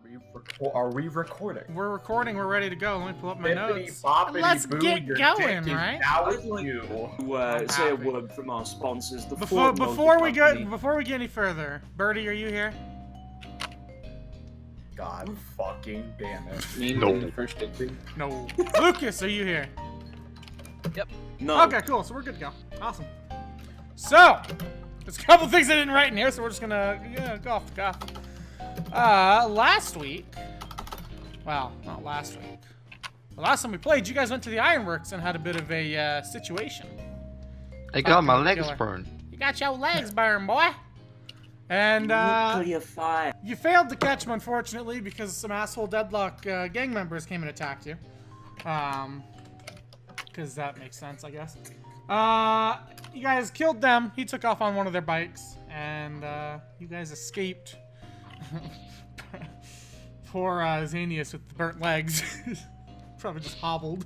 Are we recording? We're recording. We're ready to go. Let me pull up my notes. Let's get going, right? Now I'd it's like you. to say a word from our sponsors. The Before we get any further, Birdie, are you here? God fucking damn it. No. The first entry. No. Lucas, are you here? Yep. No. Okay, cool. So we're good to go. Awesome. So, there's a couple things I didn't write in here, so we're just gonna go off the cuff. Last week. Well, not last week. The last time we played, you guys went to the Ironworks and had a bit of a situation. I got my legs burned. You got your legs burned, boy. And Nuclear fire. you failed to catch him, unfortunately, because some asshole deadlock gang members came and attacked you. Because that makes sense, I guess. You guys killed them. He took off on one of their bikes, and you guys escaped. Poor Xanius with the burnt legs. Probably just hobbled.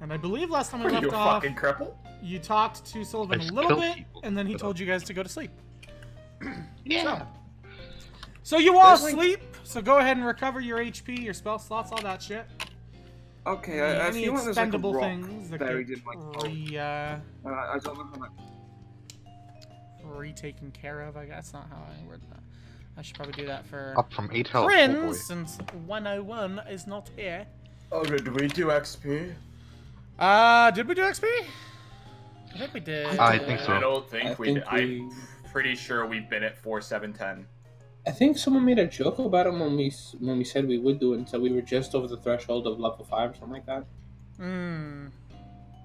And I believe last time we left off, fucking cripple? you talked to Sullivan a little bit, and then he told you guys to go to sleep. Yeah. So you all sleep, so go ahead and recover your HP, your spell slots, all that shit. Okay, I Any feel like there's like a expendable rock things that buried get in my I don't know how that. taken care of, I guess. Not how I word that. I should probably do that for Up from 8 health. Prince, Oh boy. since 101 is not here. Oh, did we do XP? Did we do XP? I think we did. I think so. I don't think we did. think we- I'm pretty sure we've been at 4710. I think someone made a joke about it when we said we would do it until we were just over the threshold of level 5 or something like that. Hmm.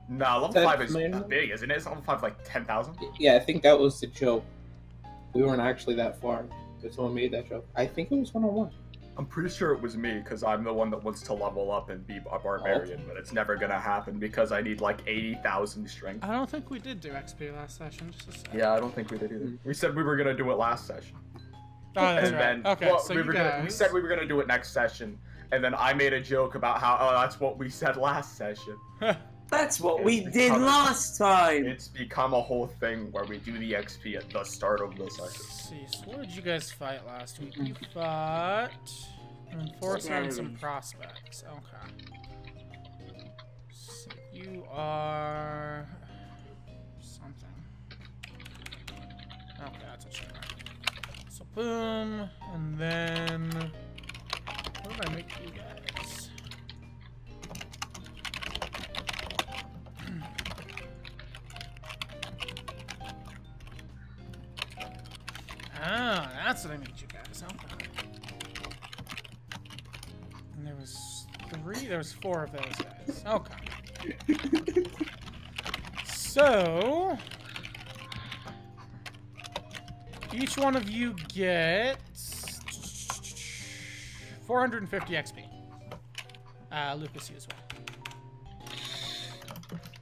No, level That 5 is may- big, isn't it? It's level 5 like 10,000? Yeah, I think that was the joke. We weren't actually that far, but someone made that joke. I think it was 101. I'm pretty sure it was me, because I'm the one that wants to level up and be a barbarian, but it's never gonna happen because I need like 80,000 strength. I don't think we did do XP last session. Just a sec. Yeah, I don't think we did either. We said we were gonna do it last session. Oh, that's And right. then, Okay, well, so we you guys... said we were gonna do it next session, and then I made a joke about how, oh, that's what we said last session. That's what we It's did become- last time. It's become a whole thing where we do the XP at the start of the session. Let's see, so what did you guys fight last week? You fought an enforcer and some prospects. Okay. So you are something. Okay, that's what you are. So boom, and then what did I make you guys? Ah, that's what I made you guys. Okay. And there was 4 of those guys. Okay. So each one of you gets 450 XP. Lucas, you as well.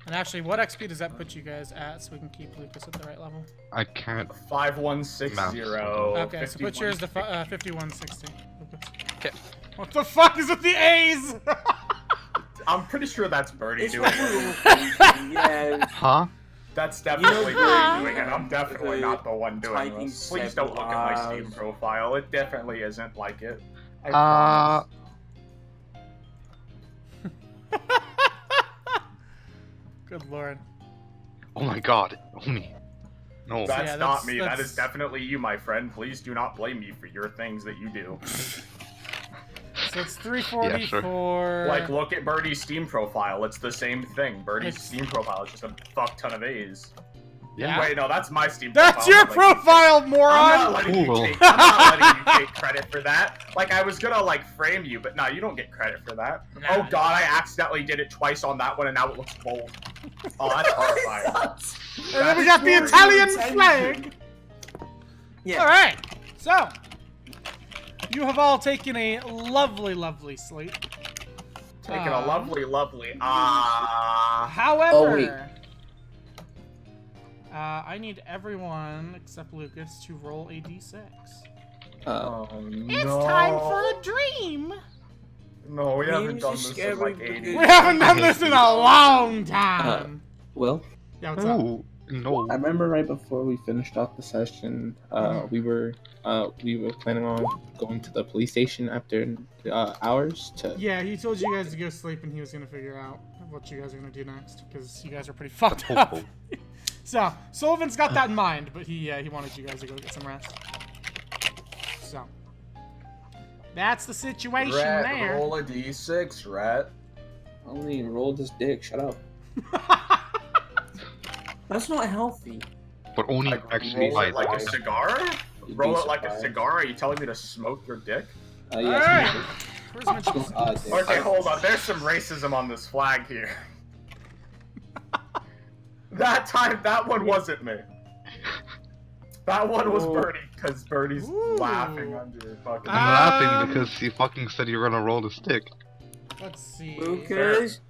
And actually, what XP does that put you guys at so we can keep Lucas at the right level? I can't. 5160. Okay, so put yours to 5160. Okay. What the fuck is with the A's? I'm pretty sure that's Birdie It's doing it. yeah. Huh? That's definitely You know, Birdie doing it. I'm definitely not the one doing typing this. Please don't look at my several Steam hours. profile. It definitely isn't like it. I promise. Good lord. Oh my god. Only. No. That's yeah, not me. That that's- is definitely you, my friend. Please do not blame me for your things that you do. So it's 340 Yeah, sure. for... Like, look at Birdie's Steam profile. It's the same thing. Birdie's It's- Steam profile is just a fuck ton of A's. Yeah. Wait, no, that's my Steam profile. That's your I'm not letting you profile, I'm moron! not letting you Cool. take, I'm not letting you take credit for that. Like, I was gonna, like, frame you, but no, you don't get credit for that. Nah. Oh god, I accidentally did it twice on that one, and now it looks bold. Oh, that's horrifying. And then we got the Italian flag! Yeah. Alright, so... You have all taken a lovely, lovely sleep. Taking a lovely, However... Oh, wait. I need everyone, except Lucas, to roll a d6. Oh, no. It's time for a dream! No, we haven't Dreams done are this in like scary, 80 We haven't done this in a long time! Will? Yeah, what's up? Ooh. No. I remember right before we finished off the session, we were planning on going to the police station after hours to. Yeah, he told you guys to go sleep, and he was gonna figure out what you guys are gonna do next because you guys are pretty fucked up. So Sullivan's got that in mind, but he wanted you guys to go get some rest. So that's the situation there. Roll a d6, Rat. I only rolled his dick. Shut up. That's not healthy. But only actually roll it like a lies. cigar? You'd Roll be it like a surprised. cigar? Are you telling me to smoke your dick? Yes. Alright. you Where's my did. Dick. Okay, hold on. There's some racism on this flag here. That time, that one wasn't me. That one was Oh. Bertie, because Bertie's Ooh. laughing under your fucking. I'm laughing because you fucking said you were gonna roll the stick. Let's see. Lucas,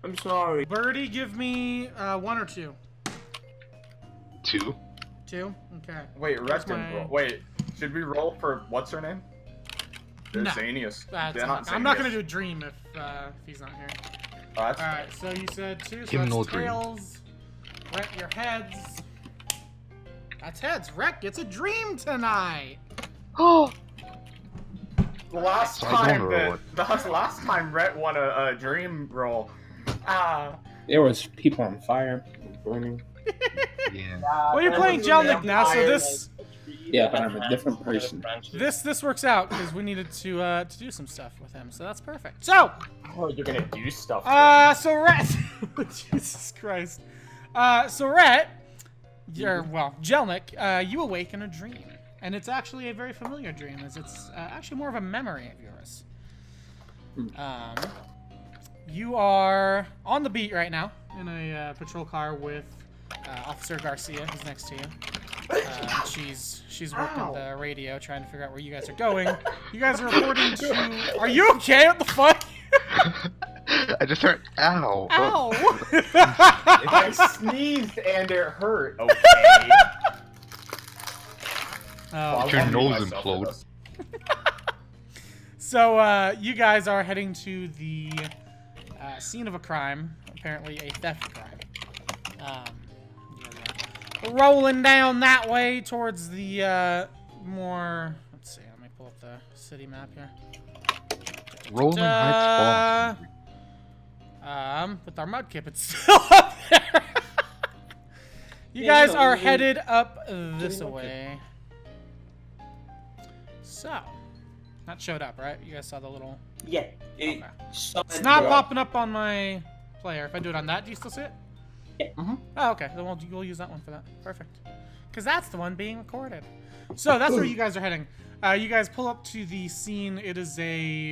I'm sorry. Birdie, give me 1 or 2. 2. 2? Okay. Wait, Rat didn't my- roll. Wait, should we roll for what's her name? No. Zanius. That's They're not I'm not gonna Zanius. do a dream if he's not here. Oh, that's Alright, so you said 2, so Give him that's no dream. tails. Wreck your heads. That's heads. Wreck gets a dream tonight. Oh! the last So I don't time roll the last time Rhett won a dream roll. There was people on fire, burning. Yeah. Well, you're playing Jelnik now, so this Yeah, but I'm a different person. this works out because we needed to do some stuff with him, so that's perfect. So, Oh, you're gonna do stuff. so Rhett, Jesus Christ. So Rhett, Jelnik, you awaken a dream, and it's actually a very familiar dream, as it's actually more of a memory of yours. You are on the beat right now in a patrol car with Officer Garcia, who's next to you. She's working the radio, trying to figure out where you guys are going. You guys are reporting to. Are you okay? What the fuck? I just heard ow. Ow! I sneezed and it hurt. Okay. Oh. I'll Your mute nose myself for implode. this. So you guys are heading to the scene of a crime, apparently a theft crime. You're rolling down that way towards the more. Let's see. Let me pull up the city map here. Rolling Heights Falls. With our mudkip, it's still up there. You Yeah, guys no, are we- headed up this way. So, that showed up, right? You guys saw the little. Yeah. Okay. It's It's not popping up on my player. If I do it on that, do you still see it? Yeah. Oh, okay. Then we'll use that one for that. Perfect. Because that's the one being recorded. So that's where you guys are heading. You guys pull up to the scene. It is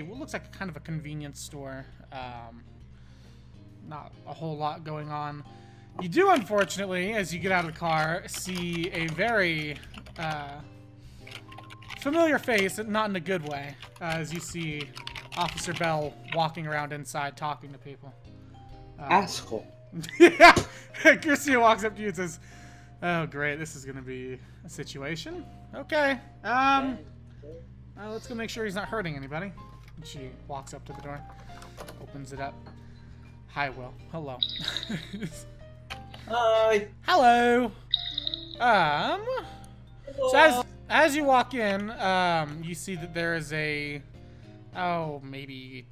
what looks like kind of a convenience store. Not a whole lot going on. You do, unfortunately, as you get out of the car, see a very familiar face, not in a good way, as you see Officer Bell walking around inside talking to people. Asshole. Yeah, Garcia walks up to you and says, "Oh, great, this is gonna be a situation. Okay, let's go make sure he's not hurting anybody." And she walks up to the door, opens it up. Hi, Will. Hello. Hi. Hello. So as you walk in, you see that there is maybe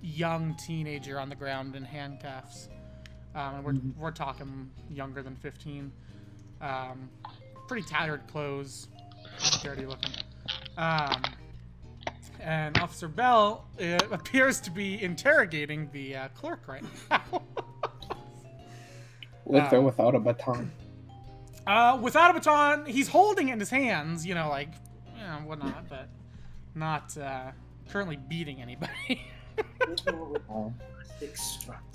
young teenager on the ground in handcuffs. And we're talking younger than 15. Pretty tattered clothes, dirty looking. And Officer Bell appears to be interrogating the clerk right now. With or without a baton. Without a baton, he's holding it in his hands, whatnot, but not currently beating anybody. Oh,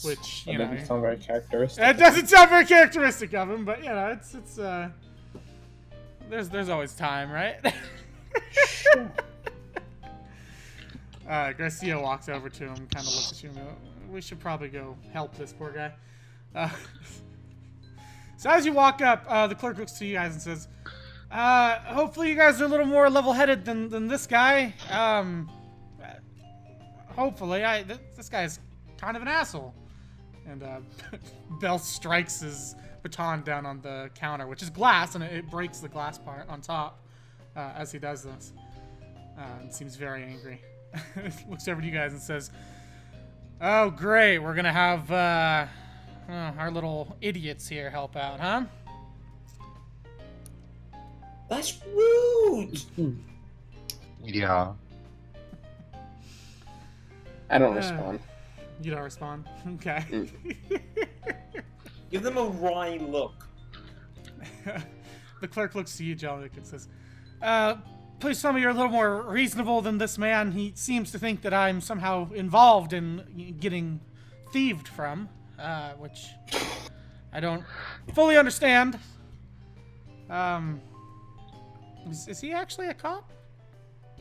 Which, that doesn't sound very characteristic. it doesn't sound very characteristic of him, but it's there's always time, right? Sure. Garcia walks over to him, kind of looks at you and goes, "We should probably go help this poor guy." So as you walk up, the clerk looks to you guys and says, "Hopefully you guys are a little more level-headed than this guy. Hopefully, this guy's kind of an asshole." And Bell strikes his baton down on the counter, which is glass, and it breaks the glass part on top as he does this. And seems very angry. Looks over to you guys and says, "Oh, great. We're going to have our little idiots here help out, huh?" That's rude. Yeah. I don't respond. You don't respond? Okay. Give them a wry look. The clerk looks to you, Jellic, and says, "Please tell me you're a little more reasonable than this man. He seems to think that I'm somehow involved in getting thieved from, which I don't fully understand. Is he actually a cop?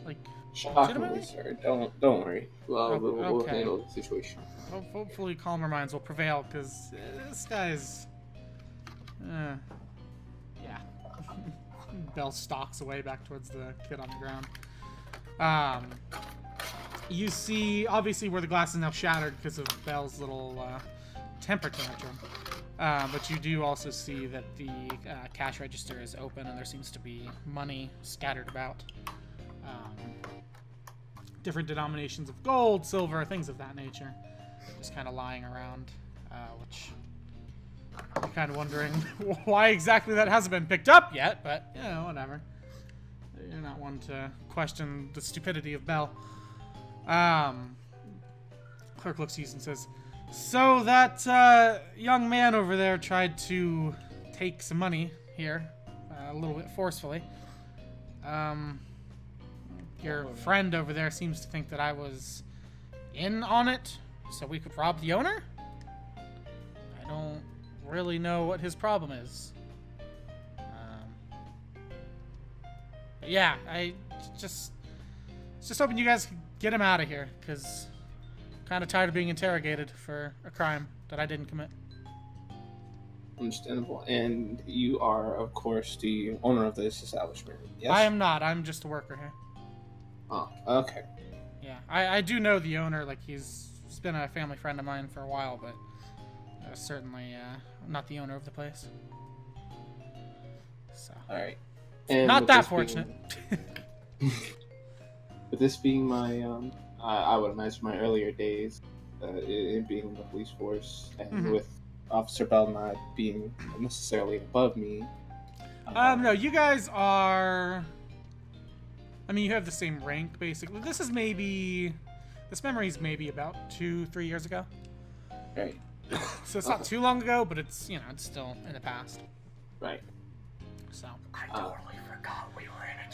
Like, Shockingly, legitimately? sir. Don't worry. Well, we'll Okay. handle the situation. Hopefully calmer minds will prevail, because this guy's... yeah. Bell stalks away back towards the kid on the ground. You see, obviously, where the glass is now shattered because of Bell's little temper tantrum. But you do also see that the cash register is open, and there seems to be money scattered about. Different denominations of gold, silver, things of that nature. Just kind of lying around, which you're kind of wondering why exactly that hasn't been picked up yet, but, you know, whatever. You're not one to question the stupidity of Bell. Clerk looks at you and says, "So that young man over there tried to take some money here, a little bit forcefully. Your friend over there seems to think that I was in on it, so we could rob the owner? I don't really know what his problem is. But yeah, I just hoping you guys could get him out of here, because I'm kind of tired of being interrogated for a crime that I didn't commit." Understandable. And you are, of course, the owner of this establishment. Yes. I am not. I'm just a worker here. Oh, okay. Yeah, I do know the owner. Like, he's been a family friend of mine for a while, but certainly not the owner of the place. So. All right. And Not with that this fortunate. With this being my, I would imagine my earlier days, it being in the police force, and with Officer Bell not being necessarily above me. No, you guys are... I mean, you have the same rank, basically. This memory is maybe about 2-3 years ago. Right. So it's not too long ago, but it's, you know, it's still in the past. Right. So. I totally forgot we were in a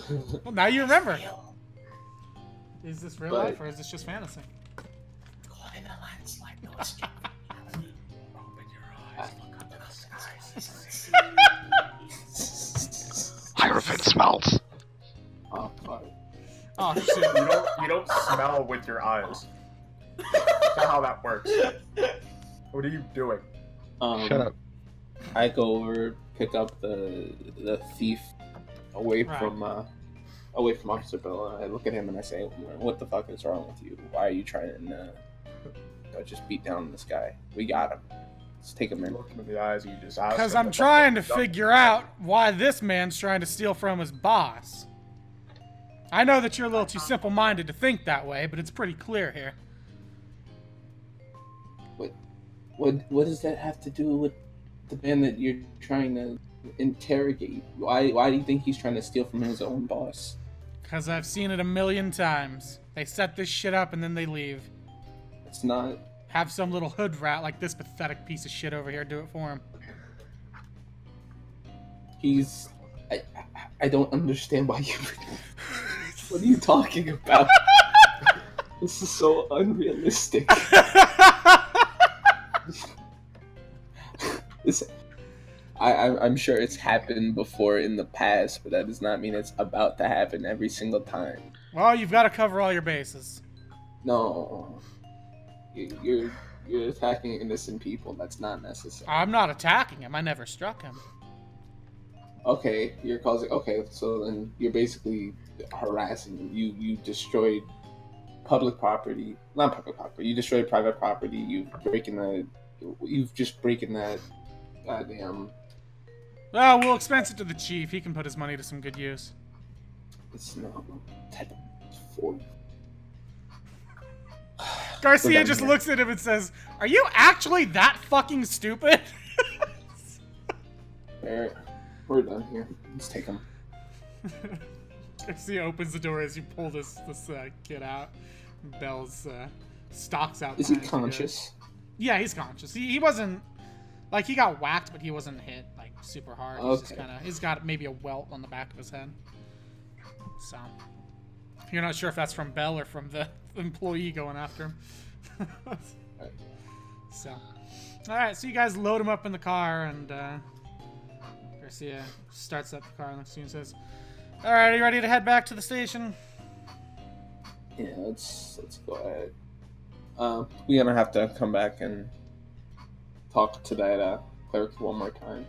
dream. Well, now you remember. Is this real But- life, or is this just fantasy? Caught in a landslide, no escape. Open your eyes, look up to the skies. Hierophant smells. Oh, fuck. Oh, shit. You don't smell with your eyes. That's not how that works. What are you doing? Shut up. I go over, pick up the thief away Right. from Officer Bell. I look at him and I say, "What the fuck is wrong with you? Why are you trying to just beat down this guy? We got him. Let's take him You in." look him in the eyes and you just ask Because him I'm what the trying to fuck he's figure out why this man's trying to steal from his boss. I know that you're a little too simple-minded to think that way, but it's pretty clear here. What does that have to do with the man that you're trying to interrogate? Why do you think he's trying to steal from his own boss? Because I've seen it a million times. They set this shit up and then they leave. It's not. Have some little hood rat like this pathetic piece of shit over here do it for him. He's. I don't understand why you. What are you talking about? This is so unrealistic. I'm sure it's happened before in the past, but that does not mean it's about to happen every single time. Well, you've got to cover all your bases. No, you're attacking innocent people. That's not necessary. I'm not attacking him. I never struck him. Okay, you're causing. Okay, so then you're basically harassing him. You destroyed public property, not public property. You destroyed private property. You've just breaking that goddamn. Well, we'll expense it to the chief. He can put his money to some good use. It's not type of 40. Garcia just looks at him and says, "Are you actually that fucking stupid?" Alright, we're done here. Let's take him. Garcia opens the door as you pull this kid out. Bell's stalks out. Is he behind you. conscious? Yeah, he's conscious. He wasn't like he got whacked, but he wasn't hit like super hard. He's just he's got maybe a welt on the back of his head. So you're not sure if that's from Bell or from the employee going after him. So, all right. So you guys load him up in the car, and Garcia starts up the car and looks at you and says, "All right, are you ready to head back to the station?" Yeah, let's go ahead. We're gonna have to come back and talk to that cleric one more time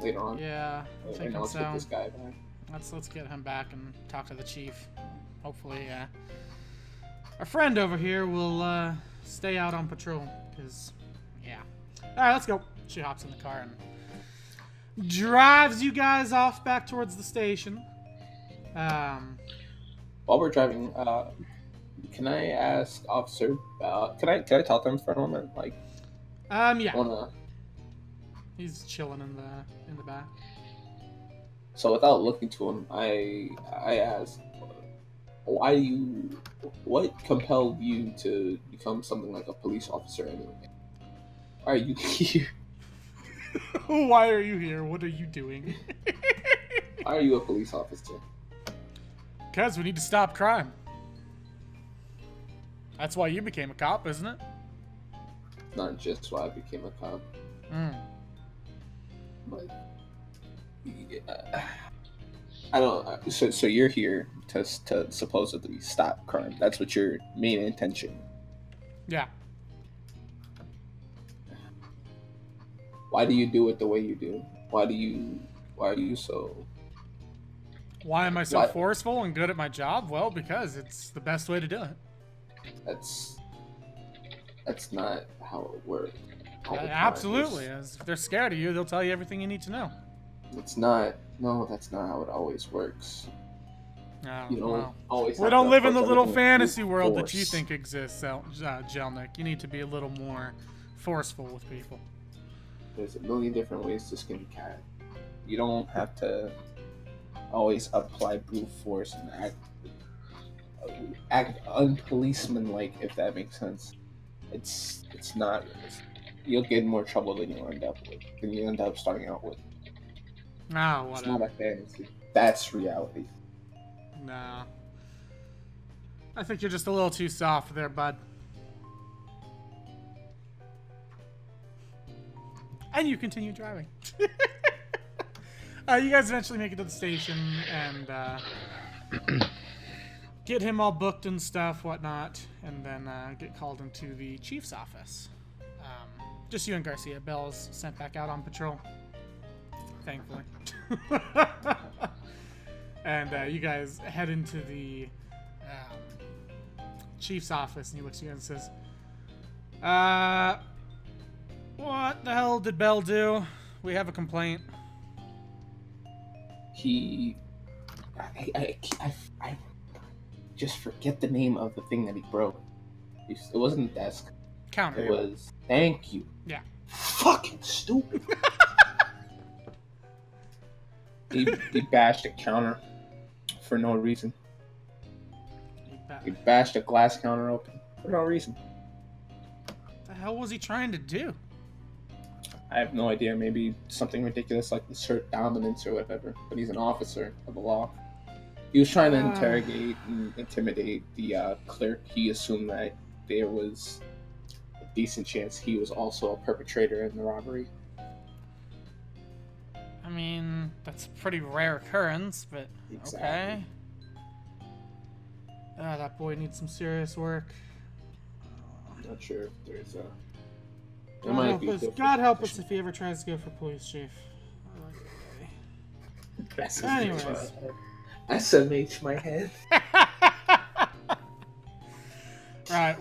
later on. Yeah, I think let's so. get this guy back. Let's get him back and talk to the chief. Hopefully, our friend over here will stay out on patrol. Cause, yeah. All right, let's go. She hops in the car and drives you guys off back towards the station. While we're driving, can I ask Officer? Can I talk to him for a moment? Like, yeah. He's chilling in the back. So without looking to him, I asked, what compelled you to become something like a police officer anyway? Why are you here? Why are you here? What are you doing? Why are you a police officer? Because we need to stop crime. That's why you became a cop, isn't it? Not just why I became a cop. But I don't. So you're here to supposedly stop crime. That's what your main intention. Yeah. Why do you do it the way you do? Why are you so? Why am I so forceful and good at my job? Well, because it's the best way to do it. That's not how it works. Absolutely. If they're scared of you, they'll tell you everything you need to know. It's not. No, that's not how it always works. Oh, You don't always. We have don't to live in the approach little everything fantasy with world that you force. think exists, Jelnik. You need to be a little more forceful with people. There's a million different ways to skin a cat. You don't have to always apply brute force and act unpoliceman-like, if that makes sense. It's not. You'll get in more trouble than you end up starting out with. Oh, It's whatever. not a fantasy. That's reality. No. I think you're just a little too soft there, bud. And you continue driving. You guys eventually make it to the station and get him all booked and stuff, whatnot, and then get called into the chief's office. Just you and Garcia. Bell's sent back out on patrol. Thankfully. And you guys head into the chief's office, and he looks at you and says, what the hell did Bell do? We have a complaint. I just forget the name of the thing that he broke. It wasn't a desk. Counter. It was. Thank you. Yeah. Fucking stupid. He bashed a counter for no reason. He bashed a glass counter open for no reason. What the hell was he trying to do? I have no idea. Maybe something ridiculous like assert dominance or whatever. But he's an officer of the law. He was trying to interrogate and intimidate the clerk. He assumed that there was a decent chance he was also a perpetrator in the robbery. I mean, that's a pretty rare occurrence, but Exactly. okay. That boy needs some serious work. I'm not sure if there's a. There might be different God help us if he ever tries to go for police chief. Anyways. SMH my head.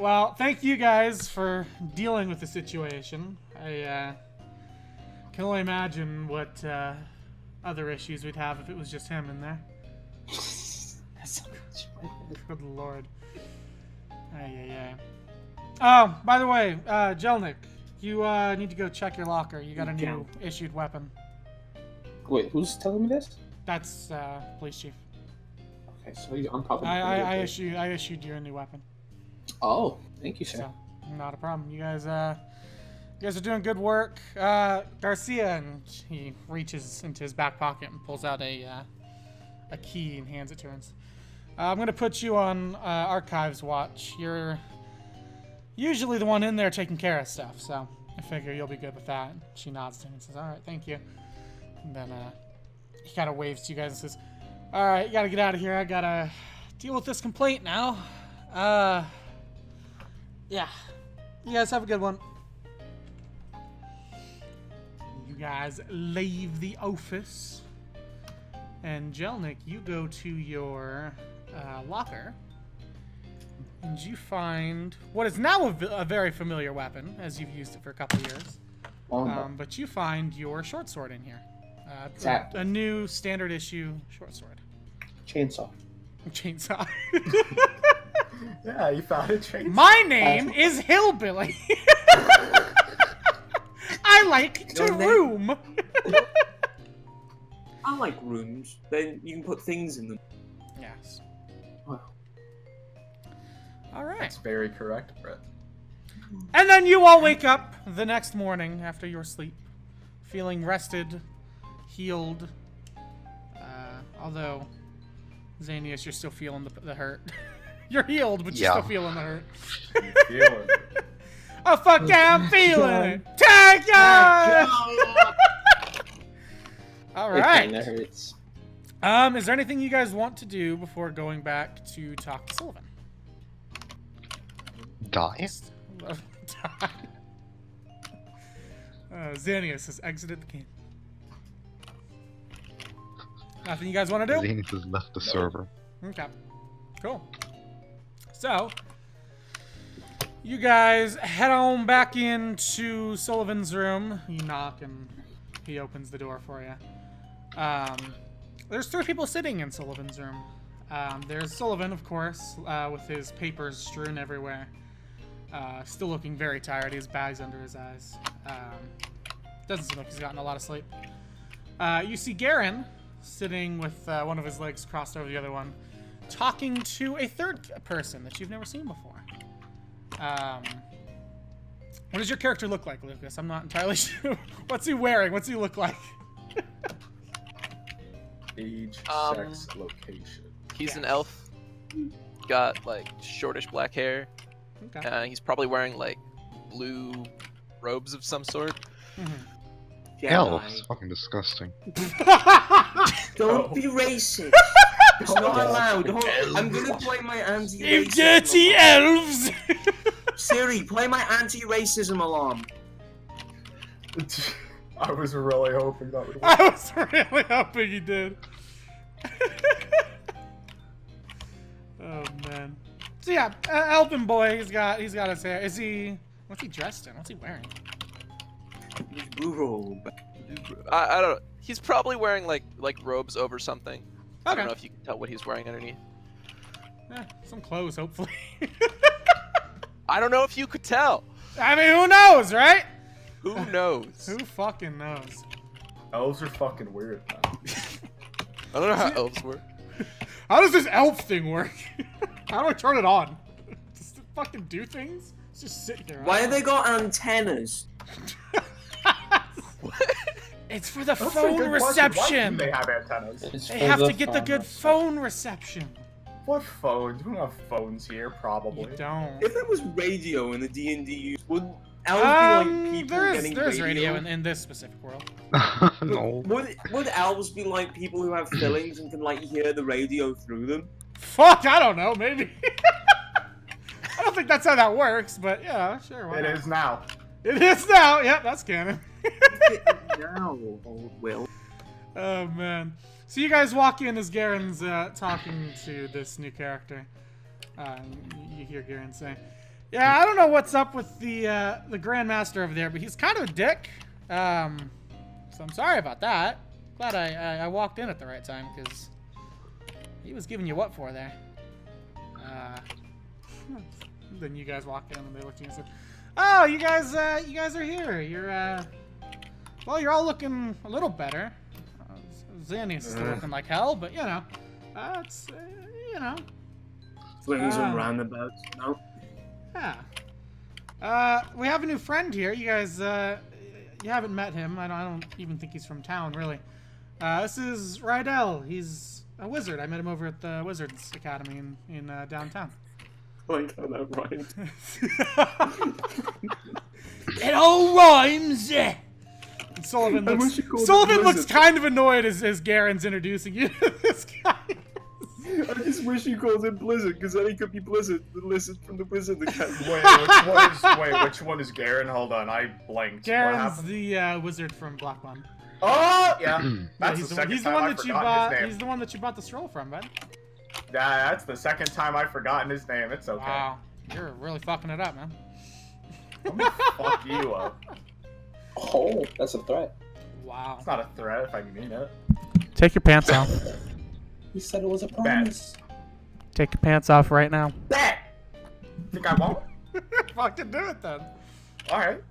Well, thank you guys for dealing with the situation. I can only imagine what other issues we'd have if it was just him in there. Good lord. Ay. Oh, by the way, Jelnik, you need to go check your locker. You got a new issued weapon. Wait, who's telling me this? That's police chief. Okay, so I'm probably. I issued you a new weapon. Oh, thank you, sir. So, not a problem. You guys are doing good work. Garcia, and he reaches into his back pocket and pulls out a key and hands it to her. I'm gonna put you on archives watch. You're usually the one in there taking care of stuff, so I figure you'll be good with that. She nods to him and says, "All right, thank you." And then he kind of waves to you guys and says, "All right, you gotta get out of here. I gotta deal with this complaint now. Yeah. You guys have a good one." You guys leave the office. And Jelnik, you go to your locker. And you find what is now a very familiar weapon, as you've used it for a couple years. But you find your short sword in here. A new standard issue short sword. Chainsaw. Chainsaw. Yeah, you found a chainsaw. My name is Hillbilly. I like to room. I like rooms. Then you can put things in them. Yes. Wow. All right. That's very correct, Brett. And then you all wake up the next morning after your sleep, feeling rested, healed. Although, Xanius, you're still feeling the hurt. You're healed, but you're still feeling the hurt. Feeling it. Oh, fuck yeah, I'm feeling it. Take it! All right. It kinda hurts. Is there anything you guys want to do before going back to talk to Sullivan? Die? Die. Xanius has exited the game. Nothing you guys want to do? Zenith has left the server. Okay. Cool. So, you guys head on back into Sullivan's room. You knock and he opens the door for you. There's 3 people sitting in Sullivan's room. There's Sullivan, of course, with his papers strewn everywhere. Still looking very tired. He has bags under his eyes. Doesn't seem like he's gotten a lot of sleep. You see Garen sitting with one of his legs crossed over the other one, talking to a third person that you've never seen before. What does your character look like, Lucas? I'm not entirely sure. What's he wearing? What's he look like? Age, sex, location. He's an elf. Got like shortish black hair. Okay. He's probably wearing like blue robes of some sort. Elves? Fucking disgusting. Don't be racist. It's not allowed. I'm gonna play my anti-racism. You dirty elves! Siri, play my anti-racism alarm. I was really hoping that would work. I was really hoping you did. Oh man. So yeah, Elfin boy, he's got his hair. What's he dressed in? What's he wearing? Blue robe. I don't know. He's probably wearing like robes over something. I Okay. don't know if you can tell what he's wearing underneath. Some clothes, hopefully. I don't know if you could tell. I mean, who knows, right? Who knows? Who fucking knows? Elves are fucking weird, man. I don't know how elves work. How does this elf thing work? How do I turn it on? Does it fucking do things? Let's just sit here. Why have they got antennas? It's for the That's a phone good question. Why reception. do they have antennas? They have to get the good phone reception. What phone? You don't have phones here, probably. You don't. If there was radio in the D&D use, would elves be like people getting there's radio in this specific world. No. Would elves be like people who have fillings and can like hear the radio through them? Fuck, I don't know, maybe. I don't think that's how that works, but yeah, sure. Why It not? is now. It is now. Yep, that's canon. Now, old Will. Oh man. So you guys walk in as Garen's talking to this new character. You hear Garen say, Yeah, I don't know what's up with the Grandmaster over there, but he's kind of a dick. So I'm sorry about that. Glad I walked in at the right time, because he was giving you what for there. Then you guys walk in and they look at you and say, "Oh, you guys are here. You're well, you're all looking a little better. Xanius is still looking like hell, but you know, it's you know, Swings and roundabouts. No. Yeah. We have a new friend here. You guys, you haven't met him. I don't even think he's from town, really. This is Rydell. He's a wizard. I met him over at the Wizards Academy in downtown. Like how that rhymed. It all rhymes. And Sullivan looks kind of annoyed as Garen's introducing you to this guy. I just wish you called him Blizzard, because then he could be Blizzard, the lizard from the Wizard Academy. Which one is Garen? Hold on, I blanked. Garen's the wizard from Blackbond. Oh, yeah. That's He's the the one second that time you I've forgotten bought. his name. He's the one that you bought the scroll from, bud. Yeah, that's the second time I've forgotten his name. It's okay. Wow, you're really fucking it up, man. I'm gonna fuck you up. Oh, that's a threat. Wow. It's not a threat if I mean it. Take your pants off. He said it was a promise. Take your pants off right now. Bet! Think I won't? Fucking do it then. Alright.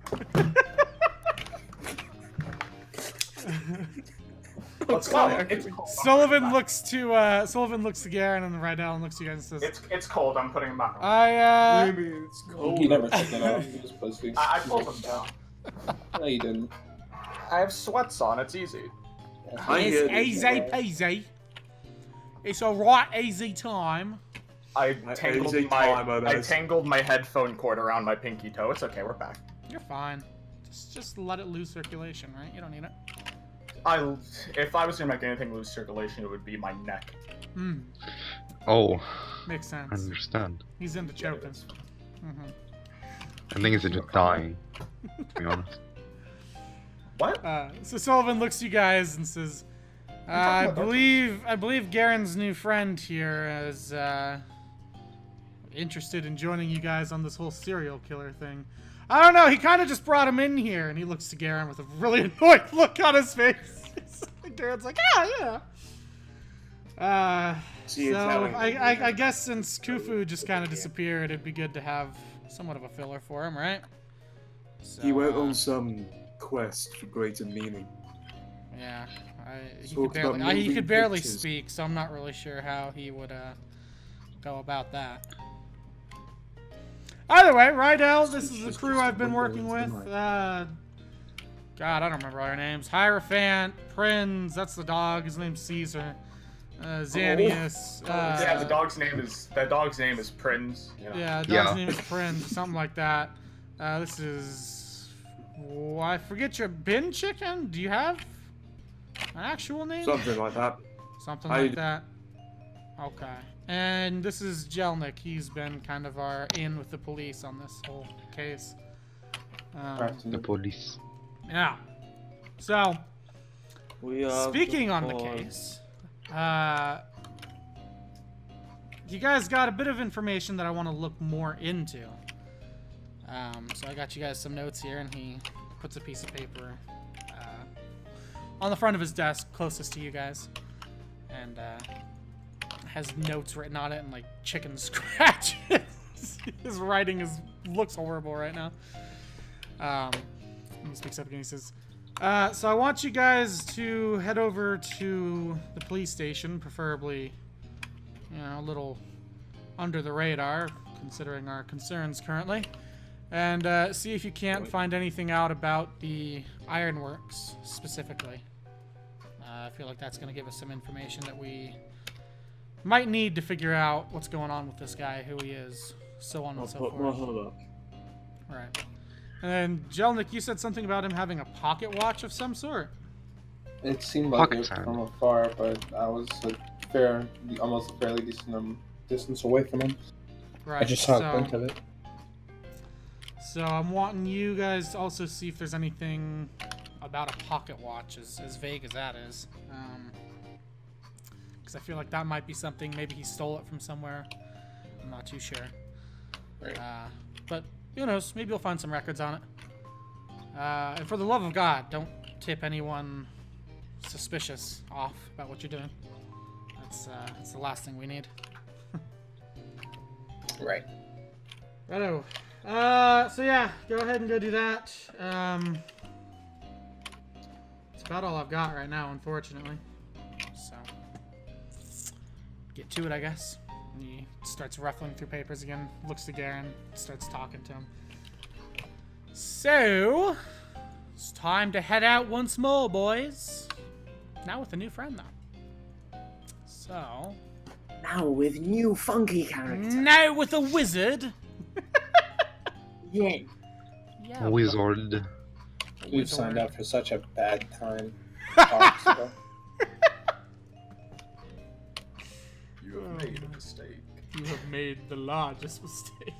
Let's go. It's cold. Sullivan looks to Garen and Rydell and looks to you guys and says, It's cold. I'm putting him out. Maybe it's cold. He never took it off. He was pussy. I pulled him down. No, you didn't. I have sweats on. It's easy. It's easy peasy. It's alright, easy time. I tangled my headphone cord around my pinky toe. It's okay. We're back. You're fine. Just let it lose circulation, right? You don't need it. If I was gonna make anything lose circulation, it would be my neck. Hmm. Oh, Makes sense. I understand. He's into choking. I think it's just dying, to be honest. What? So Sullivan looks at you guys and says, I believe Garen's new friend here is interested in joining you guys on this whole serial killer thing. I don't know, he kind of just brought him in here, and he looks to Garen with a really annoyed look on his face. Garen's like, yeah. So I guess since Khufu just kind of disappeared, it'd be good to have somewhat of a filler for him, right? So, He went on some quest for greater meaning. Yeah, he Talked could barely about speak, so I'm not really sure how he would go about that. Either way, Rydell, this is the crew I've been working with. God, I don't remember all their names. Hierophant, Prinz, that's the dog. His name's Caesar. Xanius. Yeah, the dog's name is Prinz. You know. Yeah, the dog's name is Prinz, something like that. This is. Oh, I forget your bin chicken. Do you have an actual name? Something like that. Something like that. Okay. And this is Jelnik. He's been kind of our in with the police on this whole case. The police. Yeah. So, We are speaking on the case, you guys got a bit of information that I want to look more into. So I got you guys some notes here, and he puts a piece of paper on the front of his desk closest to you guys, and has notes written on it and like chicken scratches. His writing looks horrible right now. He speaks up again. He says, so I want you guys to head over to the police station, preferably, a little under the radar, considering our concerns currently, and see if you can't find anything out about the Ironworks specifically. I feel like that's going to give us some information that we might need to figure out what's going on with this guy, who he is, so on and so forth. Right. And then, Jelnik, you said something about him having a pocket watch of some sort. It seemed like it from afar, but I was almost a fairly decent distance away from him. Right. I just saw a glint of it. So I'm wanting you guys to also see if there's anything about a pocket watch, as vague as that is. Because I feel like that might be something. Maybe he stole it from somewhere. I'm not too sure. Right. but who knows? Maybe you'll find some records on it. And for the love of God, don't tip anyone suspicious off about what you're doing. That's the last thing we need. Right. Righto. So yeah, go ahead and go do that. It's about all I've got right now, unfortunately. So, get to it, I guess. And he starts ruffling through papers again, looks to Garen, starts talking to him. So, it's time to head out once more, boys. Now with a new friend, though. So... Now with new funky character. Now with a wizard. Yeah. Yeah. Wizard. We've signed up for such a bad time. Talks ago. You have made a mistake. You have made the largest mistake.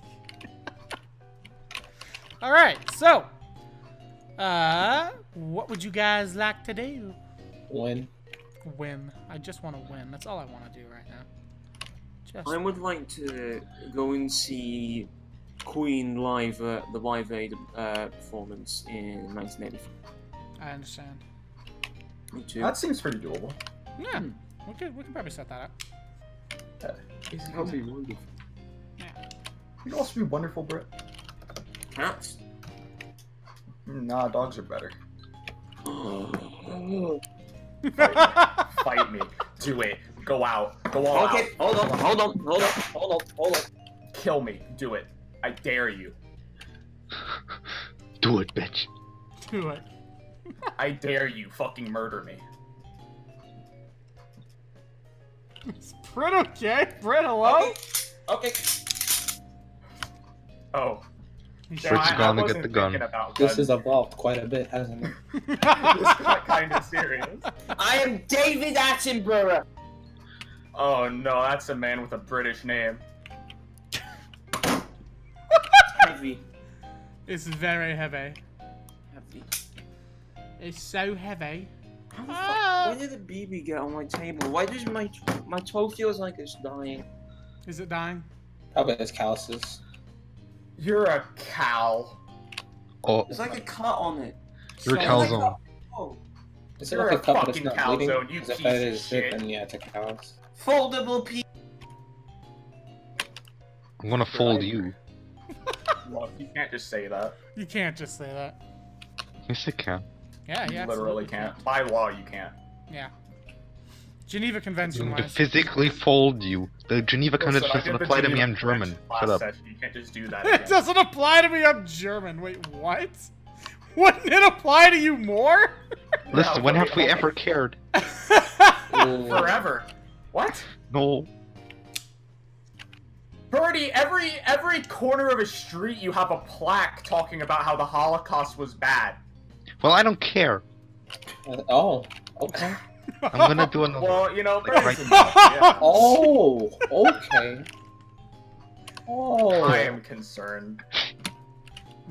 Alright, so. What would you guys like to do? Win. Win. I just want to win. That's all I want to do right now. I would like to go and see Queen live at the Live Aid performance in 1984. I understand. Me too. That seems pretty doable. Yeah, we could probably set that up. That would be wonderful. Yeah. You'd also be wonderful, Britt. Cats? Nah, dogs are better. Oh. Fight me. Do it. Go out. Go all Okay, out. hold on. Kill me. Do it. I dare you. Do it, bitch. Do it. I dare you. Fucking murder me. Is Britt okay? Britt, hello? Okay. Oh. He's Britt's I gonna wasn't get the gun. thinking about This guns. has evolved quite a bit, hasn't it? This got kind of serious. I am David Attenborough. Oh no, that's a man with a British name. Heavy. It's very heavy. Heavy. It's so heavy. How the fuck? Where did the BB get on my table? Why does my toe feels like it's dying? Is it dying? Probably his calluses. You're a cow. Oh, There's like a cut on it. you're a So- calzone. Oh. Is it You're like a a cup but it's fucking not bleeding? calzone, you Because if piece that of is shit. it, then yeah, it's a callus. Foldable piece. I'm gonna fold you. Look, you can't just say that. You can't just say that. Yes, I can. Yeah, You yeah. literally absolutely can't. By law, you can't. Yeah. Geneva I'm Convention gonna wise. physically fold you. The Geneva Convention Listen, I doesn't did the apply to me. Geneva I'm German. Convention last Shut up. session. You can't just do that It again. doesn't apply to me, I'm German. Wait, what? Wouldn't it apply to you more? Listen, No, when but have we okay. ever cared? Ooh. Forever. What? No. Birdie, every corner of a street you have a plaque talking about how the Holocaust was bad. Well, I don't care. Oh, okay. I'm gonna do another. Well, you know, Like, Birdie's right- enough, yeah. Oh, okay. Oh. I am concerned.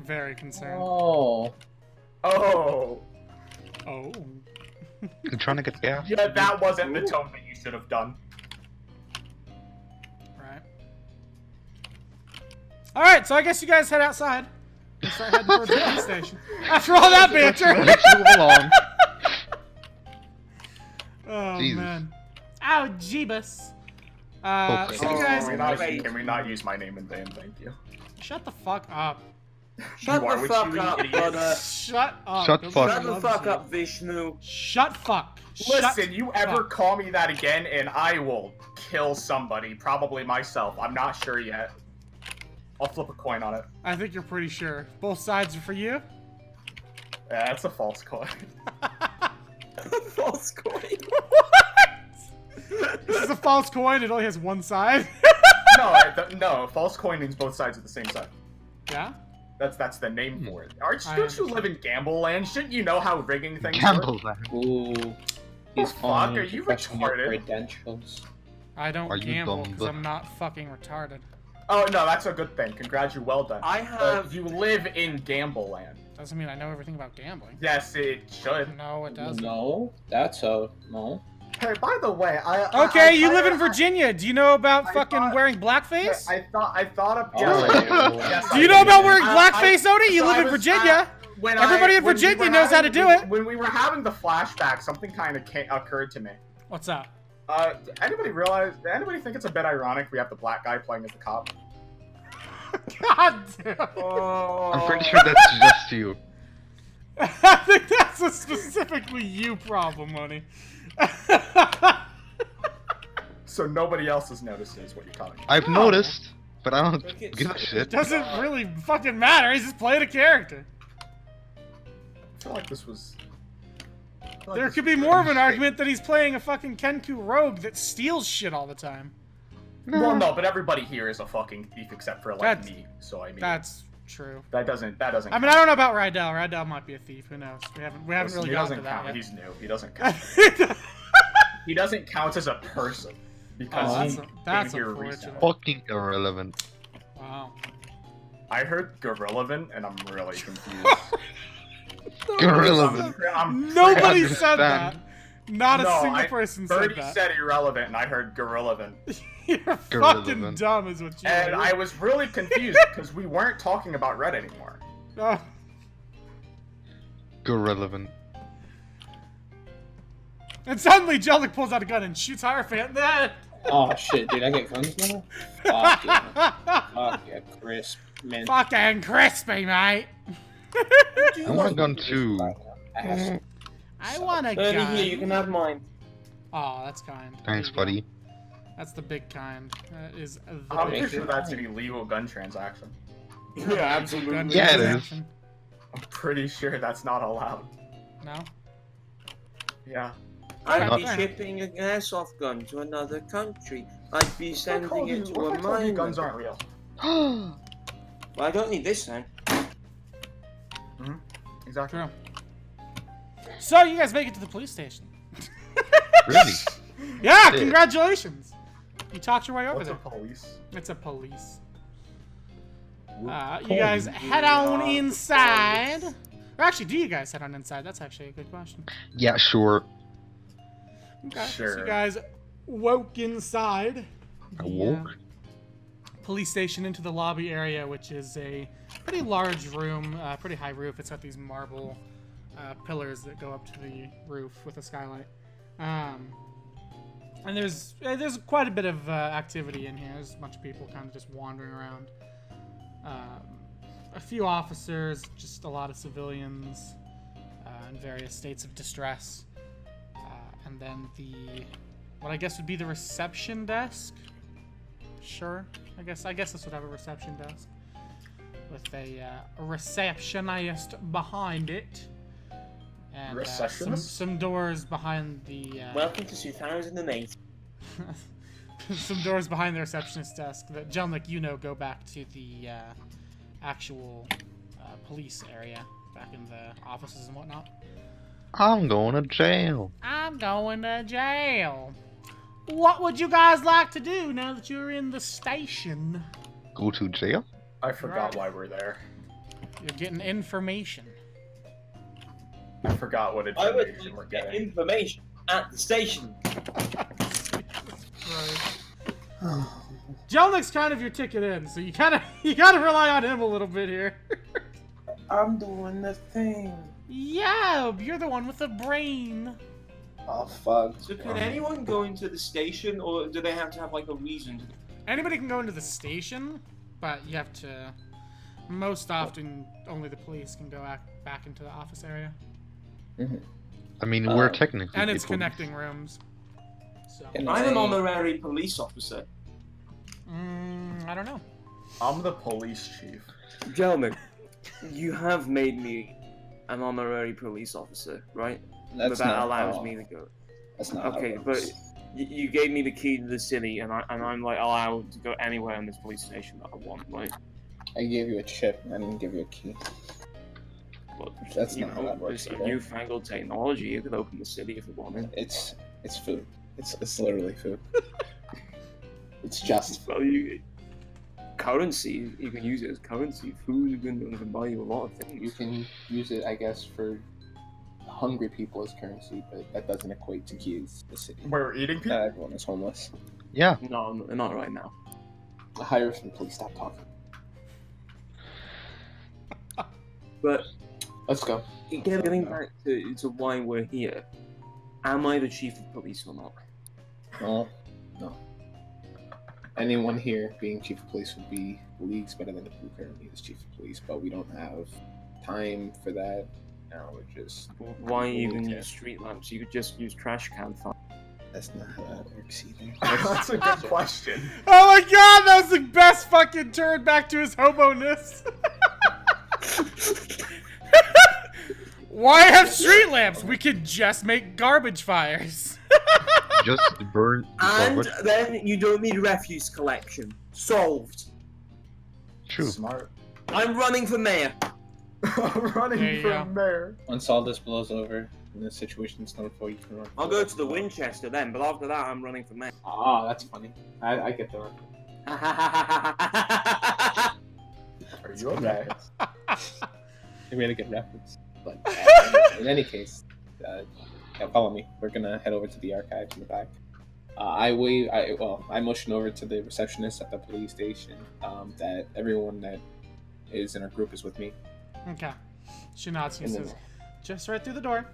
Very concerned. Oh. Oh. Oh. I'm trying to get gas. Yeah, that wasn't the tone that you should have done. Right. Alright, so I guess you guys head outside. And start heading towards the police station. After all that banter! Let's move along. Oh, Jesus. man. Ow, Jeebus. Okay. So you guys... Can we not use my name in vain? Thank you. Shut the fuck up. Shut You are the what fuck you up, idiot. brother. Shut up. Shut Nobody fuck. Shut the loves fuck you. up, Vishnu. Shut fuck. Listen, Shut you ever fuck. call me that again, and I will kill somebody. Probably myself. I'm not sure yet. I'll flip a coin on it. I think you're pretty sure. Both sides are for you? Yeah, that's a false coin. False coin. This is a false coin. It only has one side. No, false coin means both sides are the same side. Yeah? That's the name for it. Don't you understand. live in Gamble Land? Shouldn't you know how rigging things Gamble work? that. Ooh. He's Fuck, calling are you you to question your retarded? credentials. I don't Are you gamble dumb, because but- I'm not fucking retarded. Oh no, that's a good thing. Congrats, you well done. I have. You live in Gamble Land. Doesn't mean I know everything about gambling. Yes, it should. No, it doesn't. No, that's a no. Hey, by the way, Okay, you live in Virginia. Do you know about fucking wearing blackface? I thought of. Do you know about wearing blackface, Odie? You live in Virginia. Everybody in Virginia knows how to do it. When we were having the flashback, something kind of occurred to me. What's that? Anybody think it's a bit ironic we have the black guy playing as the cop? God damn. I'm pretty sure that's just you. I think that's a specifically you problem, Money. So nobody else has noticed is what you're telling me. I've noticed, but I don't give a shit. It doesn't really fucking matter. He's just playing a character. I feel like this was... There could be more of an argument that he's playing a fucking Kenku rogue that steals shit all the time. Well, no, but everybody here is a fucking thief except for like me. So I mean, that's true. That doesn't. I mean, I don't know about Rydell. Rydell might be a thief. Who knows? We haven't really gotten to that yet. He's new. He doesn't count. He doesn't count as a person because that's here unfortunate. Fucking irrelevant. Wow. I heard Gorillevant and I'm really confused. Irrelevant. Nobody said that. Not a single person said Birdie that. said irrelevant, and I heard Gorillevant. You're fucking dumb, is what you. And I was really confused because we weren't talking about Red anymore. Irrelevant. And suddenly, Jellic pulls out a gun and shoots Hierophant. Oh shit, dude! I get guns now. Fuck yeah, fuck yeah, crisp, man. Fucking crispy, mate. I want a gun too. I want a gun. Here, you can have mine. Oh, that's kind. Thanks, buddy. That's the big kind. That is the I'm big pretty sure that's an illegal gun transaction. Yeah, absolutely. gun Yeah, it transaction. is. I'm pretty sure that's not allowed. No? Yeah. I'd be Fair shipping an airsoft gun to another country. I'd be sending it to a mine. Guns aren't real. Well, I don't need this then. Exactly. True. So, you guys make it to the police station. Really? Yeah, congratulations. You talked your way over What's there. a police? It's a police. You guys head on inside. Or actually, do you guys head on inside? That's actually a good question. Yeah, sure. Okay, Sure. so you guys woke inside I the woke? police station into the lobby area, which is a pretty large room, pretty high roof. It's got these marble pillars that go up to the roof with a skylight. And there's quite a bit of activity in here. There's a bunch of people kind of just wandering around. A few officers, just a lot of civilians in various states of distress. And then what I guess would be the reception desk. Sure, I guess this would have a reception desk with a receptionist behind it. And some doors behind the. Welcome to 2008. Some doors behind the receptionist desk that, John, like go back to the actual police area, back in the offices and whatnot. I'm going to jail. I'm going to jail. What would you guys like to do now that you're in the station? Go to jail? I forgot why we're there. You're getting information. I forgot what I would information we're get getting. information at the station. Right. Jelnic's kind of your ticket in, so you gotta rely on him a little bit here. I'm doing the thing. Yeah, you're the one with the brain. Oh fuck. So can anyone go into the station, or do they have to have like a reason? Anybody can go into the station, but you have to. Most often, only the police can go back into the office area. I mean, we're technically And it's people. connecting rooms. So. I'm an honorary police officer. I don't know. I'm the police chief. Gentlemen, you have made me an honorary police officer, right? That allows me to go. That's not Okay, how it but works. you gave me the key to the city, and I'm like allowed to go anywhere in this police station that I want, right? I gave you a chip. I didn't give you a key. But That's not how that there's works a either. newfangled technology. You could open the city if you wanted. It's food. It's literally food. It's just Well, currency. You can use it as currency. Food. You can buy you a lot of things. you can use it, I guess, for hungry people as currency, but that doesn't equate to keys. The city. We're eating people? Everyone is homeless. Yeah. No, not right now. Harrison, please stop talking. But Let's go. getting back to why we're here, am I the chief of police or not? No. Anyone here being chief of police would be leagues better than who currently is chief of police, but we don't have time for that. Now we're just... Why even use street lamps? You could just use trash can fire. That's not how that works either. That's a good question. Oh my god, that was the best fucking turn back to his hobo-ness. Why have street lamps? We could just make garbage fires. Just burn. And then you don't need refuse collection. Solved. True. Smart. I'm running for mayor. There you go. mayor. Once all this blows over and the situation's done for you, can run. I'll go to the Winchester then, but after that I'm running for mayor. Ah, that's funny. I get the run. Are you okay? I made a good reference. But in any case, yeah, follow me. We're gonna head over to the archives in the back. I motion over to the receptionist at the police station that everyone that is in our group is with me. Okay. She nods and And then says, just right through the door.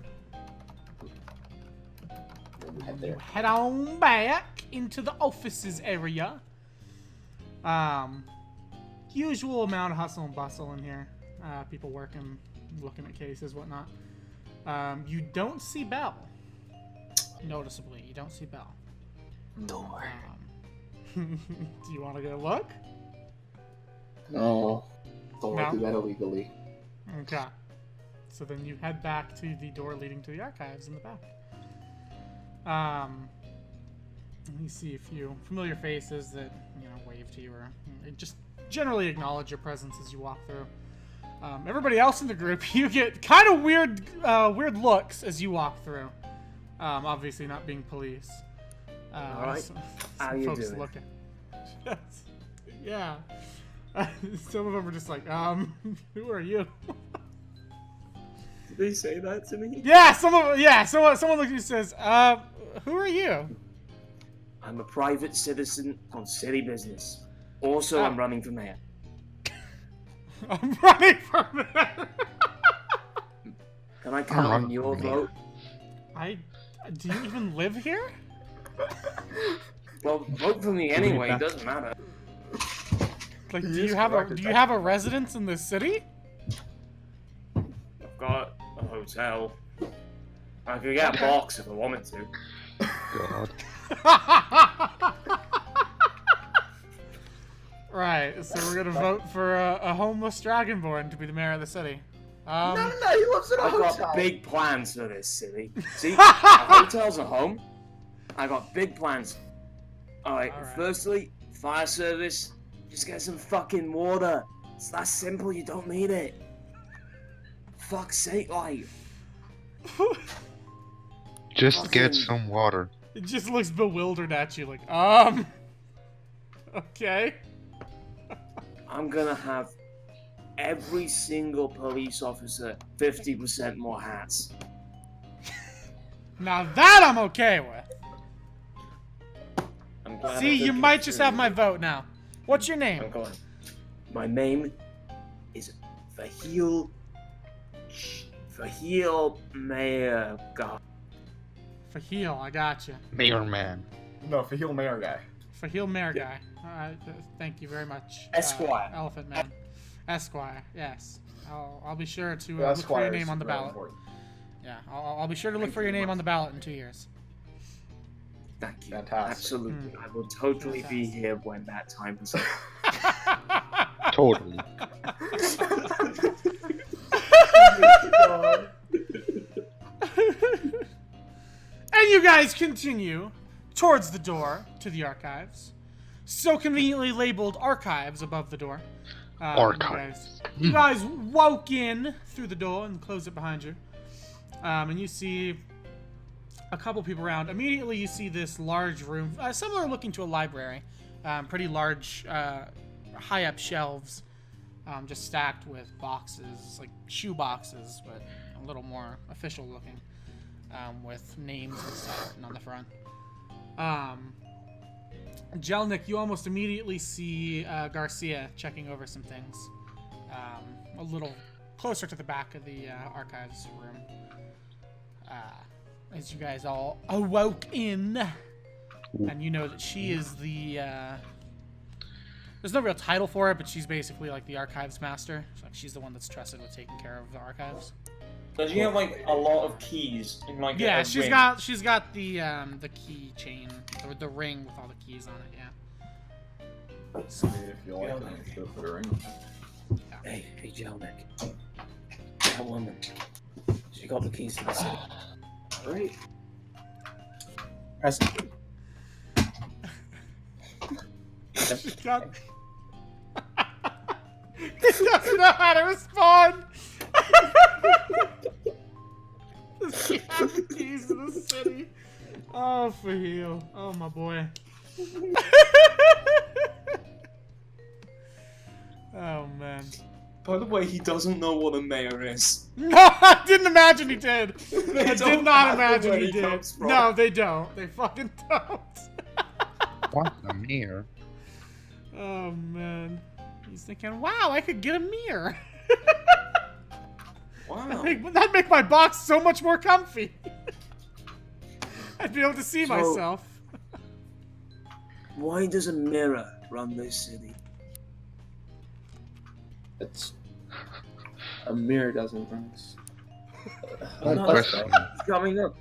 we'll head there. Head on back into the offices area. Usual amount of hustle and bustle in here. People working, looking at cases, whatnot. You don't see Belle. Noticeably, you don't see Belle. Door. Do you want to go look? No. Don't want to No? do that illegally. Okay. So then you head back to the door leading to the archives in the back. You see a few familiar faces that, wave to you or just generally acknowledge your presence as you walk through. Everybody else in the group, you get kind of weird looks as you walk through. Obviously not being police. All right. Some How you folks doing? looking. Yeah. Some of them are just like, who are you? Did they say that to me? Yeah, someone looks at you and says, who are you? I'm a private citizen on city business. Also, I'm running for mayor. I'm running for mayor. Can I count on your vote? Do you even live here? Well, vote for me anyway. It doesn't matter. Like, He do is you have correct, a residence in this city? I've got a hotel. I could get a box if I wanted to. God. Right, so we're gonna vote for a homeless dragonborn to be the mayor of the city. No, he lives in a I've hotel. got big plans for this city. See, a hotel's a home. I got big plans. Alright, firstly, fire service. Just get some fucking water. It's that simple, you don't need it. Fuck's sake, like. Just get Fucking- some water. It just looks bewildered at you, like, okay. I'm gonna have every single police officer 50% more hats. Now that I'm okay with. I'm glad See, I you took might it just through. have my vote now. What's your name? I'm going. My name is Fahil Mayor God. Fahil, I got you. Mayor man. No, for heel mayor guy. Fahil Mayor Guy. Alright, thank you very much. Esquire. Elephant Man. Esquire, yes. I'll be sure to look for Esquire your is name on the very ballot. important. Yeah, I'll be sure to look Thank for you your very name much. on the ballot in 2 years. Thank you. Fantastic. Absolutely. I will totally be here when that time is up. Totally. And you guys continue towards the door to the archives. So conveniently labeled archives above the door. Archives. You guys walk in through the door and close it behind you. And you see a couple people around. Immediately you see this large room, similar looking to a library. Pretty large, high up shelves, just stacked with boxes, like shoe boxes, but a little more official looking, with names and stuff written on the front. Jelnik, you almost immediately see Garcia checking over some things, a little closer to the back of the archives room. As you guys all awoke in, and you know that she is the. There's no real title for it, but she's basically like the archives master. Like she's the one that's trusted with taking care of the archives. Does she have like a lot of keys in like Yeah, a she's ring? got the key chain, the ring with all the keys on it. Yeah. See if you like it, you should put a ring on it. Hey, Jelnik. That woman. She got the keys to the city. Right? Present. He doesn't know how to respond. She has the keys to the city. Oh, for you. Oh, my boy. Oh, man. By the way, he doesn't know what a mayor is. No, I didn't imagine he did. I did don't not matter imagine where he he did. comes from. No, they don't. They fucking don't. What a mirror. Oh, man. He's thinking, wow, I could get a mirror. Wow. That'd make my box so much more comfy. I'd be able to see myself. Why does a mirror run this city? It's a mirror doesn't run. No, question. it's coming up.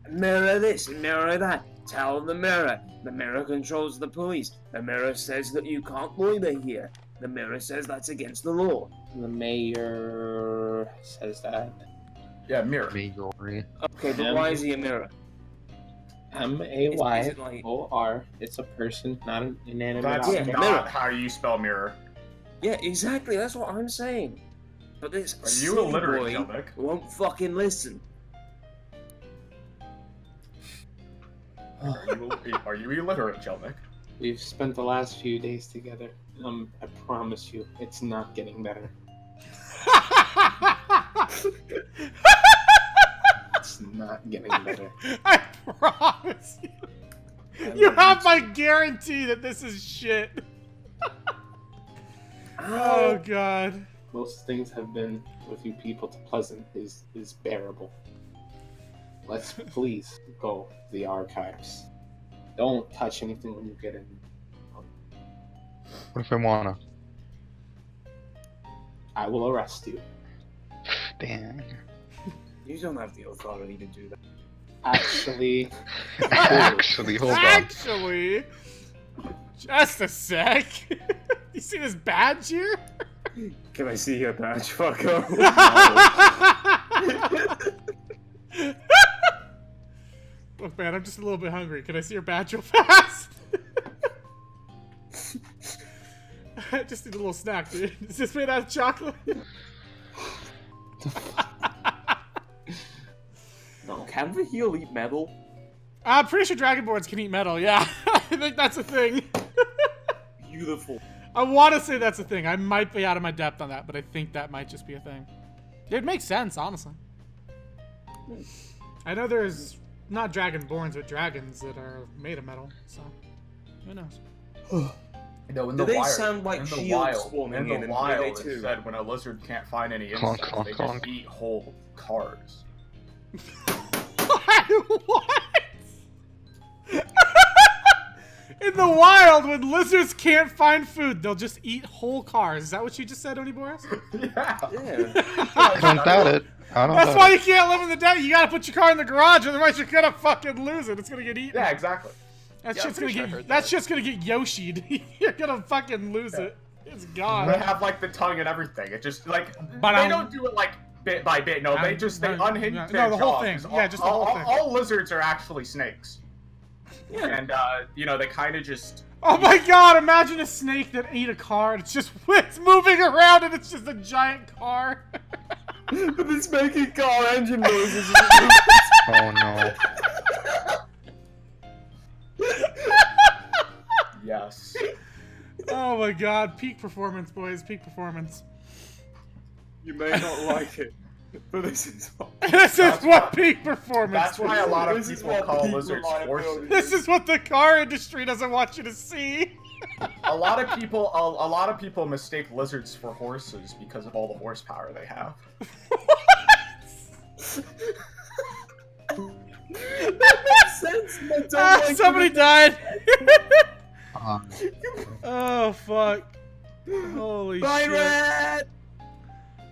Mirror this, mirror that. Tell the mirror. The mirror controls the police. The mirror says that you can't loiter here. The mirror says that's against the law. The mayor says that. Yeah, mirror. Mayory. Okay, but why is he a mirror? MAYOR. It's a person, not an inanimate That's object. Yeah, not mirror. how you spell mirror. Yeah, exactly. That's what I'm saying. But this Are you silly illiterate, boy Jelnik? won't fucking listen. Are you illiterate, Jelnik? We've spent the last few days together. I promise you, it's not getting better. It's not getting better. I promise you. You have my guarantee that this is shit. Oh, God. Most things have been, with you people, to pleasant is bearable. Let's please go to the archives. Don't touch anything when you get in. What if I wanna? I will arrest you. Dang. You don't have the authority to do that. Actually, Actually, hold on. Actually, just a sec. You see this badge here? Can I see your badge, fucko? Look, man, I'm just a little bit hungry. Can I see your badge real fast? I just need a little snack, dude. Is this made out of chocolate? No, can the heel eat metal? I'm pretty sure Dragonborns can eat metal, yeah. I think that's a thing. Beautiful. I want to say that's a thing. I might be out of my depth on that, but I think that might just be a thing. It makes sense, honestly. I know there's not Dragonborns, but dragons that are made of metal, so who knows? No, in Do the they wild, sound like in the shields wild, spawning in the in wild, Payday it 2? said when a lizard can't find any Clonk, insects, clonk, they clonk. just eat whole cars. What? In the wild, when lizards can't find food, they'll just eat whole cars. Is that what you just said, Oniboris? Yeah. Yeah. I don't doubt it. I don't That's doubt why it. you can't live in the desert. You gotta put your car in the garage, otherwise you're gonna fucking lose it. It's gonna get eaten. Yeah, exactly. That Yeah, I'm shit's gonna pretty sure I get. heard That's that. just gonna get Yoshi'd. You're gonna fucking lose it. It's They gone. have like the tongue and everything. It just like But, they don't do it like bit by bit. No, they unhinge no, their the whole jaws. thing. 'Cause Yeah, just the whole thing. All lizards are actually snakes. Yeah. And they kind of just. Oh my god! Imagine a snake that ate a car. And it's moving around, and it's just a giant car. But it's making car engine noises. Oh no. Yes. Oh my god! Peak performance, boys. Peak performance. You may not like it, But this is what... This is what peak performance That's why a lot of This is people what call people lizards like horses. building. This is what the car industry doesn't want you to see. A lot of people mistake lizards for horses because of all the horsepower they have. That makes sense. I don't like Somebody it. died. Um, Oh fuck! Holy Bye, shit! Red!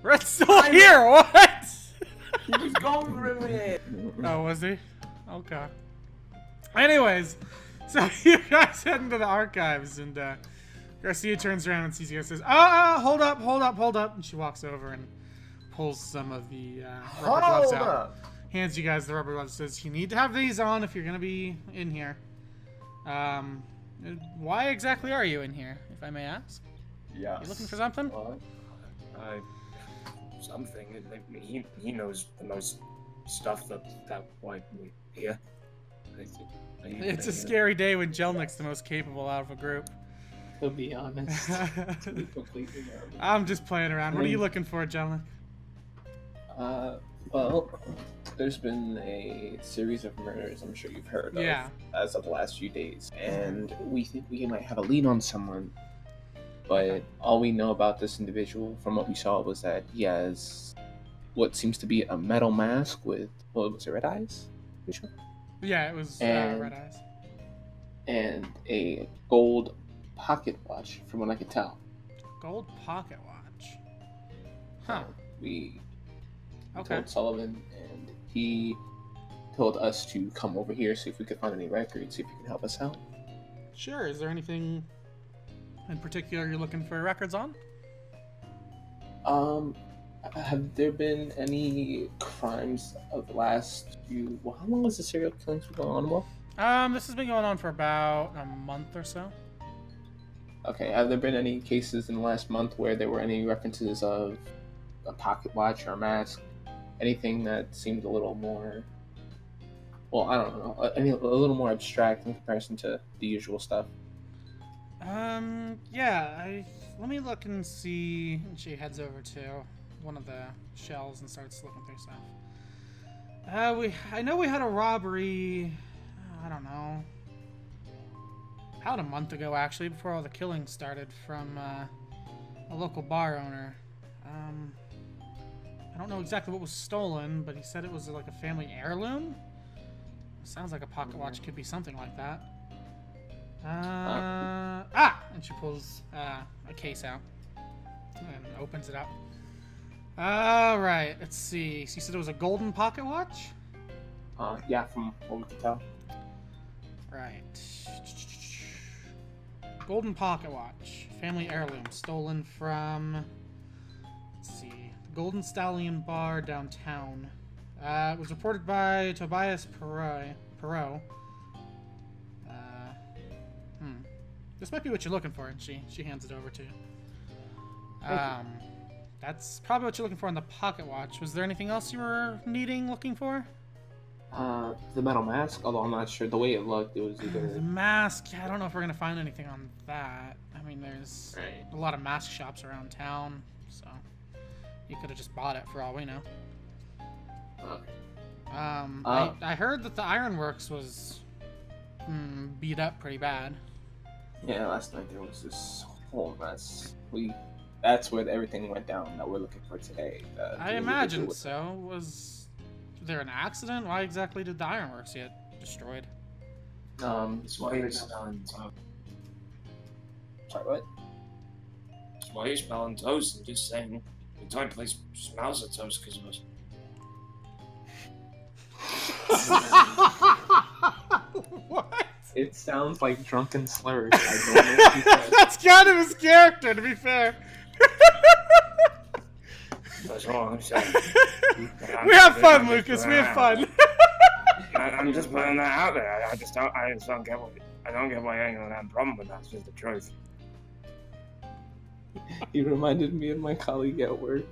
Red's still here. What? He was gone for a minute. Oh, was he? Okay. Anyways, so you guys head into the archives, and Garcia turns around and sees you guys and says, hold up. And she walks over and pulls some of the rubber gloves Hold out. up. Hands you guys the rubber gloves, says, you need to have these on if you're going to be in here. Why exactly are you in here, if I may ask? Yes. You looking for something? Well, something. He knows the most stuff that why we here. It's a scary day when Jelnik's the most capable out of a group. To be honest. To be completely honest. I'm just playing around. What are you looking for, Jelnik? Well, there's been a series of murders I'm sure you've heard of Yeah. as of the last few days, and we think we might have a lead on someone. But all we know about this individual, from what we saw, was that he has what seems to be a metal mask with, what was it, red eyes? You sure? Yeah, it was And- Red Eyes. And a gold pocket watch, from what I could tell. Gold pocket watch. Huh. We Okay. told Sullivan, and he told us to come over here, see if we could find any records, see if he can help us out. Sure. Is there anything in particular you're looking for records on? Have there been any crimes of the last few? Well, how long has the serial killings been going on? Well, This has been going on for about a month or so. okay. Have there been any cases in the last month where there were any references of a pocket watch or a mask? Anything that seemed a little more, well, I don't know, a little more abstract in comparison to the usual stuff? Yeah, let me look and see. And she heads over to one of the shelves and starts looking through stuff. I know we had a robbery, I don't know, about a month ago actually, before all the killings started, from a local bar owner. I don't know exactly what was stolen, but he said it was like a family heirloom. Sounds like a pocket watch could be something like that. And she pulls a case out and opens it up. Alright, let's see. So you said it was a golden pocket watch? Yeah, from what we could tell. Right. Golden pocket watch. Family heirloom. Stolen from, let's see, the Golden Stallion Bar downtown. It was reported by Tobias Perot. This might be what you're looking for, and she hands it over to you. That's probably what you're looking for in the pocket watch. Was there anything else you were looking for? The metal mask, although I'm not sure. The way it looked, it was The either... mask, I don't know if we're gonna find anything on that. I mean, there's Right. a lot of mask shops around town, so you could have just bought it for all we know. I heard that the Ironworks was beat up pretty bad. Yeah, last night there was this whole mess. That's where everything went down that we're looking for today. I imagine so. Was there an accident? Why exactly did the Ironworks get destroyed? That's why you're smelling toast. Sorry, what? That's why you're smelling toast. I'm just saying. The entire place smells of toast because of us. What? It sounds like drunken slurs. I don't know what you said. That's kind of his character, to be fair. That's all I'm saying. We have fun, Lucas. We have fun. I'm just putting that out there. I just don't get why you're gonna have a problem with that. It's just the truth. You reminded me of my colleague at work.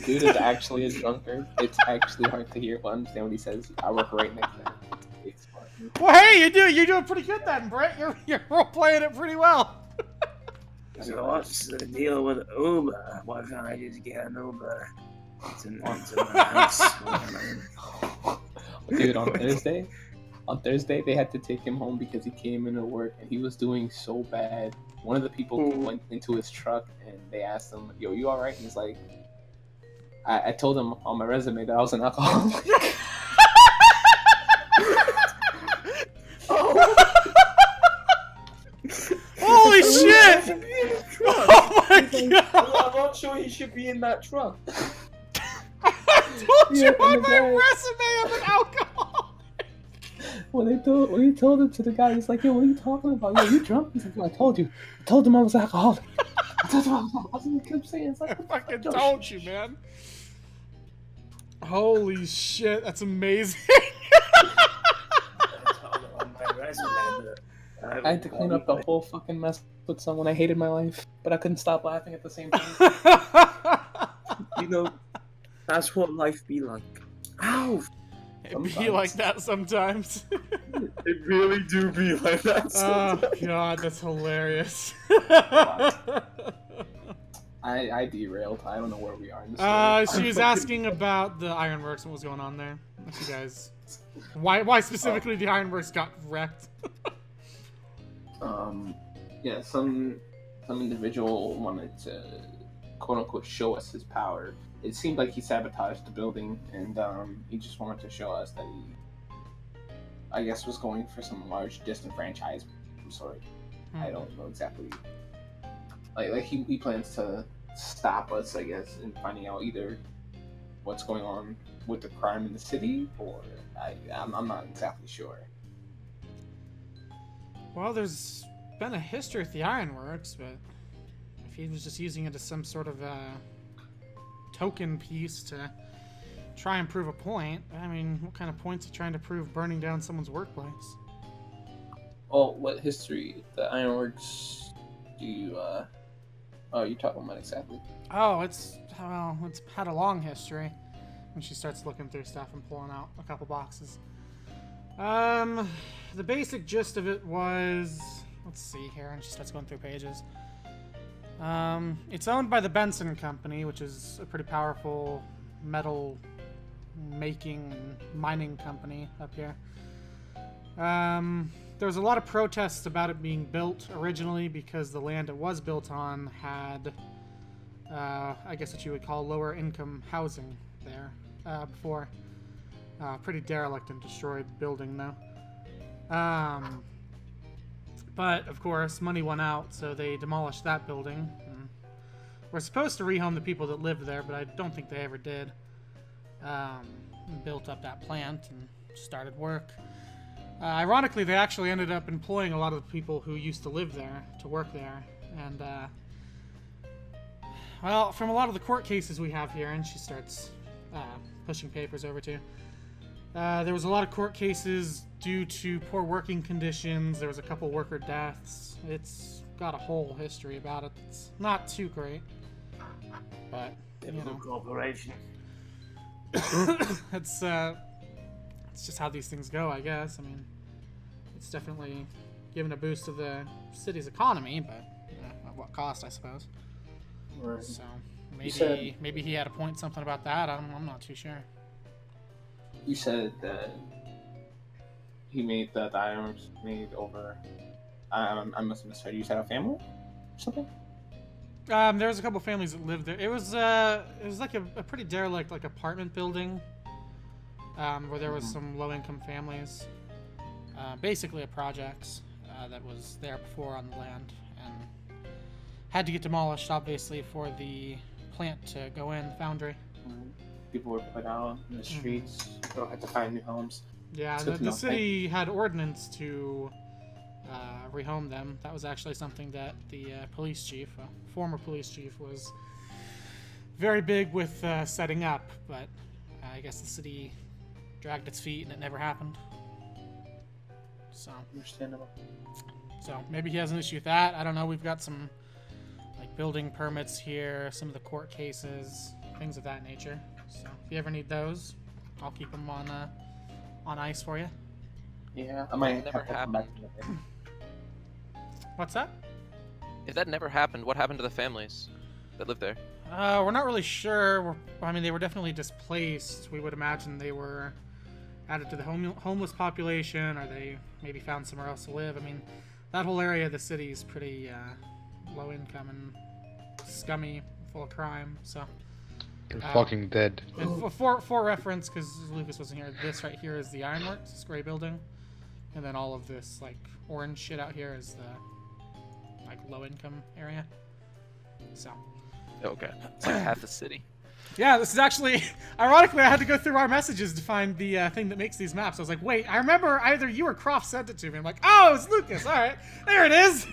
Dude is actually a drunkard. It's actually hard to hear but understand what he says. I work right next to him. It's fun. Well, hey, you're doing pretty good then, Brett. You're role playing it pretty well. So what's the deal with Uber? Why can't I just get an Uber? It's in my house. Dude, on Thursday they had to take him home because he came into work and he was doing so bad. One of the people went into his truck and they asked him, "Yo, you all right?" He's like, "I told him on my resume that I was an alcoholic." Holy shit! Oh my god! I'm not sure he should be in that truck. I told you Yeah, on and the my guy- resume I'm an alcoholic! When he told it to the guy, he's like, "Yo, what are you talking about? Yo, you drunk?" He's like, "I told you. I told him I was an alcoholic. I told him I was an alcoholic." He kept saying, it's I like, fucking yo, told you, man. Holy shit, that's amazing. On my resume that I had to clean up the whole fucking mess with someone I hated my life, but I couldn't stop laughing at the same time. You know, that's what life be like. Ow! It be Sometimes. like that sometimes. It really do be like that. Oh sometimes. god, that's hilarious. I derailed. I don't know where we are in the story. She was asking about the Ironworks and what was going on there. If you guys, why specifically the Ironworks got wrecked? Yeah, some individual wanted to quote unquote show us his power. It seemed like he sabotaged the building, and he just wanted to show us that he, I guess, was going for some large disenfranchisement of some sort. I don't know exactly. Like he plans to stop us, I guess, in finding out either what's going on with the crime in the city, or I'm not exactly sure. Well, there's been a history with the Ironworks, but if he was just using it as some sort of token piece to try and prove a point, I mean, what kind of points are you trying to prove burning down someone's workplace? Oh, what history the Ironworks do you are you talking about exactly? Oh, it's had a long history. And she starts looking through stuff and pulling out a couple boxes. The basic gist of it was, let's see here, and she starts going through pages. It's owned by the Benson Company, which is a pretty powerful metal making and mining company up here. There was a lot of protests about it being built originally because the land it was built on had, I guess what you would call lower income housing there before. Pretty derelict and destroyed building though. But of course, money went out, so they demolished that building. And we're supposed to rehome the people that lived there, but I don't think they ever did. Built up that plant and started work. Ironically, they actually ended up employing a lot of the people who used to live there to work there. And, well, from a lot of the court cases we have here, and she starts pushing papers over to you. There was a lot of court cases due to poor working conditions. There was a couple worker deaths. It's got a whole history about it. It's not too great, but you know, corporation. it's just how these things go, I guess. I mean, it's definitely given a boost to the city's economy, but at what cost, I suppose. Right. So You said- maybe he had to point something about that. I'm not too sure. You said that he made the Ironworks made over. I must have misheard. You said a family or something? There was a couple families that lived there. It was like a pretty derelict like apartment building, where there was some low-income families. Basically a project that was there before on the land and had to get demolished, obviously, for the plant to go in, the foundry. People were put out in the streets. They had to find new homes. Yeah, So the city had ordinance to rehome them. That was actually something that the police chief, former police chief, was very big with setting up, but I guess the city dragged its feet and it never happened. So Understandable. maybe he has an issue with that. I don't know. We've got some like building permits here, some of the court cases, things of that nature. So if you ever need those, I'll keep them on ice for you. Yeah, I might Never have to come back to that. What's that? If that never happened, what happened to the families? that live there? We're not really sure. I mean, they were definitely displaced. We would imagine they were added to the homeless population, or they maybe found somewhere else to live. I mean, that whole area of the city is pretty low income and scummy, full of crime. So You're fucking dead. and for reference, because Lucas wasn't here, this right here is the Ironworks, this gray building, and then all of this like orange shit out here is the like low income area. So. Okay. It's like half the city. Yeah, this is actually, ironically, I had to go through our messages to find the thing that makes these maps. I was like, wait, I remember either you or Croft sent it to me. I'm like, oh, it's Lucas. All right, there it is.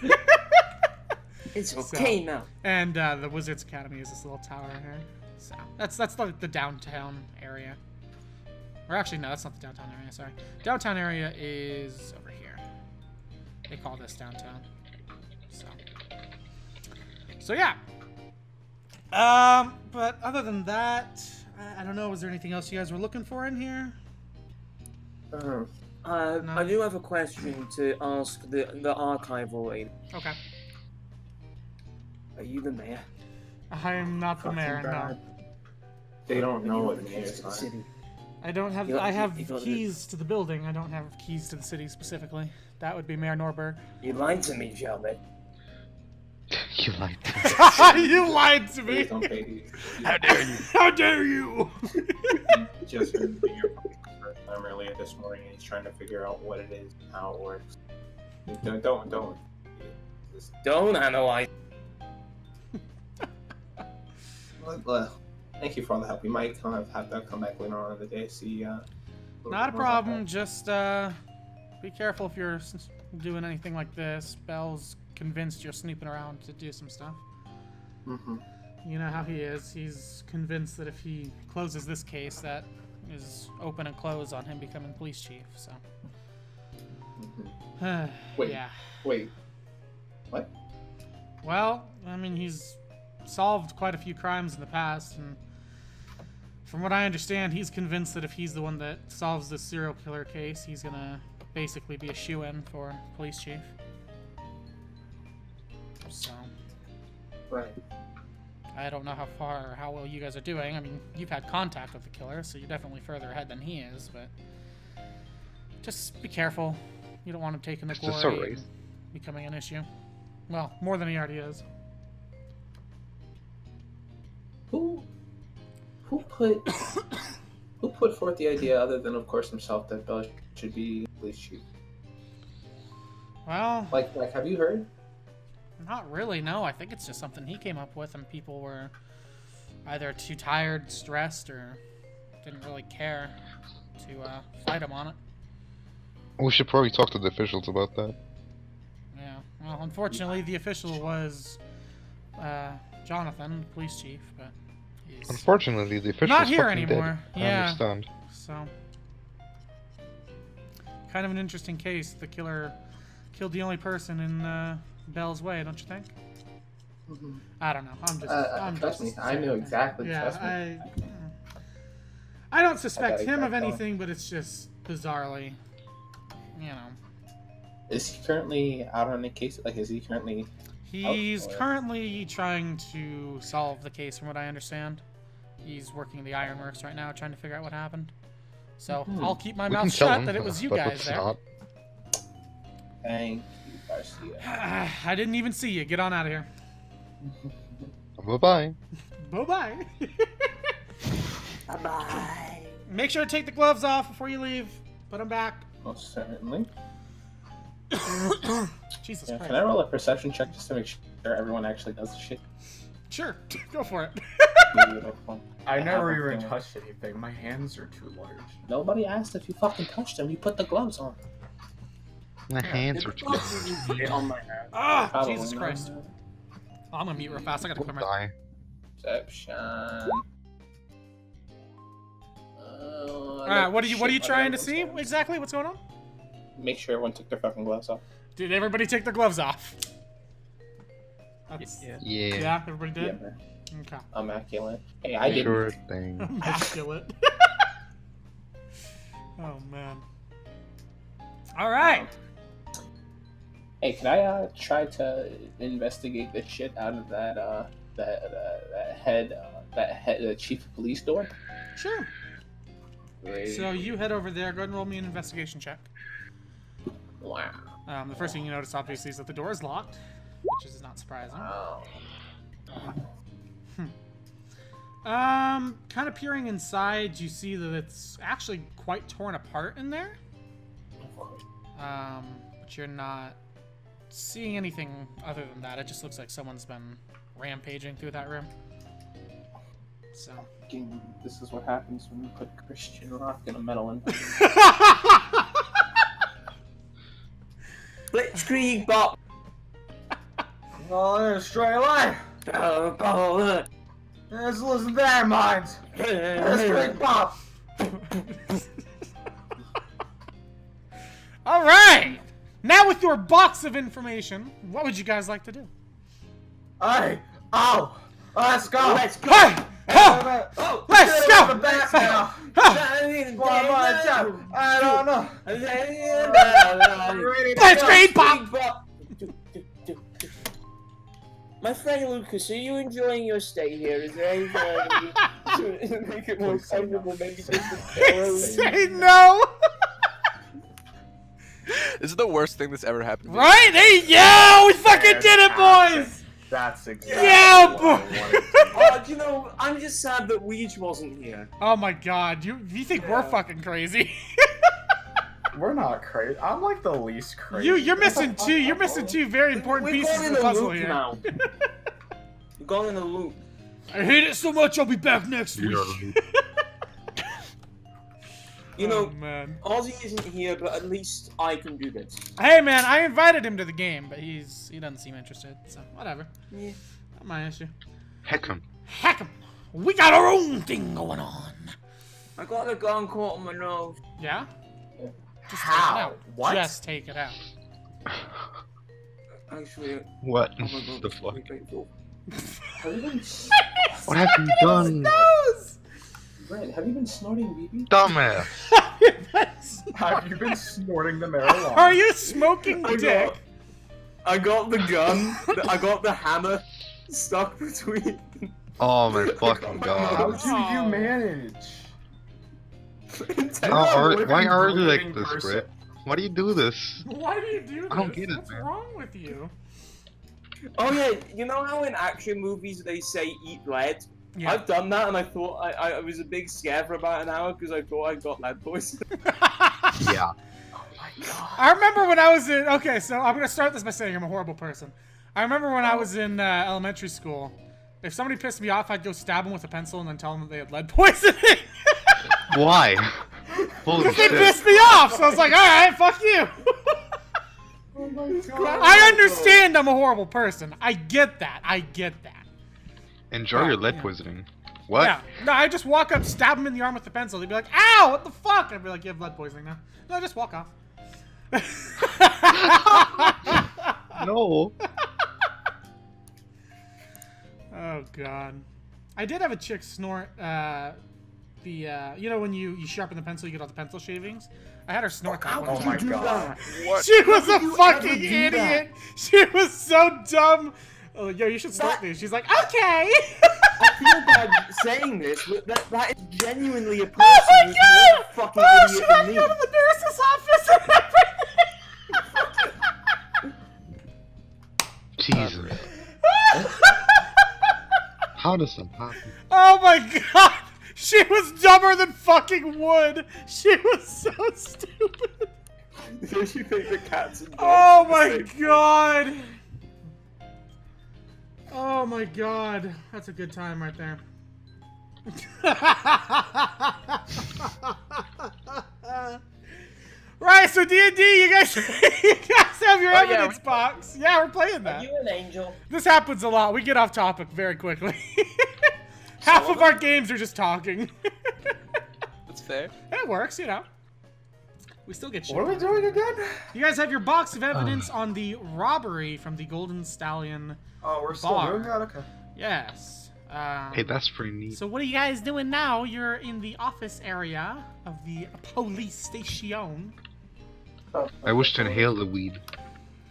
It's okay now. And the Wizards Academy is this little tower here. So that's the downtown area. Or actually, no, that's not the downtown area. Sorry, downtown area is over here. They call this downtown. So yeah. But other than that, I don't know. Was there anything else you guys were looking for in here? I do have a question to ask the archival lady. Okay. Are you the mayor? I am not the mayor. No. They don't know what the mayor keys is. to the city. I don't have. You- I have you got keys to the building. I don't have keys to the city specifically. That would be Mayor Norberg. You lied to me, Shelby. You lied to me. You lied to Please me. don't pay these. How dare you? How dare you? He just heard the mayor first time earlier this morning, and he's trying to figure out what it is and how it works. Don't. Just- Don't analyze. Well, thank you for all the help. We might kind of have to come back later on in the day, see. Not a more about problem. that. Just be careful if you're doing anything like this. Bell's convinced you're snooping around to do some stuff. Mhm. You know how he is. He's convinced that if he closes this case, that is open and close on him becoming police chief. So. Mhm. Wait. Yeah. Wait. What? Well, I mean, he's solved quite a few crimes in the past, and from what I understand, he's convinced that if he's the one that solves this serial killer case, he's gonna basically be a shoo-in for police chief. So, Right. I don't know how far or how well you guys are doing. I mean, you've had contact with the killer, so you're definitely further ahead than he is, but just be careful. You don't want him taking the It's just a glory race. and becoming an issue. Well, more than he already is. Who put forth the idea, other than of course himself, that Bell should be police chief? Well, Like, have you heard? not really, no. I think it's just something he came up with, and people were either too tired, stressed, or didn't really care to fight him on it. We should probably talk to the officials about that. Yeah. Well, unfortunately, the official was Jonathan, the police chief, but he's Unfortunately, the officials not here fucking anymore. Dead. I Yeah. understand. So, kind of an interesting case. The killer killed the only person in Bell's way, don't you think? I don't know. I'm Trust me, just I know saying. exactly. Yeah, Trust me. I don't suspect got him of exact anything, but it's just bizarrely, you know. Is he currently out on a case? Like, is he currently? He's or- currently trying to solve the case, from what I understand. He's working the Ironworks right now, trying to figure out what happened. So I'll keep my We mouth can tell shut him, that it was you but guys let's there. not. Thank you, Garcia. I didn't even see you. Get on out of here. Bye-bye. Bye-bye. Bye-bye. Make sure to take the gloves off before you leave. Put them back. Most certainly. Jesus Yeah, Christ. can I roll a perception check just to make sure everyone actually does the shit? Sure. Go for it. Beautiful. I never have a even feeling. touched anything. My hands are too large. Nobody asked if you fucking touched them. You put the gloves on. My hands are too. Get on my hand. Ah, Probably Jesus not. Christ. Oh, I'm gonna mute real fast. I gotta We'll clear my... die. Perception. Alright, what are you trying to see? Exactly? What's going on? Make sure everyone took their fucking gloves off. Did everybody take their gloves off? That's... Yeah. Yeah. Yeah, everybody Yeah, did? man. Okay. Immaculate. Hey, I didn't. Sure thing. Immaculate. Oh, man. Alright. Hey, can I try to investigate the shit out of that that chief of police door? Sure. Great. So you head over there. Go ahead and roll me an investigation check. Wow. The first thing you notice, obviously, is that the door is locked, which is not surprising. Wow. Kind of peering inside, you see that it's actually quite torn apart in there. But you're not seeing anything other than that. It just looks like someone's been rampaging through that room. So. This is what happens when you put Christian rock in a metal and. Blitzkrieg bot. Oh, straight line. Let's listen to their minds. Blitzkrieg pop. All right. Now with your box of information, what would you guys like to do? Hey, let's go. Let's go. Hey! Let's go! The back now. I don't know. Blitzkrieg pop! My friend Lucas, are you enjoying your stay here? Is there anything to make it more comfortable? Maybe just Say no! This is the worst thing that's ever happened to me. Right? Hey, yeah! We fucking did it, boys! That's exactly Yeah, what boy! I wanted to do. you know, I'm just sad that Weege wasn't here. Oh my god, you think we're fucking crazy? We're not crazy. I'm like the least crazy. You're missing two. You're missing two very important We've pieces gone of in the a puzzle loop here. now. We've gone in a loop. I hate it so much. I'll be back next week. You know, man. Ozzy isn't here, but at least I can do this. Hey man, I invited him to the game, but he doesn't seem interested. So whatever. Yeah. Not my issue. Heck 'em. Heck 'em. We got our own thing going on. I got the gun caught on my nose. Yeah. Just How? take it out. What? Just take it out. Actually, What oh my god. the fuck? Have you been, What have you done? Brent, have you been snorting BB? Dumbass. Have you been snorting the marijuana? Are you smoking dick? I got the gun. I got the hammer stuck between. Oh my fucking How god. do you manage? Why are you like Living this, person. Brett? Why do you do this? Why do you do this? I don't get it, What's man. wrong with you? Oh yeah, you know how in action movies they say eat lead? Yeah. I've done that and I thought I was a big scare for about an hour because I thought I got lead poisoning. Yeah. I remember when I was in. Okay, so I'm gonna start this by saying I'm a horrible person. I remember when I was in elementary school. If somebody pissed me off, I'd go stab them with a pencil and then tell them that they had lead poisoning. Why? Holy Because they shit. pissed me off, so I was like, all right, fuck you. Oh my god. I understand I'm a horrible person. I get that. I get that. Enjoy your lead Yeah. poisoning. What? Yeah. No, I just walk up, stab them in the arm with the pencil. They'd be like, ow, what the fuck? I'd be like, you have lead poisoning now. No, just walk off. No. Oh god. I did have a chick snort you know when you sharpen the pencil, you get all the pencil shavings? I had her snort that one. Oh my god. What? She was a you fucking ever do idiot. that? She was so dumb. Oh, yo, you should snort these. She's like, okay. I feel bad saying this, but that is genuinely a person Oh my who's god! more fucking Oh, she idiot had than to me. go to the nurse's office and everything. Jesus. How does that happen? Oh my god! She was dumber than fucking wood. She was so stupid. Don't you think the cats and dogs Oh are my the same? god. Oh my god. That's a good time right there. Right, so D&D, you guys have your evidence box. Yeah, we're playing that. Are you an angel? This happens a lot. We get off topic very quickly. Half of our games are just talking. That's fair. It works, you know. We still get shit. What are we doing again? You guys have your box of evidence on the robbery from the Golden Stallion. Oh, we're still Bar. doing that? Okay. Yes. Hey, that's pretty neat. So what are you guys doing now? You're in the office area of the police station. I wish to inhale the weed.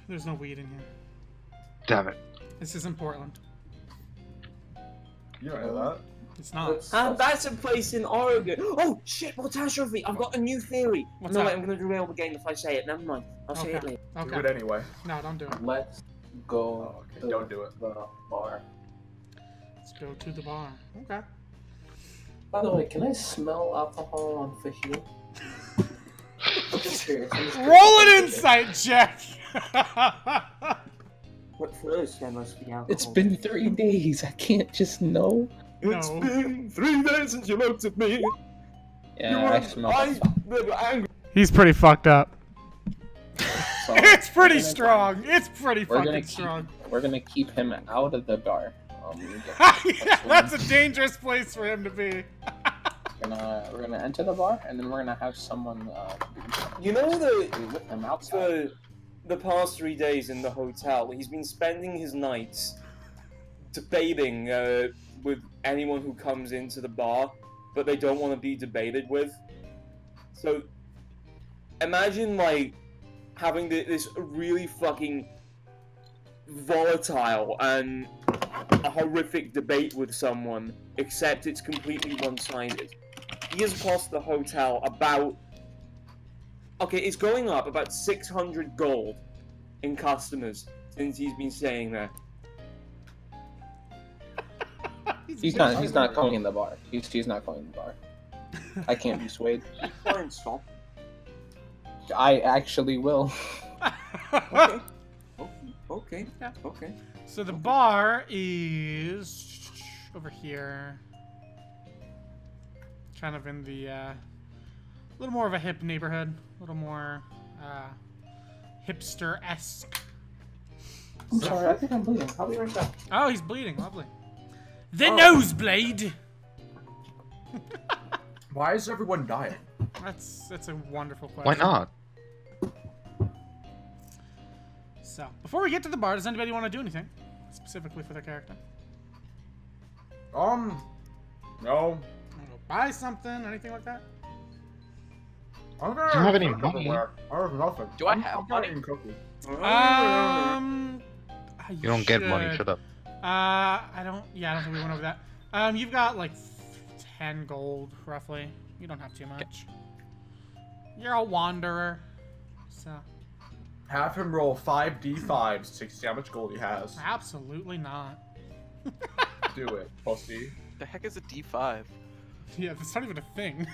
There's no weed in here. Damn it. This isn't Portland. You don't know that. It's not. That's a place in Oregon. Oh shit! Well, Tashrofi, I've got a new theory. What's no, that? wait, I'm gonna derail the game if I say it. Never mind. I'll say it later. Do it Okay. anyway. No, don't do it. Let's go. Oh, okay. Don't do it. The bar. Let's go to the bar. Okay. By the way, can I smell alcohol on Fahim? I'm just curious. Roll an insight check. But first, there must be alcohol. It's been 3 days. I can't just know. It's No. been 3 days since you looked at me. Yeah, I smell it. Angry. He's pretty fucked up. So It's pretty we're gonna- strong. It's pretty We're gonna fucking keep. strong. We're gonna keep him out of the bar. Yeah, that's a dangerous place for him to be. We're gonna enter the bar, and then we're gonna have someone You know be with him outside. the past 3 days in the hotel, he's been spending his nights debating with anyone who comes into the bar, but they don't want to be debated with. So, imagine like having this really fucking volatile and a horrific debate with someone, except it's completely one-sided. He has cost the hotel about... Okay, it's going up about 600 gold in customers since he's been staying there. He's not going in the bar. He's not going in the bar. I can't be swayed. Fine, stop. I actually will. Okay. Okay. Yeah. Okay. So the bar is over here. Kind of in the, a little more of a hip neighborhood. A little more, hipster-esque. I'm sorry, I think I'm bleeding. I'll be right back. Oh, he's bleeding. Lovely. The nosebleed! Why is everyone dying? That's a wonderful question. Why not? So, before we get to the bar, does anybody want to do anything? Specifically for their character? No. Wanna go buy something, anything like that? I'm Do you have any money? everywhere. I have nothing. Do I I'm have not money? eating cookies. You don't get money. Shut up. I don't think we went over that. You've got like 10 gold, roughly. You don't have too much. You're a wanderer, so. Have him roll 5 d5s to see how much gold he has. Absolutely not. Do it, pussy. The heck is a D5? Yeah, that's not even a thing.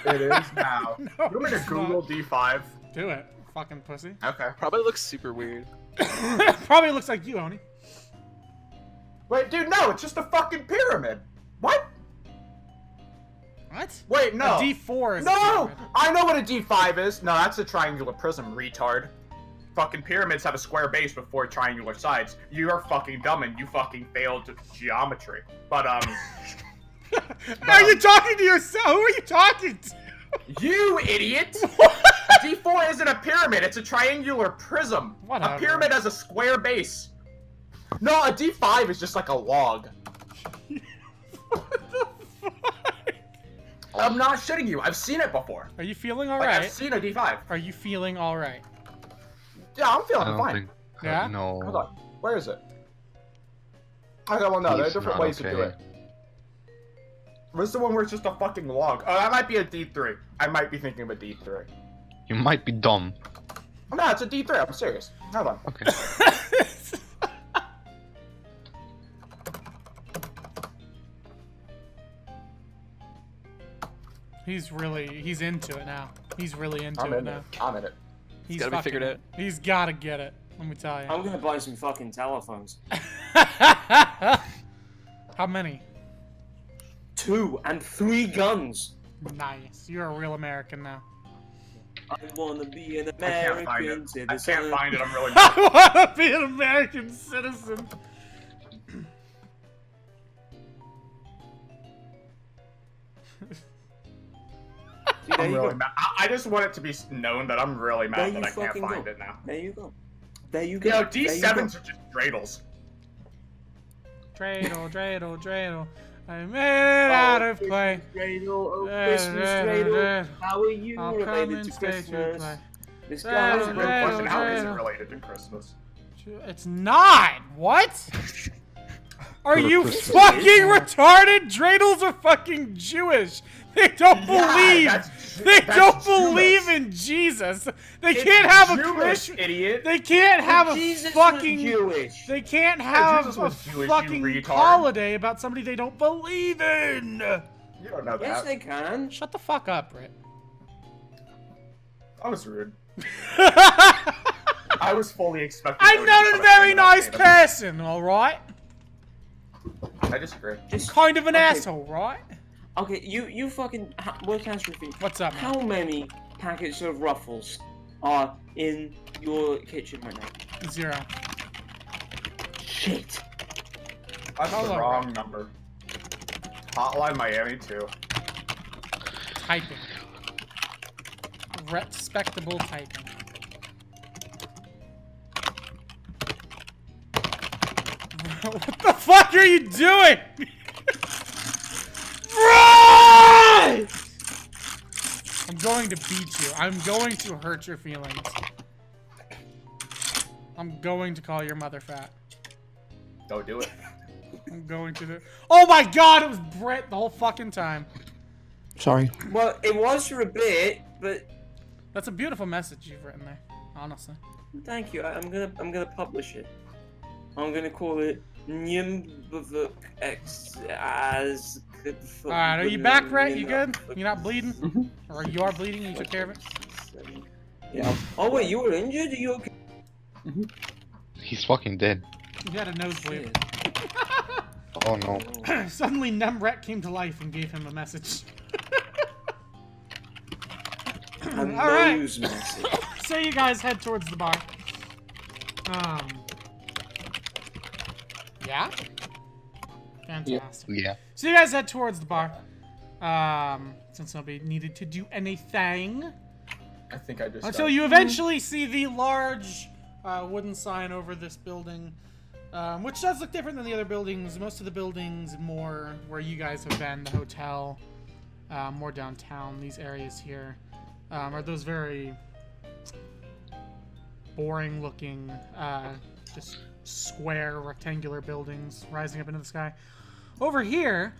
It is now. No, You want me to it's Google not. D5? Do it, fucking pussy. Okay. Probably looks super weird. Probably looks like you, Oni. Wait, dude, no, it's just a fucking pyramid. What? What? Wait, no. A D4 is a No! pyramid. I know what a D5 is. No, that's a triangular prism, retard. Fucking pyramids have a square base with 4 triangular sides. You're fucking dumb and you fucking failed geometry. But, Are you talking to yourself? Who are you talking to? You idiot! A D4 isn't a pyramid, it's a triangular prism. Whatever. A pyramid has a square base. No, a D5 is just like a log. What the fuck? I'm not shitting you, I've seen it before. Are you feeling Like, alright? I've seen a D5. Are you feeling alright? Yeah, I'm I feeling don't fine. think. Yeah? No. Hold on, where is it? Okay, well no, there are He's different not ways to do okay. it. Where's the one where it's just a fucking log? Oh, that might be a D3. I might be thinking of a D3. You might be dumb. No, it's a D3, I'm serious. Hold on. Okay. He's into it now. He's really into I'm it in now. it. I'm in it. He's gotta be figured out. He's gotta get it. Let me tell you. I'm gonna buy some fucking telephones. How many? 2 and 3 guns. Nice. You're a real American now. I wanna be an I can't find American it. citizen. I can't find it, I'm really I want to be an American citizen. See, there I'm you really go. mad. I just want it to be known that I'm really There mad you that I can't fucking find go. it now. There you go. There you go. You know, There you go. D7s are just dreidels. Dreidel, dreidel, dreidel. I made it out of clay. Dreidel, oh Christmas dreidel. How are you I'll come related and to stay to Christmas? play. This Dreidel, guy That's a is real dreidel, question. How is it dreidel. related to Christmas? It's not. What? Are you fucking retarded? Dreidels are fucking Jewish. They don't believe. They don't believe in Jesus. They can't have a Christian. Idiot. They can't have a Jesus fucking. was Jewish. They can't have Jesus a was Jewish, you fucking retard. holiday about somebody they don't believe in. You don't know that. Yes, they can. Shut the fuck up, Britt. I was rude. I was fully expecting. I'm not a very nice person, all right? I disagree. Kind of an asshole, right? Okay, you fucking work as your feet. What's up, man? How many packets of Ruffles are in your kitchen right now? 0. Shit. That's Hold the on, wrong number. Hotline Miami too. Typing. Respectable typing. What the fuck are you doing? Run! I'm going to beat you. I'm going to hurt your feelings. I'm going to call your mother fat. Don't do it. I'm going to do. Oh my god, it was Brett the whole fucking time. Sorry. Well, it was for a bit, but That's a beautiful message you've written there, honestly. thank you. I'm gonna publish it. I'm gonna call it Nimbavuk X as. Alright, are you back, Brett? You good? You're not bleeding? Or you are bleeding? You took care of it? Yeah. Oh wait, you were injured? Are you okay? He's fucking dead. You had a nosebleed. Oh no. Suddenly, Nemret came to life and gave him a message. A Alright. nose message. So you guys head towards the bar. Yeah? Fantastic. Yeah. So you guys head towards the bar. Since nobody needed to do anything. I think I just. Until you eventually see the large wooden sign over this building. Which does look different than the other buildings. Most of the buildings more where you guys have been, the hotel, more downtown, these areas here, are those very boring looking, just square, rectangular buildings rising up into the sky. Over here,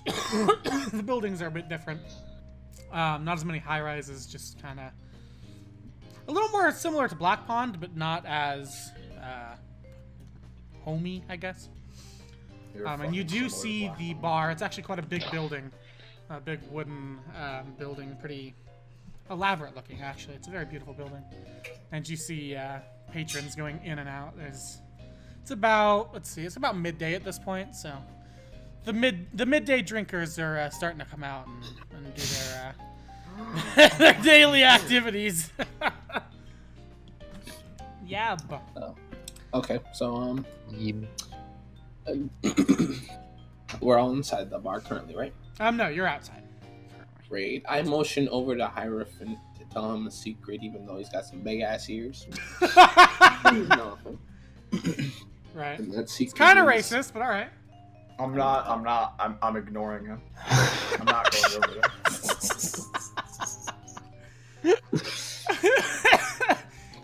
the buildings are a bit different. Not as many high-rises, just kind of a little more similar to Black Pond, but not as homey, I guess. And you do see the bar. It's actually quite a big building, a big wooden building, pretty elaborate looking. Actually, it's a very beautiful building. And you see patrons going in and out. It's about it's about midday at this point, so the midday drinkers are starting to come out and do their their daily activities. Yeah. Okay, so Yep. we're all inside the bar currently, right? No, you're outside. Great. I motion over to Hierophant to tell him a secret, even though he's got some big ass ears. No. Right. And that secret It's kind of is- racist, but all right. I'm ignoring him. I'm not going over there.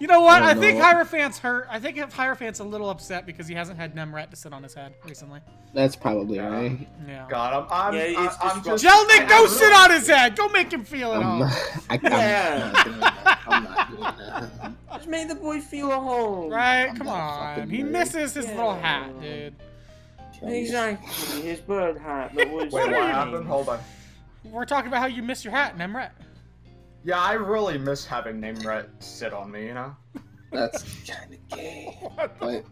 You know what? Oh, I think no. Hierophant's hurt. I think Hierophant's a little upset because he hasn't had Nemret to sit on his head recently. That's probably right. Yeah. God, I'm just. Jelnik, go sit on his head. Go make him feel it I'm all. not, Yeah. I'm not doing that. I'm not doing that. Just make the boy feel at home. Right? I'm Come not a on. fucking He nerd. misses his little Yeah. hat, dude. Exactly, his bird hat that was. Wait, What what do you happened? mean? Hold on. We're talking about how you miss your hat, Nemret. Yeah, I really miss having Nameret sit on me, you know? That's kind of gay. But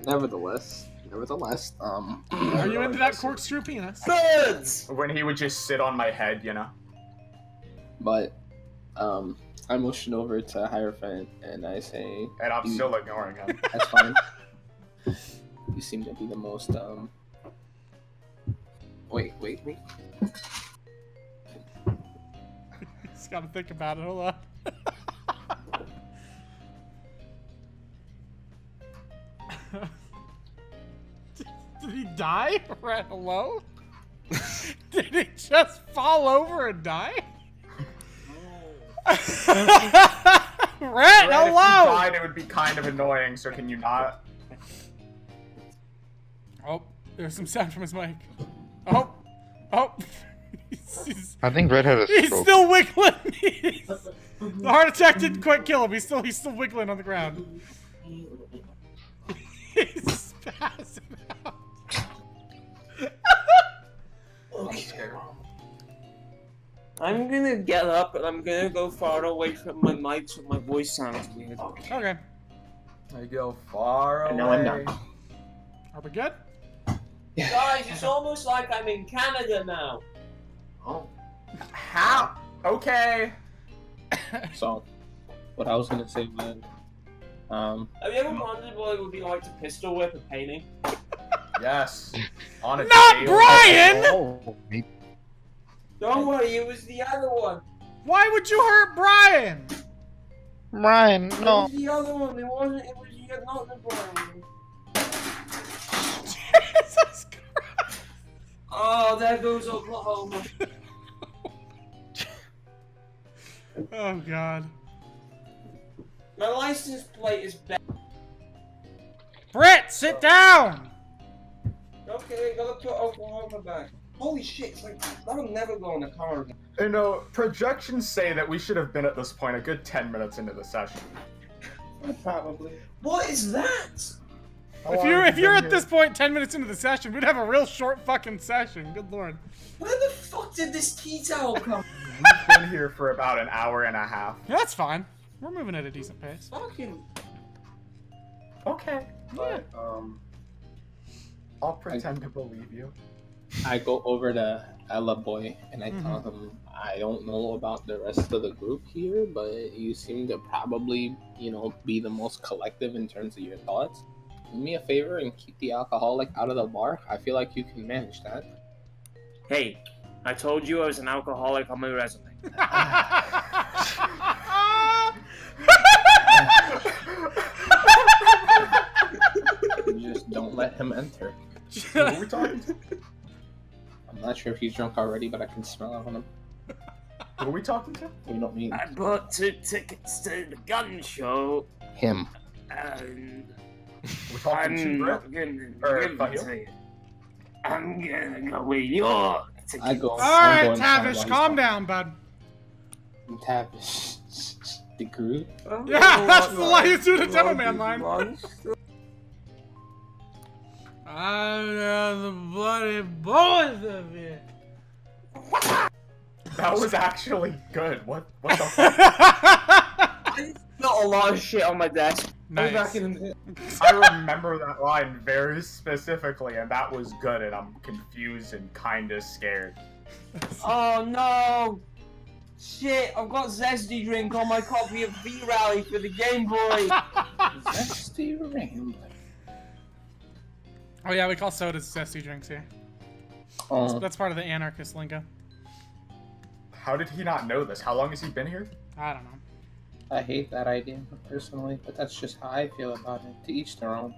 nevertheless, Are you into that corkscrew penis? Birds! When he would just sit on my head, you know? But I motion over to Hierophant and I say, And I'm You- still ignoring him. "That's fine. You seem to be the most Wait. Just gotta think about it. Hold on. Did he die? Rat, hello? Did he just fall over and die? Rat, Red, if you hello! died, it would be kind of annoying, so can you not? Oh, There's some sound from his mic. Oh. Oh. I think Red had a He's stroke. still wiggling. The heart attack didn't quite kill him. He's still wiggling on the ground. He's spazzing out. Okay. I'm gonna get up and I'm gonna go far away from my mic so my voice sounds weird. Okay. I go far away. And now I'm done. Are we good? Guys, it's almost like I'm in Canada now. Oh. How? Okay. So, what I was gonna say was, Have you ever wondered what it would be like to pistol whip a painting? Yes. On a Not daily- Brian! Oh, Don't worry, it was the other one. Why would you hurt Brian? Ryan, It no. was the other one. It wasn't. It was not the one. Jesus Christ. Oh, there goes Oklahoma. Oh God. My license plate is back. Britt, sit down! Okay, gotta put Oklahoma back. Holy shit! It's like that'll never go in the car again. You know, projections say that we should have been at this point a good 10 minutes into the session. probably. What is that? If you're at this point 10 minutes into the session, we'd have a real short fucking session. Good lord. Where the fuck did this tea towel come? We've been here for about an hour and a half. Yeah, that's fine. We're moving at a decent pace. Fucking. Okay. Yeah. I'll pretend to believe you. I go over to Ella Boy and I tell him I don't know about the rest of the group here, but you seem to probably, be the most collective in terms of your thoughts. Do me a favor and keep the alcoholic out of the bar. I feel like you can manage that. Hey, I told you I was an alcoholic on my resume. You just don't let him enter. Who are we talking to? I'm not sure if he's drunk already, but I can smell it on him. Who are we talking to? You don't mean I bought 2 tickets to the gun show, him. and We're talking to I'm Brett? not gonna Or give it Fahil? to you. I'm gonna go with your ticket. I go. Alright, Tavish, calm down, bud. Tavish. The group. Yeah, that's the line you do the Demo Man line. I'm the bloody boys of you. That was actually good. What the fuck? I got a lot of shit on my desk. Nice. I remember that line very specifically, and that was good, and I'm confused and kinda scared. Oh no! Shit, I've got Zesty Drink on my copy of V-Rally for the Game Boy. Zesty Rambler. Oh yeah, we call sodas zesty drinks here. Oh, That's part of the anarchist lingo. How did he not know this? How long has he been here? I don't know. I hate that idea personally, but that's just how I feel about it. To each their own.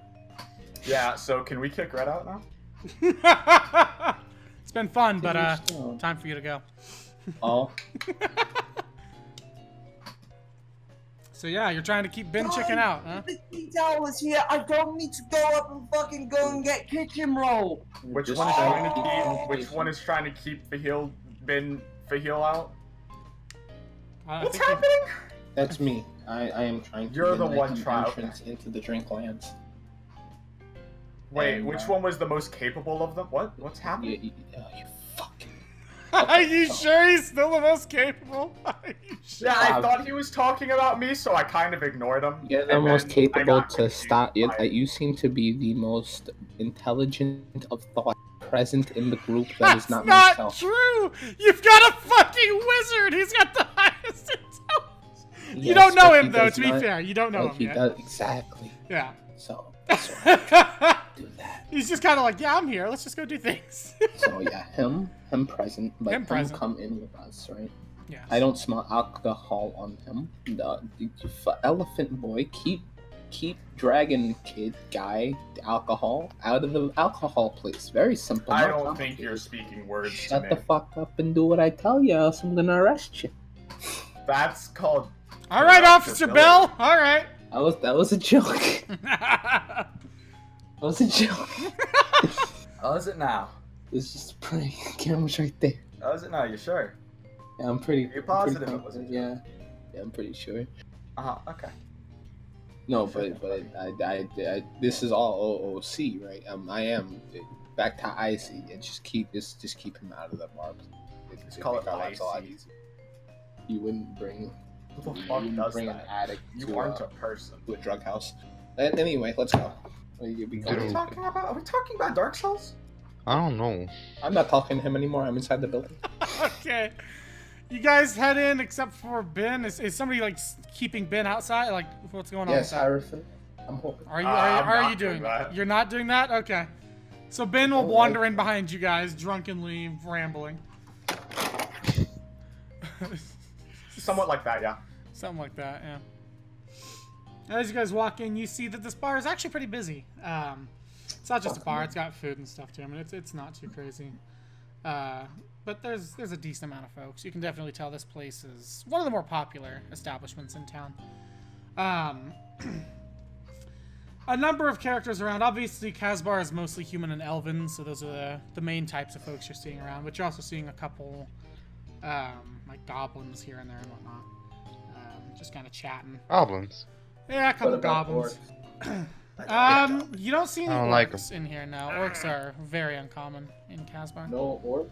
Yeah, so can we kick Red out now? It's been fun, but To each their own. time for you to go. Oh, So yeah, you're trying to keep Ben Chicken out, huh? The tea towel is here. I don't need to go up and fucking go and get kitchen roll. Which Just one is trying trying to to keep keep? communication. Which one is trying to keep Fahil out? I What's think you- happening? that's me. I am trying to. You're the deny one him trying- entrance into the drink lands. Wait, And, which one was the most capable of them? What's happening? You fucking. Are you sure he's still the most capable? Are you sure? Yeah, I thought he was talking about me, so I kind of ignored him. You're the and most then I capable got to confused stop. by it. You seem to be the most intelligent of thought present in the group. That is That's not not myself. true! You've got a fucking wizard! He's got the highest intelligence! You Yes, don't know but him, he though, does to be not- fair. You don't know but him he yet. does exactly. Yeah. So that's why I do that. He's just kind of like, yeah, I'm here. Let's just go do things. So yeah, him present, but Him him present. come in with us, right? Yes. I don't smell alcohol on him. The elephant boy, keep dragon kid guy alcohol out of the alcohol place. Very simple. I not don't think complicated. you're speaking words to Shut me. the fuck up and do what I tell you, else I'm gonna arrest you. That's called. All right, Officer Bell. All right. That was a joke. That was a joke. How is it now? It's just pretty. Camera's right there. How is it now? You sure? Yeah, I'm pretty. You're positive pretty it wasn't. confident, yeah, I'm pretty sure. Okay. No, but I this is all OOC, right? I am back to icy, and just keep him out of the bar. Just call it our lives a lot icy. easier. You wouldn't bring. Who the You fuck wouldn't does bring that? an addict You aren't a person. to a drug house. Anyway, let's go. What are we talking about? Are we talking about Dark Souls? I don't know. I'm not talking to him anymore. I'm inside the building. Okay. You guys head in, except for Ben. Is somebody like keeping Ben outside? Like, what's going on? Yes, with that? Harrison. I'm hoping. Are you I'm are not you doing doing that. You're not doing that? Okay. So Ben will wander in behind you guys, drunkenly rambling. Somewhat like that, yeah. Something like that, yeah. As you guys walk in, you see that this bar is actually pretty busy. It's not just a bar; it's got food and stuff too. I mean, it's not too crazy. But there's a decent amount of folks. You can definitely tell this place is one of the more popular establishments in town. A number of characters around. Obviously, Casbar is mostly human and elven, so those are the main types of folks you're seeing around. But you're also seeing a couple, like goblins here and there and whatnot. Just kind of chatting. Goblins. Yeah, a couple What about goblins. You don't see any I don't like orcs in here now. Orcs are very uncommon in Casbar. No orc.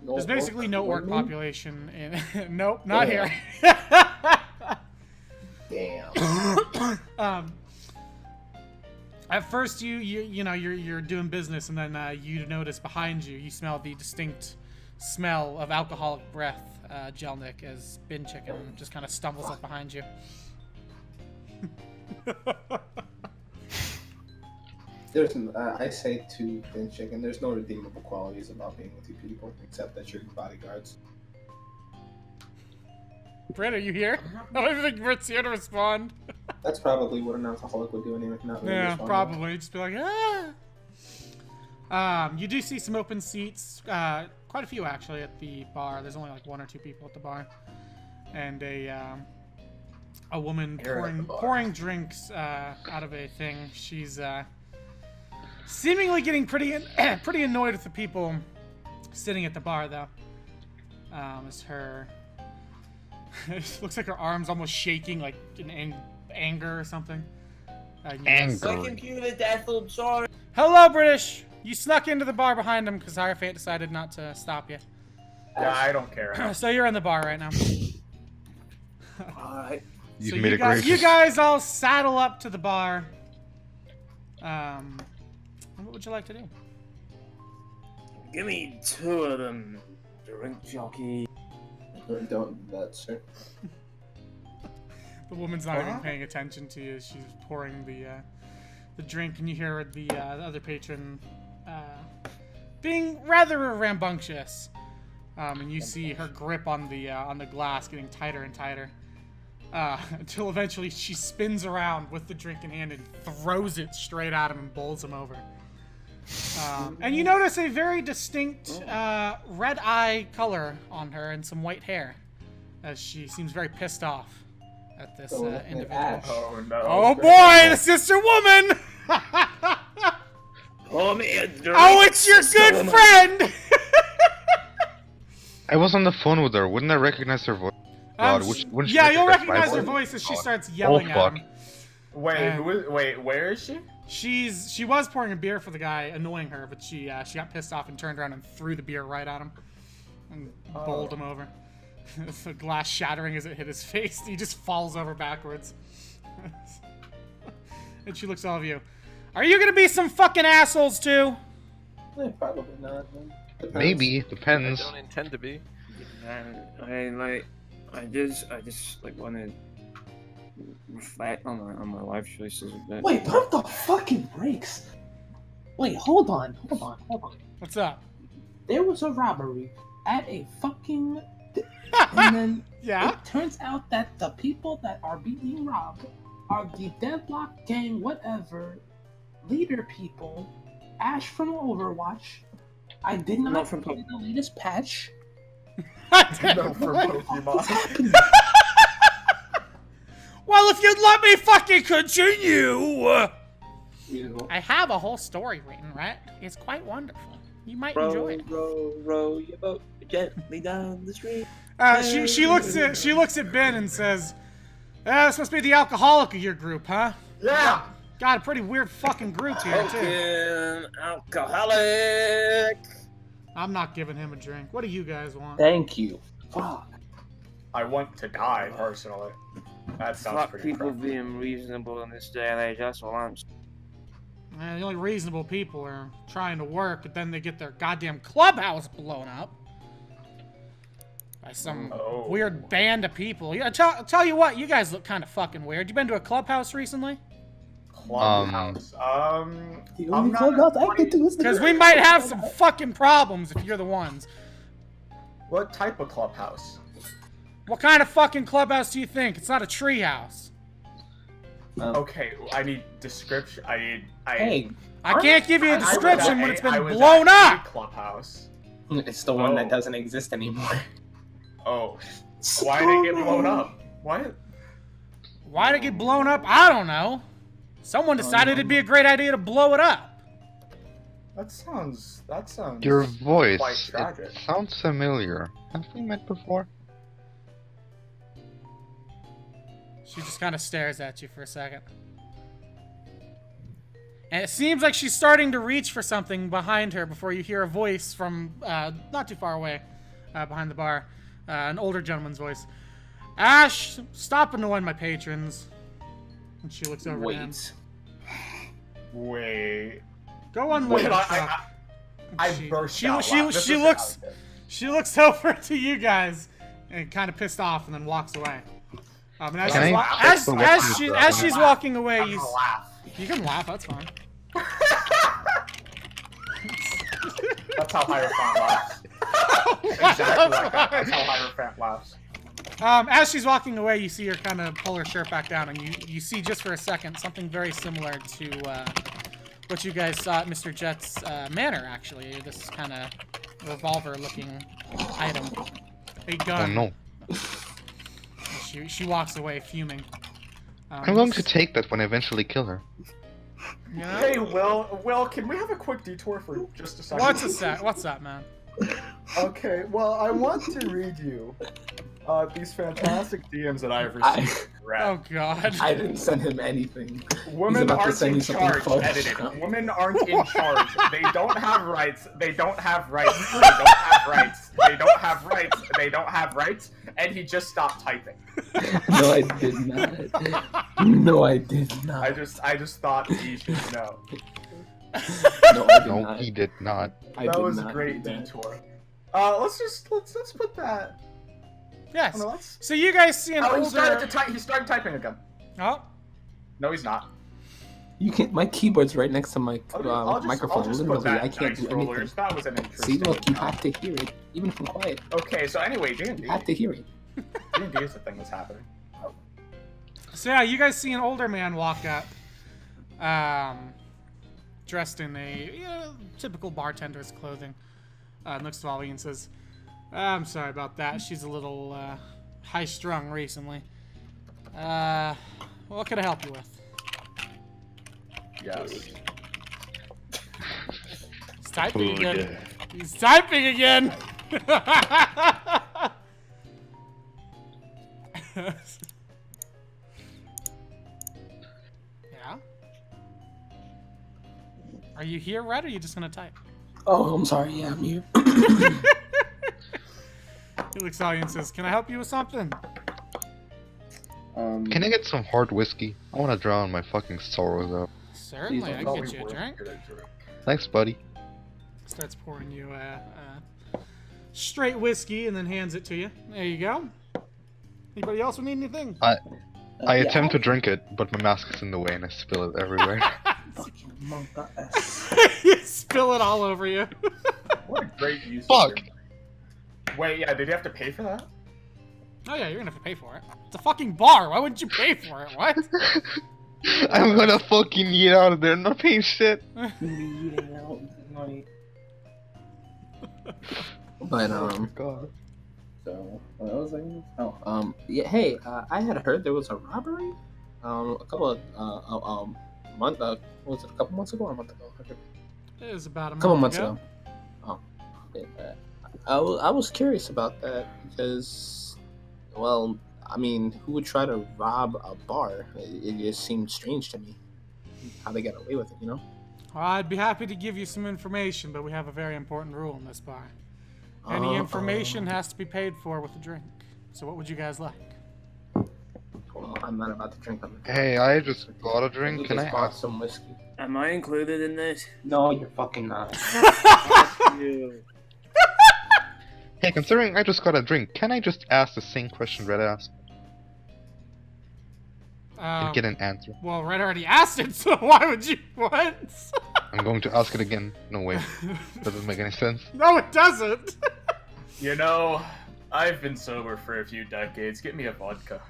No There's basically no orc women? population in. Nope, not Yeah. here. Damn. At first, you're doing business, and then you notice behind you, you smell the distinct smell of alcoholic breath, Jelnik, as Bin Chicken just kind of stumbles up behind you. I say to Ben Chicken, there's no redeemable qualities about being with you people, except that you're bodyguards. Britt, are you here? I don't even think Britt's here to respond. That's probably what an alcoholic would do anyway. Not really Yeah, respond. probably. Just be like, ah. You do see some open seats, quite a few actually at the bar. There's only like 1 or 2 people at the bar, and a woman Here at the bar. pouring drinks out of a thing. She's seemingly getting pretty annoyed with the people sitting at the bar though. As her, it looks like her arms almost shaking like in anger or something. Anger. Second cue to death, I'm sorry. Hello, British! You snuck into the bar behind him because Hierophant decided not to stop you. Yeah, I don't care. So you're in the bar right now. Alright. You've So made a great. you guys all saddle up to the bar. What would you like to do? Give me 2 of them. Drink jockey. Don't do that, sir. The woman's not even paying attention to you. She's pouring the drink, and you hear the other patron being rather rambunctious. And you see her grip on the glass getting tighter and tighter. Until eventually she spins around with the drink in hand and throws it straight at him and bowls him over. And you notice a very distinct red eye color on her and some white hair, as she seems very pissed off at this individual. Ash. Oh no. Oh boy, the sister woman! Pour me a drink. Oh, it's your good friend! I was on the phone with her. Wouldn't I recognize her voice? God, wouldn't she yeah, you'll recognize my her voice as she starts yelling at fuck. him. Wait, where is she? She was pouring a beer for the guy, annoying her, but she got pissed off and turned around and threw the beer right at him and bowled him over. The glass shattering as it hit his face. He just falls over backwards. And she looks at all of you. Are you gonna be some fucking assholes too? Probably not. Man. Depends. Maybe I depends. don't intend to be. I just like want to reflect on my life choices a bit. Wait, pump the fucking brakes. Wait, hold on. What's up? There was a robbery at a fucking... and then Yeah? it turns out that the people that are being robbed are the Deadlock Gang, whatever, leader people, Ash from Overwatch. I did not from play the latest patch. No, for Pokemon. Well, if you'd let me fucking continue. Beautiful. I have a whole story written, right? It's quite wonderful. You might enjoy it. Row your boat gently down the stream. She looks at Ben and says, "This must be the alcoholic of your group, huh? Yeah. Got a pretty weird fucking group here too." Fucking alcoholic. I'm not giving him a drink. What do you guys want? Thank you. Fuck. I want to die personally. That sounds Fuck pretty people crappy. being reasonable in this day and age. That's what I'm saying. The only reasonable people are trying to work, but then they get their goddamn clubhouse blown up by some weird band of people. Yeah, tell you what, you guys look kind of fucking weird. You been to a clubhouse recently? Clubhouse. The only clubhouse I get to is the Because we might have some fucking problems if you're the ones. What type of clubhouse? What kind of fucking clubhouse do you think? It's not a treehouse. Okay, I need description. Hey, I can't give you a description when it's I been was blown at a up. clubhouse. it's the one that doesn't exist anymore. Oh, why did it get blown up? What? Why did it get blown up? I don't know. Someone decided it'd be a great idea to blow it up. That sounds. Your voice, quite tragic. it sounds familiar. Have we met before? She just kind of stares at you for a second. And it seems like she's starting to reach for something behind her before you hear a voice from not too far away, behind the bar. An older gentleman's voice. "Ash, stop annoying my patrons." And she looks over at him. Wait. Go unload Wait, the truck. I She- burst she- out. she- Wow, this she is looks- out. She looks over to you guys and kind of pissed off and then walks away. And as, Can she's, I wa- check as, the as, weapons she, for as that? she's walking away, I'm gonna laugh. you can laugh, that's fine. That's how Hierophant laughs. Exactly like that. That's how Hierophant laughs. As she's walking away, you see her kind of pull her shirt back down, and you see just for a second something very similar to what you guys saw at Mr. Jet's manor, actually. This kind of revolver-looking item. A Oh gun. no. She walks away fuming. I'm going to take that when I eventually kill her. You know? Hey, Will, can we have a quick detour for just a second? What's that, man? Okay, well, I want to read you these fantastic DMs that I've received. Oh God. I didn't send him anything. Women about to aren't send in you something charge. called- Edited. Women aren't in charge. They don't have rights. They don't have rights. They don't have rights. They don't have rights. They don't have rights. And he just stopped typing. No, I did not. No, I did not. I just thought he should know. No, I did No, not. he did not. I That did was a not great do that. detour. Let's put that. Yes. No, let's. So you guys see an Oh, he older. started to type. He started typing again. Oh. No, he's not. You can't. My keyboard's right next to my I'll microphone. just Literally, put that I can't dice do rollers. anything. That was an See, interesting. look, you have to hear it, even if I'm quiet. Okay, so anyway, D&D. You have to hear it. D&D is the thing that's happening. So yeah, you guys see an older man walk up, dressed in a typical bartender's clothing. Looks to Ollie and says, "I'm sorry about that. She's a little high-strung recently. What can I help you with?" Yes. He's typing again. He's typing again. Yeah. Are you here, Red, or are you just gonna type? Oh, I'm sorry. Yeah, I'm here. He looks at you and says, "Can I help you with something?" Can I get some hard whiskey? I want to drown my fucking sorrows out. Certainly, I Thought can we get you a were drink. gonna drink. Thanks, buddy. Starts pouring you straight whiskey and then hands it to you. There you go. Anybody else would need anything? I attempt to drink it, but my mask is in the way and I spill it everywhere. Fucking monk ass. You spill it all over you. What a great use. Fuck. Of your... Wait, yeah, did you have to pay for that? Oh yeah, you're gonna have to pay for it. It's a fucking bar. Why wouldn't you pay for it? What? I'm gonna fucking eat out of there. I'm not paying shit. Eating out tonight. But God. So what was I saying? Oh, yeah. Hey, I had heard there was a robbery. A couple of month. What was it? A couple months ago or a month ago? It was about a A couple month months ago. Oh, yeah. I was curious about that because, well, I mean, who would try to rob a bar? It just seemed strange to me how they got away with it, you know? Well, I'd be happy to give you some information, but we have a very important rule in this bar. Any information has to be paid for with a drink. So what would you guys like? Well, I'm not about to drink on the Hey, I just got a drink. Can I bought ask? some whiskey? Am I included in this? No, you're fucking not. You. Hey, considering I just got a drink, can I just ask the same question Red asked and get an answer? Well, Red already asked it, so why would you? What? I'm going to ask it again. No way. Doesn't make any sense. No, it doesn't. You know, I've been sober for a few decades. Get me a vodka.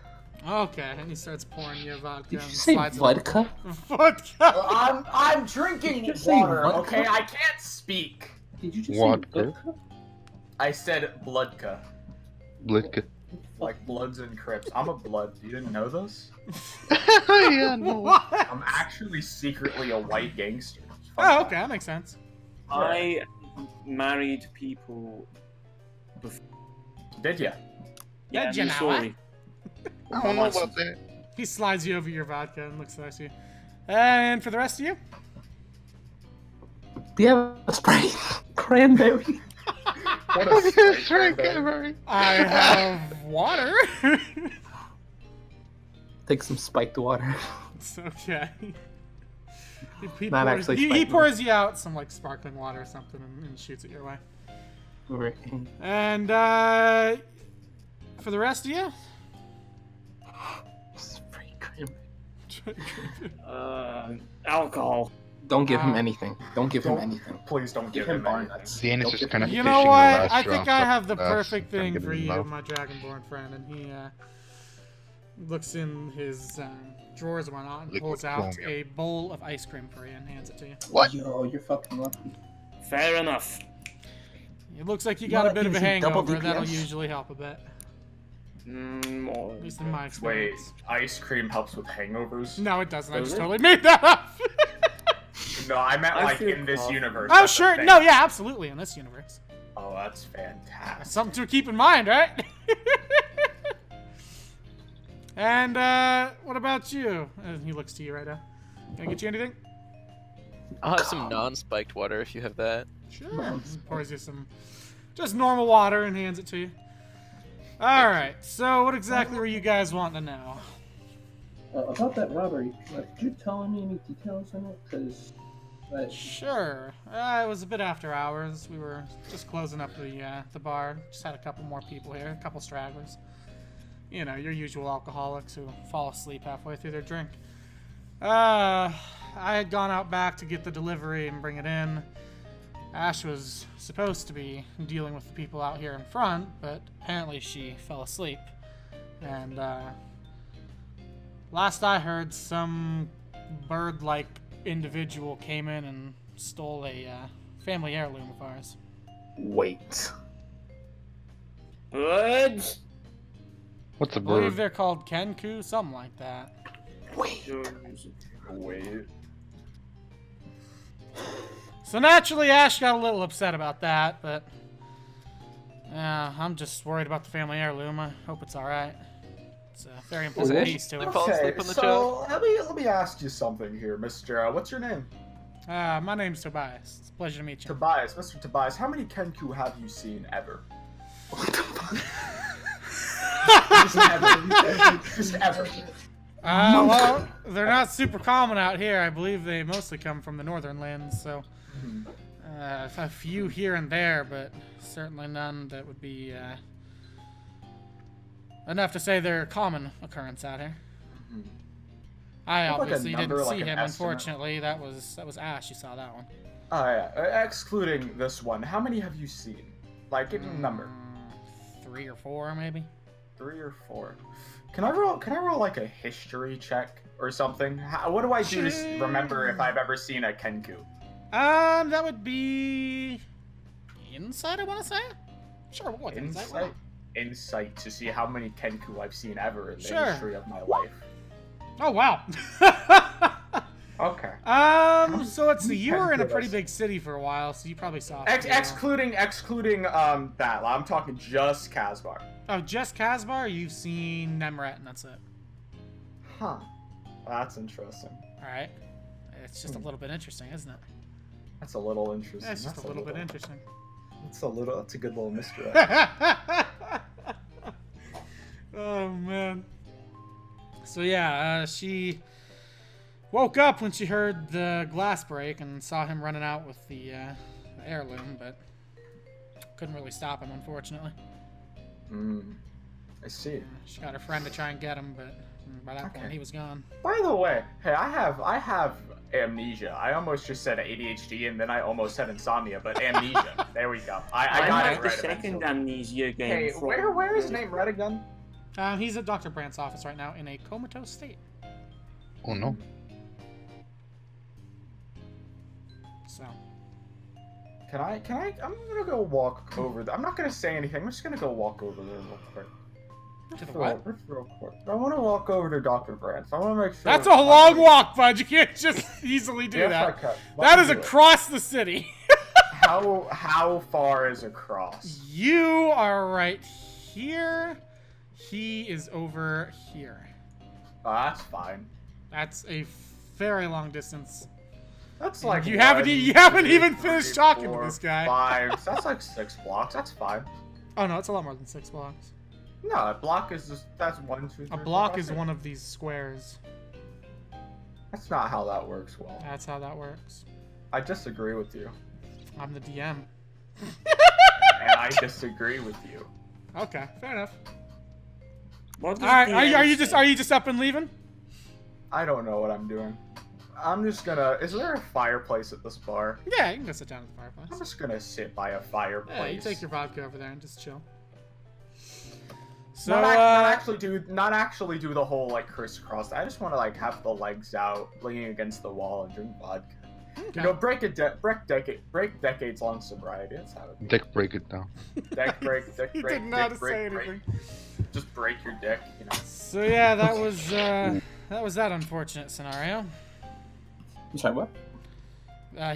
Okay, and he starts pouring you vodka. Did and you say slides it vodka? over. Vodka. I'm drinking Did you say water, vodka? okay? I can't speak. Did you just Vodka? say vodka? I said bloodka. Blitka. Like Bloods and Crips. I'm a blood. You didn't know this? Yeah, no. What? I'm actually secretly a white gangster. Oh, okay, that makes sense. I married people. Did ya? Yeah, Did you new know story. I don't know about that. He slides you over your vodka and looks at you. And for the rest of you? Do you have a Sprite? Cranberry? What Have a you straight drank cranberry. it, I have water. Take some spiked water. It's okay. He Not pours, actually he spiked pours you out some like sparkling water or something and shoots it your way. Right. And for the rest of you? Sprite cranberry. Alcohol. Don't give him Wow. anything. Don't give him anything. Please don't give him bar anything. nuts. Danny's Don't just give kind of him You fishing know the what? I restaurant think I stuff have the fast perfect and thing get for in his you, mouth. my dragonborn friend. And he looks in his drawers and whatnot and Liquid pulls out chromium. a bowl of ice cream for you and hands it to you. What? Yo, you're fucking lucky. Fair enough. It looks like you got a What, bit of a is he double hangover. That'll DPS? usually help a bit. More. At least in my Wait, experience. ice cream helps with hangovers? No, it doesn't. I Does just it? totally made that up. No, I meant I like feel in this coffee. universe. Oh, that's a sure. thing. No, yeah, absolutely. In this universe. Oh, that's That's fantastic. something to keep in mind, right? And what about you? And he looks to you right now. Can I get you anything? I'll have some non-spiked water if you have that. Sure. He pours you some just normal water and hands it to you. All right. So what exactly were you guys wanting to know? About that robbery, could you tell me any details on it? Because Sure. It was a bit after hours. We were just closing up the bar. Just had a couple more people here, a couple stragglers. You know, your usual alcoholics who fall asleep halfway through their drink. I had gone out back to get the delivery and bring it in. Ash was supposed to be dealing with the people out here in front, but apparently she fell asleep. And last I heard, some bird-like individual came in and stole a family heirloom of ours. wait. Birds? What's a I believe bird? they're called Kenku, something like that. Wait. Wait. So naturally, Ash got a little upset about that, but I'm just worried about the family heirloom. I hope it's all right. It's a very important it? piece to I it. fall asleep on the so let me ask you something here, Mr. What's your name? My name's Tobias. It's a pleasure to meet you. Tobias. Mr. Tobias, how many Kenku have you seen ever? Just ever. Just ever. Well, they're not super common out here. I believe they mostly come from the northern lands, so a few here and there, but certainly none that would be enough to say they're a common occurrence out here. I Like a obviously number, didn't like see an him, estimate? unfortunately. That was Ash. You saw that one. Oh yeah. Excluding this one, how many have you seen? Like, give me a number. 3 or 4, maybe. 3 or 4. Can I roll like a history check or something? What do I do to remember if I've ever seen a Kenku? That would be insight. I want to say. Sure, we'll go with insight. why not? Insight to see how many Kenku I've seen ever in the Sure. history of my life. Oh wow. Okay. So let's see. You were in a Give pretty us- big city for a while, so you probably saw. Excluding that. I'm talking just Casbar. Oh, just Casbar? You've seen Nemret, and that's it. Huh. That's interesting. Alright. It's just a little bit interesting, isn't it? That's a little interesting. Yeah, it's just a little bit interesting. That's a good little mystery. Oh, man. So, yeah, she woke up when she heard the glass break and saw him running out with the heirloom, but couldn't really stop him, unfortunately. I see. She got her friend to try and get him, but by that point, he was gone. By the way, hey, I have amnesia. I almost just said ADHD and then I almost said insomnia, but amnesia. There we go. I got like it the right. second amnesia game. Hey, where is name Red again? He's at Dr. Brandt's office right now in a comatose state. Oh no. So. Can I? I'm gonna go walk over there. I'm not gonna say anything. I'm just gonna go walk over there real quick. To the what? Real quick. I want to walk over to Dr. Brandt's. I want to make sure. That's a long walk, bud. You can't just easily do Yes, I that. can. That Let is me do it. across the city. How far is across? You are right here. He is over here. Oh, that's fine. That's a very long distance. That's like You haven't even finished talking to this guy. 5. That's like 6 blocks. That's fine. Oh no, it's a lot more than 6 blocks. No, a block is just that's 1, 2, 3. A block is one of these squares. That's not how that works. Well, That's how that works. I disagree with you, I'm the DM. and I disagree with you. Okay, fair enough. What does All right, DM are you just up and leaving? I don't know what I'm doing. I'm just gonna. Is there a fireplace at this bar? Yeah, you can go sit down at the I'm fireplace. just gonna sit by a fireplace. Yeah, you take your vodka over there and just chill. So, not actually do the whole like crisscross. I just want to like have the legs out, leaning against the wall, and drink vodka. okay. You know, break decades long sobriety. That's how it Dick, break it down. break. He didn't know how to say anything. Just break your dick, you know. So yeah, that was that unfortunate scenario. I'm sorry, what?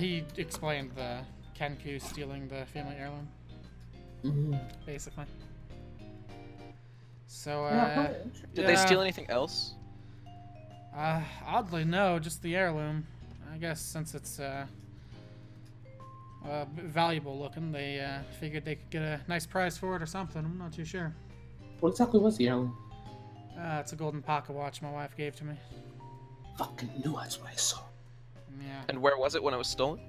He explained the Kenku stealing the family heirloom, basically. So, Did they steal anything else? oddly, no, just the heirloom. I guess since it's valuable looking, they figured they could get a nice price for it or something. I'm not too sure. What exactly was the heirloom? It's a golden pocket watch my wife gave to me. Fucking knew that's what I saw. Yeah. And where was it when it was stolen?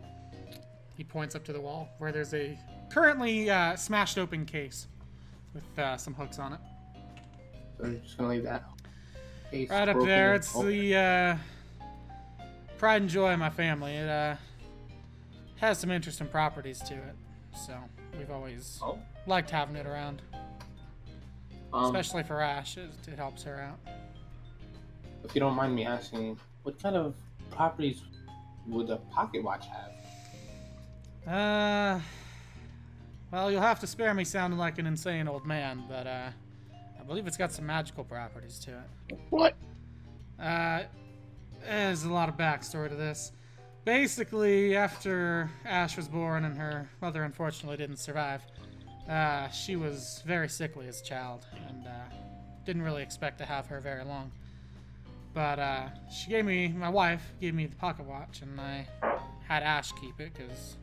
He points up to the wall where there's a currently smashed open case with some hooks on it. So you're just gonna leave that case Right up broken there, and it's open? the pride and joy of my family. It has some interesting properties to it, so we've always liked having it around. Especially for Ash, it helps her out. If you don't mind me asking, what kind of properties would a pocket watch have? Well, you'll have to spare me sounding like an insane old man, but I believe it's got some magical properties to it. What? There's a lot of backstory to this. Basically, after Ash was born and her mother unfortunately didn't survive, she was very sickly as a child and didn't really expect to have her very long. But my wife gave me the pocket watch, and I had Ash keep it because,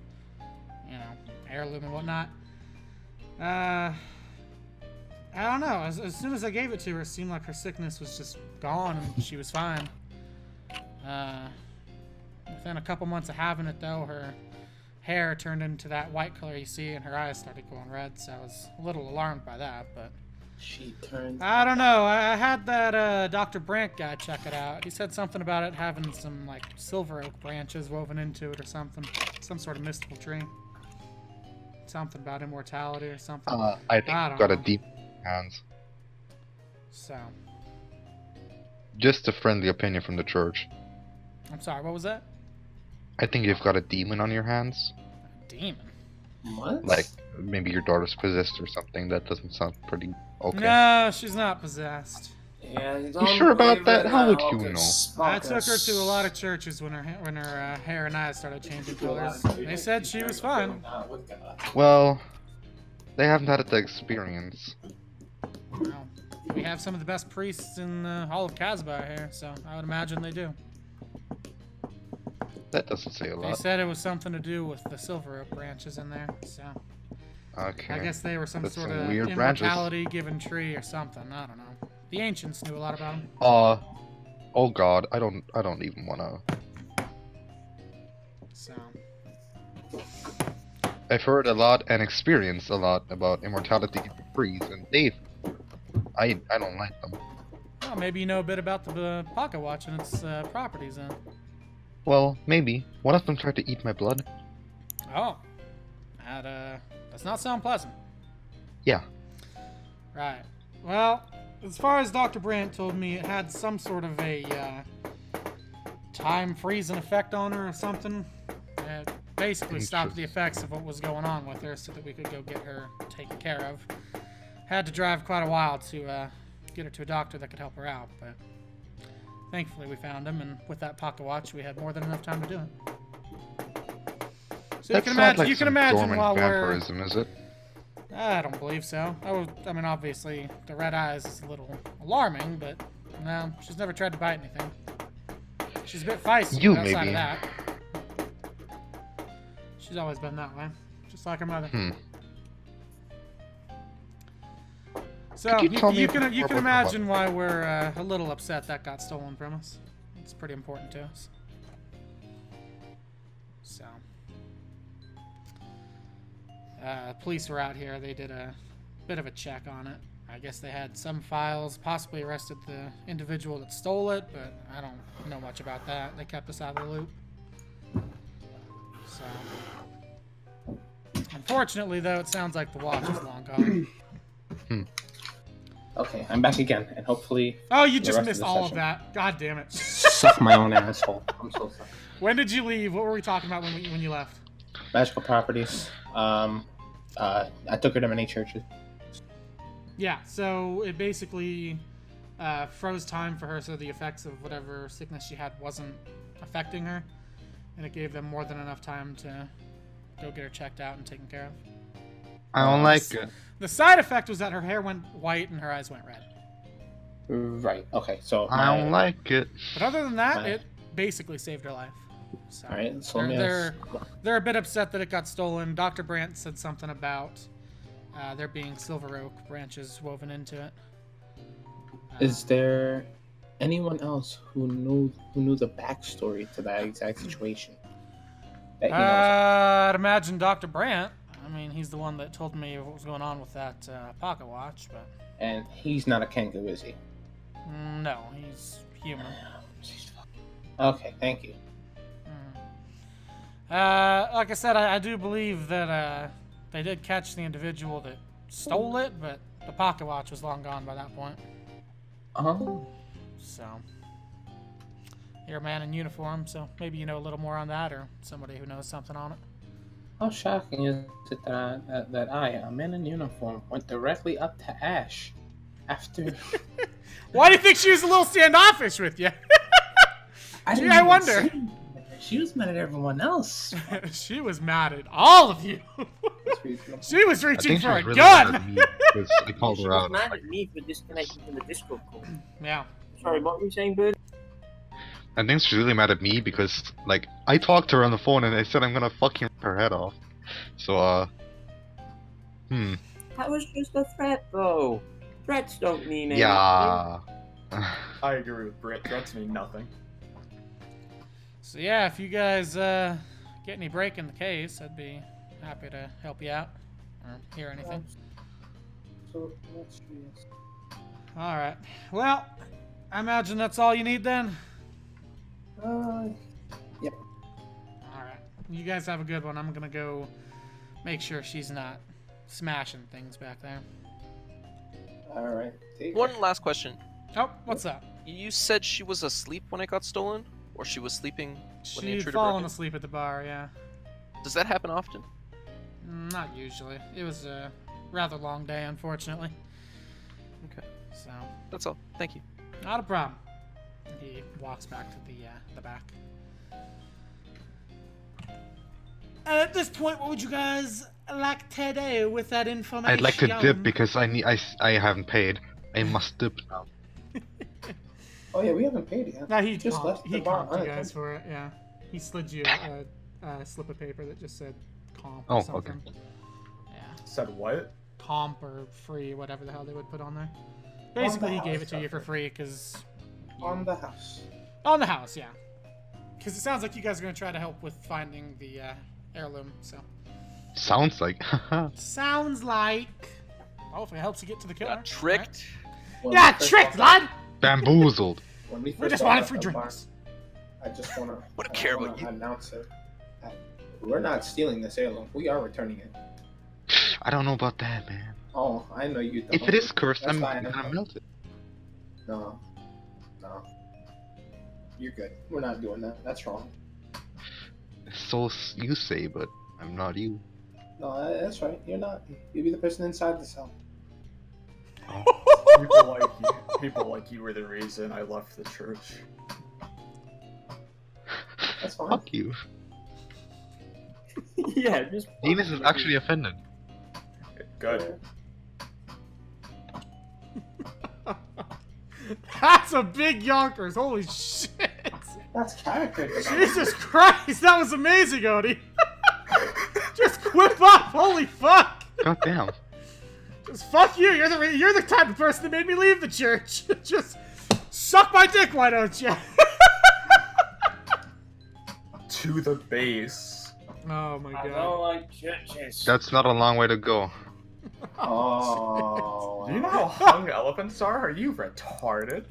you know, heirloom and whatnot. I don't know. As soon as I gave it to her, it seemed like her sickness was just gone and she was fine. Within a couple months of having it, though, her hair turned into that white color you see, and her eyes started going red. So I was a little alarmed by that, but She turned. I don't know. I had that Dr. Brandt guy check it out. He said something about it having some like silver oak branches woven into it or something, some sort of mystical tree. Something about immortality or something. I think I you've don't got a know. demon in your hands. So, Just a friendly opinion from the church. I'm sorry. What was that? I think you've got a demon on your hands. A demon. What? Like, maybe your daughter's possessed or something. That doesn't sound pretty okay. No, she's not possessed. Yeah, You sure about that? How would you know? I took her to a lot of churches when her hair and eyes started changing colors. They said she was fine. Well, they haven't had the experience. Well, we have some of the best priests in all of Casbah here, so I would imagine they do. That doesn't say a They lot. said it was something to do with the silver oak branches in there, so Okay. I guess they were some That's sort some of weird branches. immortality given tree or something. I don't know. The ancients knew a lot about them. Oh god, I don't even wanna. So I've heard a lot and experienced a lot about immortality trees, and I don't like them. well, maybe you know a bit about the pocket watch and its properties then. Well, maybe. One of them tried to eat my blood. Oh, that does not sound pleasant. Yeah. Right. Well, as far as Dr. Brandt told me, it had some sort of a time freezing effect on her or something. It basically stopped the effects of what was going on with her so that we could go get her taken care of. Had to drive quite a while to get her to a doctor that could help her out, but thankfully we found him, and with that pocket watch, we had more than enough time to do it. So That you can imagine while we're... vampirism, is it? I don't believe so. I mean, obviously, the red eyes is a little alarming, but no, she's never tried to bite anything. She's a bit feisty, You but outside maybe. of that. She's always been that way, just like her mother. So Could you tell me you more can about imagine why we're a little upset that got stolen from us. It's pretty important to us. So, police were out here. They did a bit of a check on it. I guess they had some files, possibly arrested the individual that stole it, but I don't know much about that. They kept us out of the loop. So, unfortunately, though, it sounds like the watch is long gone. Okay, I'm back again, and hopefully. Oh, you the just rest of missed the all of session. that. God damn it. Suck my own asshole. I'm so sorry. When did you leave? What were we talking about when you left? Magical properties. I took her to many churches. Yeah, so it basically froze time for her so the effects of whatever sickness she had wasn't affecting her, and it gave them more than enough time to go get her checked out and taken care of. I don't like it. The side effect was that her hair went white and her eyes went red. Right. Okay. So. I don't like it. But other than that, Right. it basically saved her life. So All right. So let me they're a bit upset that it got stolen. Dr. Brandt said something about there being silver oak branches woven into it. Is there anyone else who knew the backstory to that exact situation? That he knows? I'd imagine Dr. Brandt. I mean, he's the one that told me what was going on with that pocket watch, but... And he's not a Kengu, is he? No, he's human. Okay, thank you. Like I said, I do believe that they did catch the individual that stole it, but the pocket watch was long gone by that point. So, you're a man in uniform, so maybe you know a little more on that, or somebody who knows something on it. How shocking is it that I, a man in uniform, went directly up to Ash after... Why do you think she was a little standoffish with you? I wonder. She was mad at everyone else. She was mad at all of you. She was I reaching think she for was a really mad at gun. me because I called She her was out. mad at me for disconnecting from the Discord call. Yeah. Sorry, what were you saying, Bird? I think she's really mad at me because, like, I talked to her on the phone and I said I'm gonna fucking rip her head off. So, That was just a threat, though. Threats don't mean anything. Yeah. I agree with Britt. Threats mean nothing. So yeah, if you guys get any break in the case, I'd be happy to help you out or hear anything. So, let's do this. All right. Well, I imagine that's all you need then. Yep. All right. You guys have a good one. I'm gonna go make sure she's not smashing things back there. All right. One last question. Oh, what's up? You said she was asleep when it got stolen? Or she was sleeping when the She'd intruder fallen broke in? asleep at the bar. Yeah. Does that happen often? Not usually. It was a rather long day, unfortunately. Okay. So. That's all. Thank you. Not a problem. He walks back to the back. And at this point, what would you guys like to do with that information? I'd like to dip because I haven't paid. I must dip now. Oh yeah, we haven't paid yet. No, he just left he the bar comped you unattended. guys for it. Yeah, he slid you a slip of paper that just said comp Oh, or something. okay. Yeah, Said what? comp or free, whatever the hell they would put on there. Basically, he gave it to you for free because On the house. on the house, yeah. Because it sounds like you guys are gonna try to help with finding the heirloom. So Sounds like. sounds like. Hopefully, it helps you get to the killer. Got tricked. When Yeah, we first tricked, walked- lad. Bamboozled. When we We first just walked wanted out free the bar, drinks. I just wanna. Wouldn't I care wanna about you. Announce it. We're not stealing this heirloom. We are returning it. I don't know about that, man. Oh, I know you don't. If it is cursed, That's I'm fine. gonna melt it. No. You're good. We're not doing that. That's wrong. So you say, but I'm not you. No, that's right. You're not. You be the person inside the cell. People like you were the reason I left the church. That's fine. Fuck you. Yeah, just. Venus is actually offended. Good. That's a big yonkers. Holy shit. That's character. Jesus Christ, that was amazing, Odie. Just whip up. Holy fuck. God damn. Just fuck you. You're the type of person that made me leave the church. Just suck my dick, why don't you? To the base. Oh my I god. don't like churches. That's not a long way to go. Oh. Do you know how hung elephants are? Are you retarded?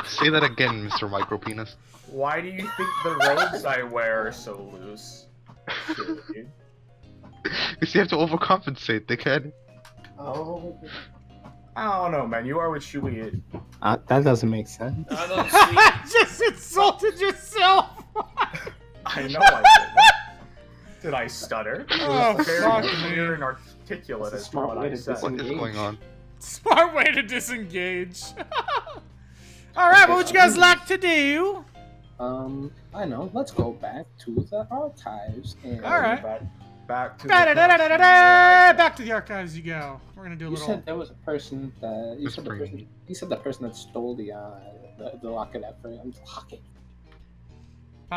Say that again, Mr. Micropenis. Why do you think the robes I wear are so loose? Shit. Because you have to overcompensate, dickhead. Oh. I don't know, man. You are what you eat. That doesn't make sense. I don't see. Just insulted yourself. I know I did. Did I stutter? Oh, Very fuck clear me. and articulate That's a as to smart what way I to said. What is Disengage. going on? Smart way to disengage. Alright, what would you guys like to do? I know. Let's go back to the archives. And Alright. Back to the Back to the archives you go. We're gonna do a You little. said there was a person that you Let's said the bring person. it. You said the person that stole the locket at first. Pocket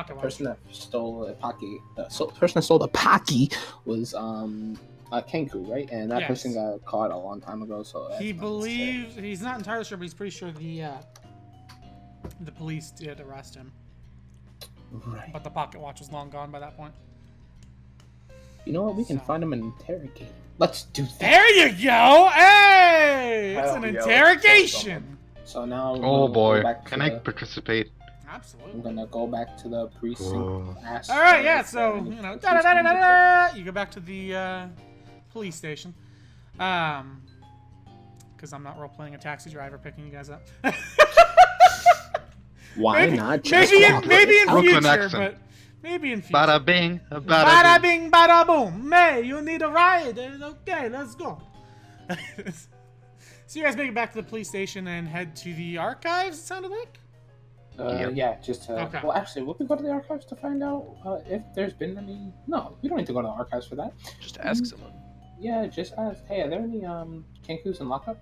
The watch. person that stole the Pocky. The person that stole the Pocky was Kenku, right? And that Yes. person got caught a long time ago. So He that's believes he's not entirely sure, but he's pretty sure the police did arrest him. right. But the pocket watch was long gone by that point. You know what? We can So- find him and interrogate him. Let's do that. There you go! Hey! It's Hell an yeah, let's interrogation! So now. Oh we'll boy. Go back to Can I the- participate? I'm Absolutely. gonna go back to the precinct. Whoa. Ask Alright, yeah, if so, any you know, police can get there. you go back to the police station. Because I'm not role-playing a taxi driver picking you guys up. Why maybe, not just maybe in, walk? maybe in Brooklyn future, accent. but maybe in future. Bada bing, Bada bada bing. bing, bada boom. May, you need a ride. Okay, let's go. So you guys make it back to the police station and head to the archives, it sounded like? Yep. Yeah, just to. Okay. Well, actually, will we go to the archives to find out if there's been any? No, we don't need to go to the archives for that. Just ask someone. Yeah, just ask. Hey, are there any Kenkus in lockup?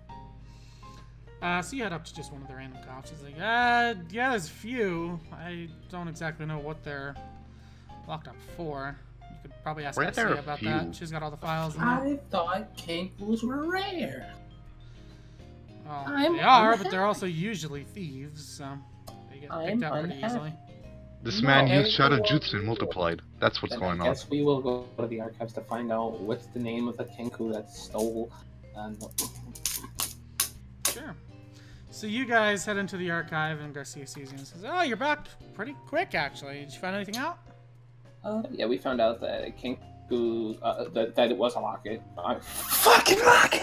So you head up to just one of the random cops. He's like, yeah, there's a few. I don't exactly know what they're locked up for. You could probably ask Where there Essie are about few? that. She's got all the files in there. I thought Kenkus were rare. Well, I'm they are, but unhappy. they're also usually thieves, so they get I'm picked out pretty unhappy. easily. This No, man used everyone- Shadow Jutsu and multiplied. That's what's Then going I on. guess we will go to the archives to find out what's the name of the Kenku that stole. And Sure. So you guys head into the archive, and Garcia sees you and says, "Oh, you're back pretty quick, actually. Did you find anything out?" yeah, we found out that Kenku that it was a locket. Fucking locket.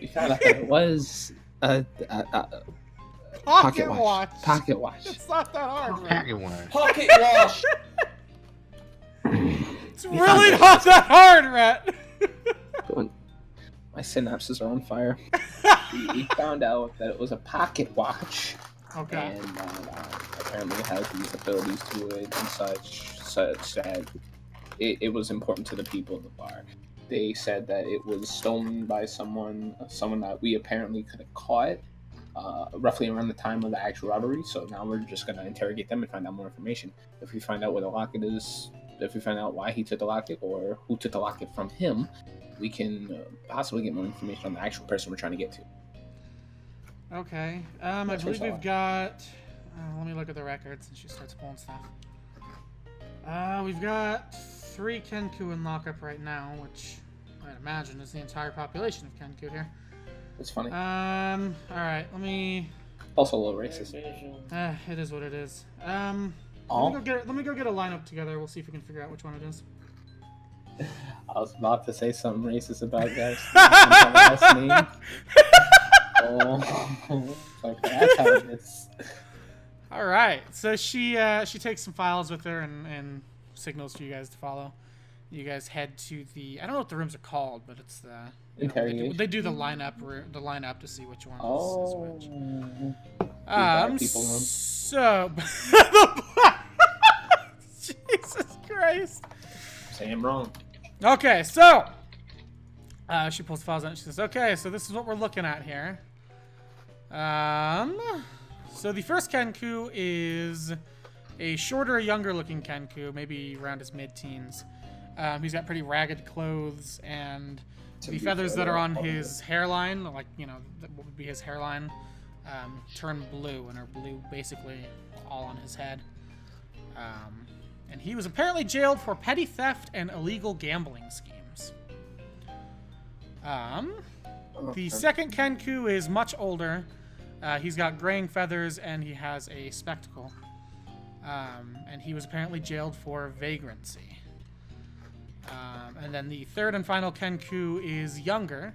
We found out that it was a Pocket watch. Pocket watch. It's not that hard, man. Packet watch. Pocket wash. It's really not that hard, Rat. My synapses are on fire. we found out that it was a pocket watch. Okay. And apparently it has these abilities to it and such that it was important to the people in the bar. They said that it was stolen by someone that we apparently could have caught roughly around the time of the actual robbery. So now we're just going to interrogate them and find out more information. If we find out where the locket is, if we find out why he took the locket or who took the locket from him, we can possibly get more information on the actual person we're trying to get to. Okay. I believe we've got... let me look at the records and she starts pulling stuff. We've got 3 Kenku in lockup right now, which I'd imagine is the entire population of Kenku here. It's funny. Alright, let me... Also a little racist. It is what it is. Let me go get a lineup together. We'll see if we can figure out which one it is. I was about to say something racist about that last name. Oh, like that's how it is. All right, so she takes some files with her and signals for you guys to follow. You guys head to the, I don't know what the rooms are called, but it's the interrogation. They do the lineup to see which one is which. So Jesus Christ. Say I'm wrong. Okay, so she pulls files out and she says, okay, so this is what we're looking at here. So the first Kenku is a shorter, younger looking Kenku, maybe around his mid-teens. He's got pretty ragged clothes, and the feathers that are on his hairline, like, what would be his hairline, turn blue and are blue basically all on his head. And he was apparently jailed for petty theft and illegal gambling schemes. The second Kenku is much older. He's got graying feathers and he has a spectacle. And he was apparently jailed for vagrancy. And then the third and final Kenku is younger.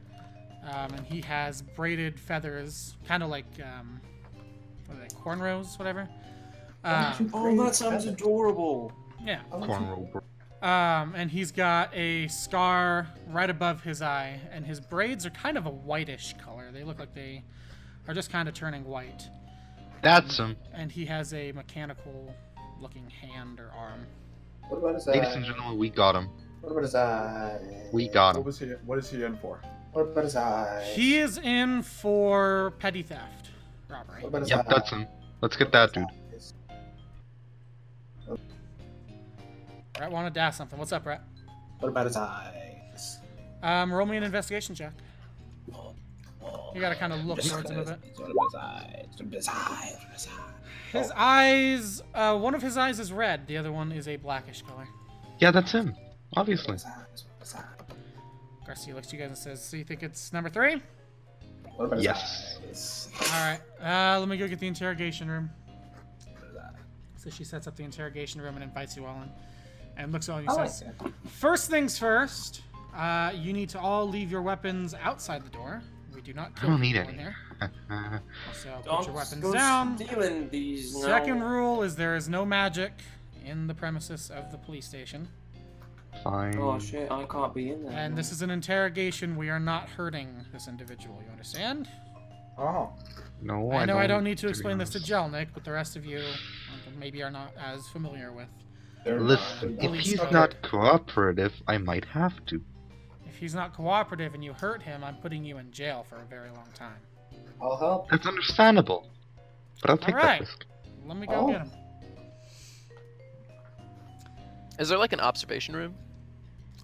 And he has braided feathers, kind of like, what are they, cornrows, whatever. Oh, that sounds adorable. Yeah. Cornrow. And he's got a scar right above his eye, and his braids are kind of a whitish color. They look like they are just kind of turning white. That's him. And he has a mechanical-looking hand or arm. What about his Ladies and gentlemen, we got him. What about his eye? We got him. What is he in for? What about his eye? He is in for petty theft, robbery. What about his Yep, eye? that's him. Let's get that dude. Brett wanted to ask something. What's up, Brett? What about his eyes? Roll me an investigation check. You gotta kind of look towards him a bit. What about his eyes? What about his eyes? What about his eyes? His eyes, one of his eyes is red. The other one is a blackish color. Yeah, that's him. Obviously. What about his eyes? Garcia looks to you guys and says, so you think it's number 3? What about his Yes. eyes? Alright, let me go get the interrogation room. So she sets up the interrogation room and invites you all in. And looks at all you and says, first things first, you need to all leave your weapons outside the door. We do not I kill don't need people in any. here. So put Don't your weapons go down. stealing these. Second rule is there is no magic in the premises of the police station. Fine. Oh shit, I can't be in there. And this is an interrogation. We are not hurting this individual. You understand? Oh. No, I know I don't need to be explain this to honest. Jelnik, but the rest of you maybe are not as familiar with. Listen, if Police he's code. not cooperative, I might have to. If he's not cooperative and you hurt him, I'm putting you in jail for a very long time. I'll help. That's understandable. But I'll take Alright. that risk. Let me go get him. Is there like an observation room?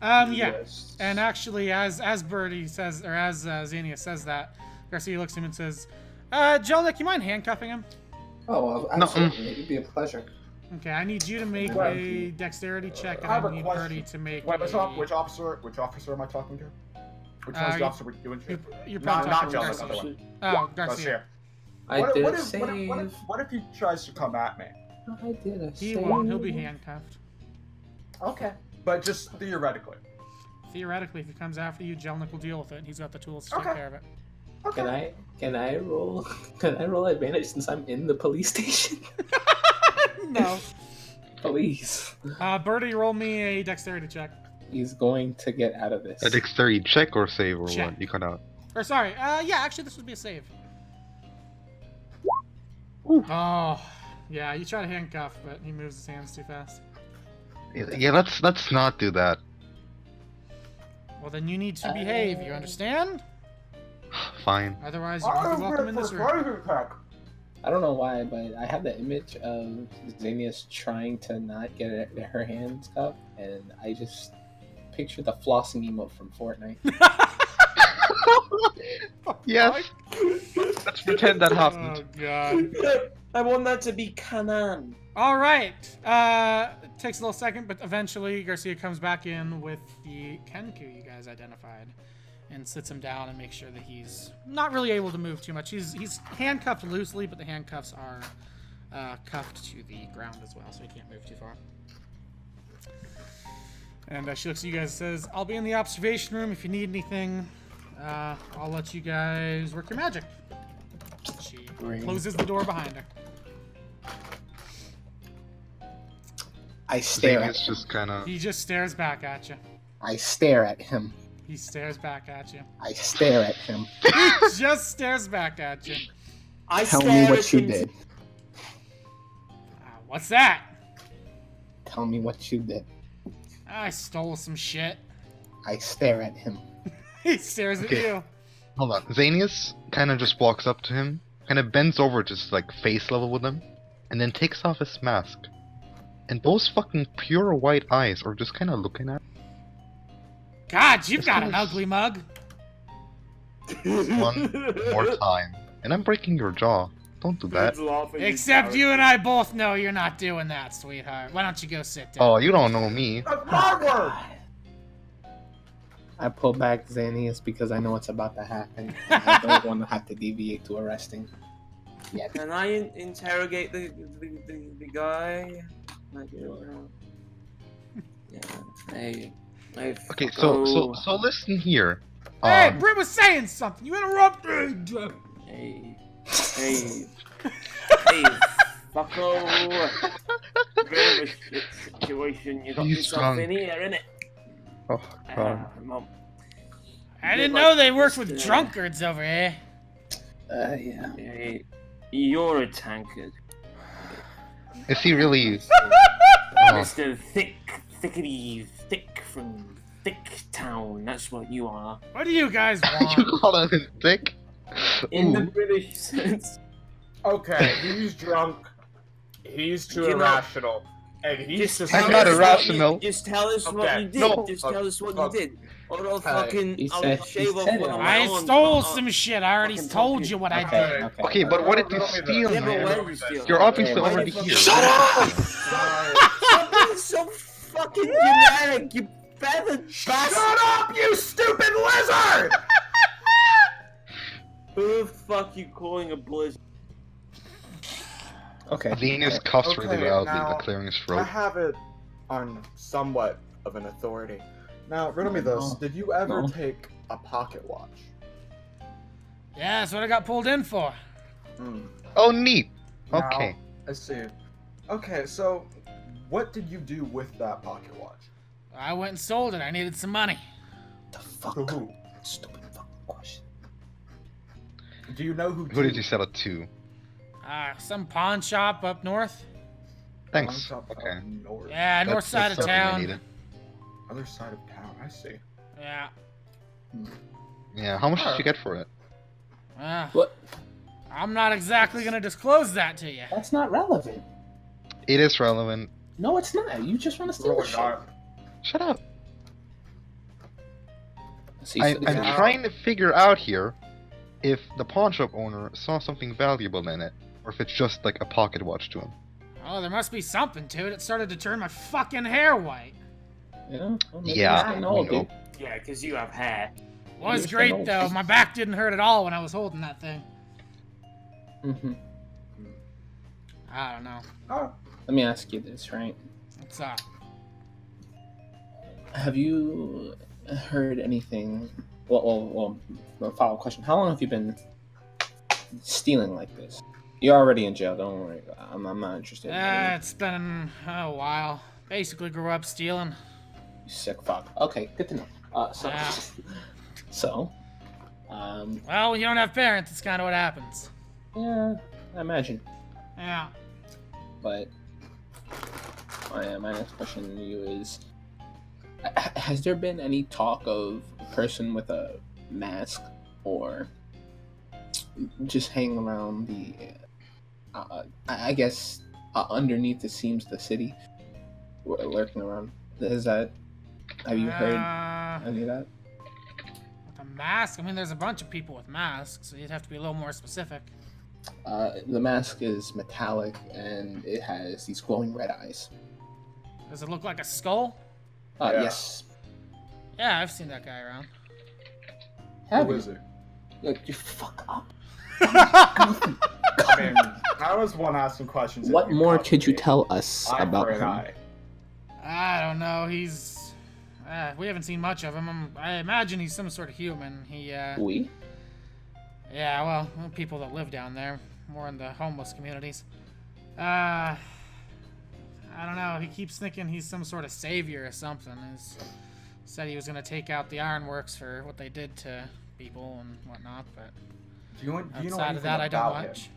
Yeah. Yes. And actually, as Birdie says, or as Xenia says that, Garcia looks at him and says, Jelnik, you mind handcuffing him? Oh, well, absolutely. It'd be a pleasure. Okay, I need you to make Well, a dexterity check, and I have I a need question. Birdie to make Wait, which a... officer am I talking to? Which one's the you- officer we're doing? You're Not probably talking Jelnik, to other Garcia. one. Oh, Garcia. Garcia. I What did if, a save. what if he tries to come at me? I did a He save. won't. He'll be handcuffed. Okay. But just theoretically. Theoretically, if he comes after you, Jelnik will deal with it. He's got the tools to take Okay. care of it. Okay. Can I roll? Can I roll advantage since I'm in the police station? No. Please. Birdie, roll me a dexterity check. He's going to get out of this. A dexterity check or save or Check. what? You cut out. Or sorry, yeah, actually this would be a save. Oh, yeah, you try to handcuff, but he moves his hands too fast. Yeah, let's not do that. Well, then you need to behave, you understand? Fine. Otherwise, you won't be welcome in this room. I don't know why, but I have the image of Xenius trying to not get her hands cuffed, and I just picture the flossing emote from Fortnite. Yes. Let's pretend that happened. Oh, God. I want that to be canon. All right. It takes a little second, but eventually Garcia comes back in with the Kenku you guys identified and sits him down and makes sure that he's not really able to move too much. He's handcuffed loosely, but the handcuffs are cuffed to the ground as well, so he can't move too far. And she looks at you guys and says, I'll be in the observation room if you need anything. I'll let you guys work your magic. She closes the door behind her. I stare at It's him. just kind of. He just stares back at you. I stare at him. He stares back at you. I stare at him. He just stares back at you. Tell me what you did. What's that? Tell me what you did. I stole some shit. I stare at him. He stares at Okay. you. Hold on. Xenius kind of just walks up to him, kind of bends over just like face level with him, and then takes off his mask. And those fucking pure white eyes are just kind of looking at him. God, you've got an ugly mug. One more time. And I'm breaking your jaw. Don't do that. Except you and I both know you're not doing that, sweetheart. Why don't you go sit down? Oh, you don't know me. That's my word! I pull back Xanius because I know what's about to happen. And I don't want to have to deviate to arresting. Yeah. Can I interrogate the guy? Yeah. Hey. Okay, so listen here. Hey, Britt was saying something. You interrupted. Hey. Hey, fucko. Bit of a shit situation you got He's yourself drunk. in here, innit? Oh, God. I didn't know they worked with drunkards over here. Yeah. Hey, you're a tankard. Is he really? Mr. Thickety Thick from Thick Town, that's what you are. What do you guys You want? call him thick? In the Ooh. British sense. Okay, he's drunk. He's too You know- irrational. And he's just. I'm not irrational. Just tell us what Okay. you did. No. Just tell us what Okay. you did. Or I'll fucking he I'll said- shave he off said one it. of my I arms. stole some shit. I already fucking told talking. you what I Okay, did. okay. Okay, but what did you Riddle me steal, this. Yeah, but man? where did you steal? You're obviously Why already the fuck- here. Shut up! Stop being so fucking generic, you feathered bastard! Shut up, you stupid lizard! Who the fuck you calling a blizzard? Okay. Xenius cuffs Okay, really loudly, now, clearing his I throat. have it on somewhat of an authority. Now, riddle me this. No. Did you ever No. take a pocket watch? Yeah, that's what I got pulled in for. Hmm. Oh, neat. Now, Okay. I see. Okay, so what did you do with that pocket watch? I went and sold it. I needed some money. The fuck? To who? Stupid fucking question. Do you know who? Who did you sell it to? Some pawn shop up north. Thanks. Okay. North. Yeah, north side of something I town. needed. Other side of town. I see. Yeah. Yeah, how much did you get for it? What? I'm not exactly gonna disclose that to you. That's not relevant. It is relevant. No, it's not. You just want to steal the Really shit. not. Shut up. See, I'm Yeah. trying to figure out here if the pawn shop owner saw something valuable in it, or if it's just like a pocket watch to him. Oh, there must be something to it. It started to turn my fucking hair white. Yeah. Well, maybe Yeah, he's getting old, we know. dude. Yeah, because you have hair. Was You're great old. though. My back didn't hurt at all when I was holding that thing. Mm-hmm. I don't know. Oh, Let me ask you this, right? What's up? Have you heard anything? Well, a follow-up question. How long have you been stealing like this? You're already in jail. Don't worry. I'm not interested. It's been a while. Basically grew up stealing. sick fuck. Okay, good to know. Yeah. So, Well, when you don't have parents, it's kind of what happens. yeah, I imagine. Yeah. But my next question to you is: has there been any talk of a person with a mask or just hanging around the, I guess, underneath the seams of the city, lurking around? Have you heard any of that? With a mask? I mean, there's a bunch of people with masks, so you'd have to be a little more specific. The mask is metallic and it has these glowing red eyes. Does it look like a skull? Yeah. Yes. Yeah, I've seen that guy around. Who is it? Look, you fuck up. I mean, I was one asking questions. What more could you tell us eye about for an him? eye. I don't know. He's. We haven't seen much of him. I imagine he's some sort of human. We? Yeah, well, people that live down there, more in the homeless communities. I don't know. He keeps thinking he's some sort of savior or something. He's said he was gonna take out the Ironworks for what they did to people and whatnot, but Do you know outside anything of that, I don't about him? watch.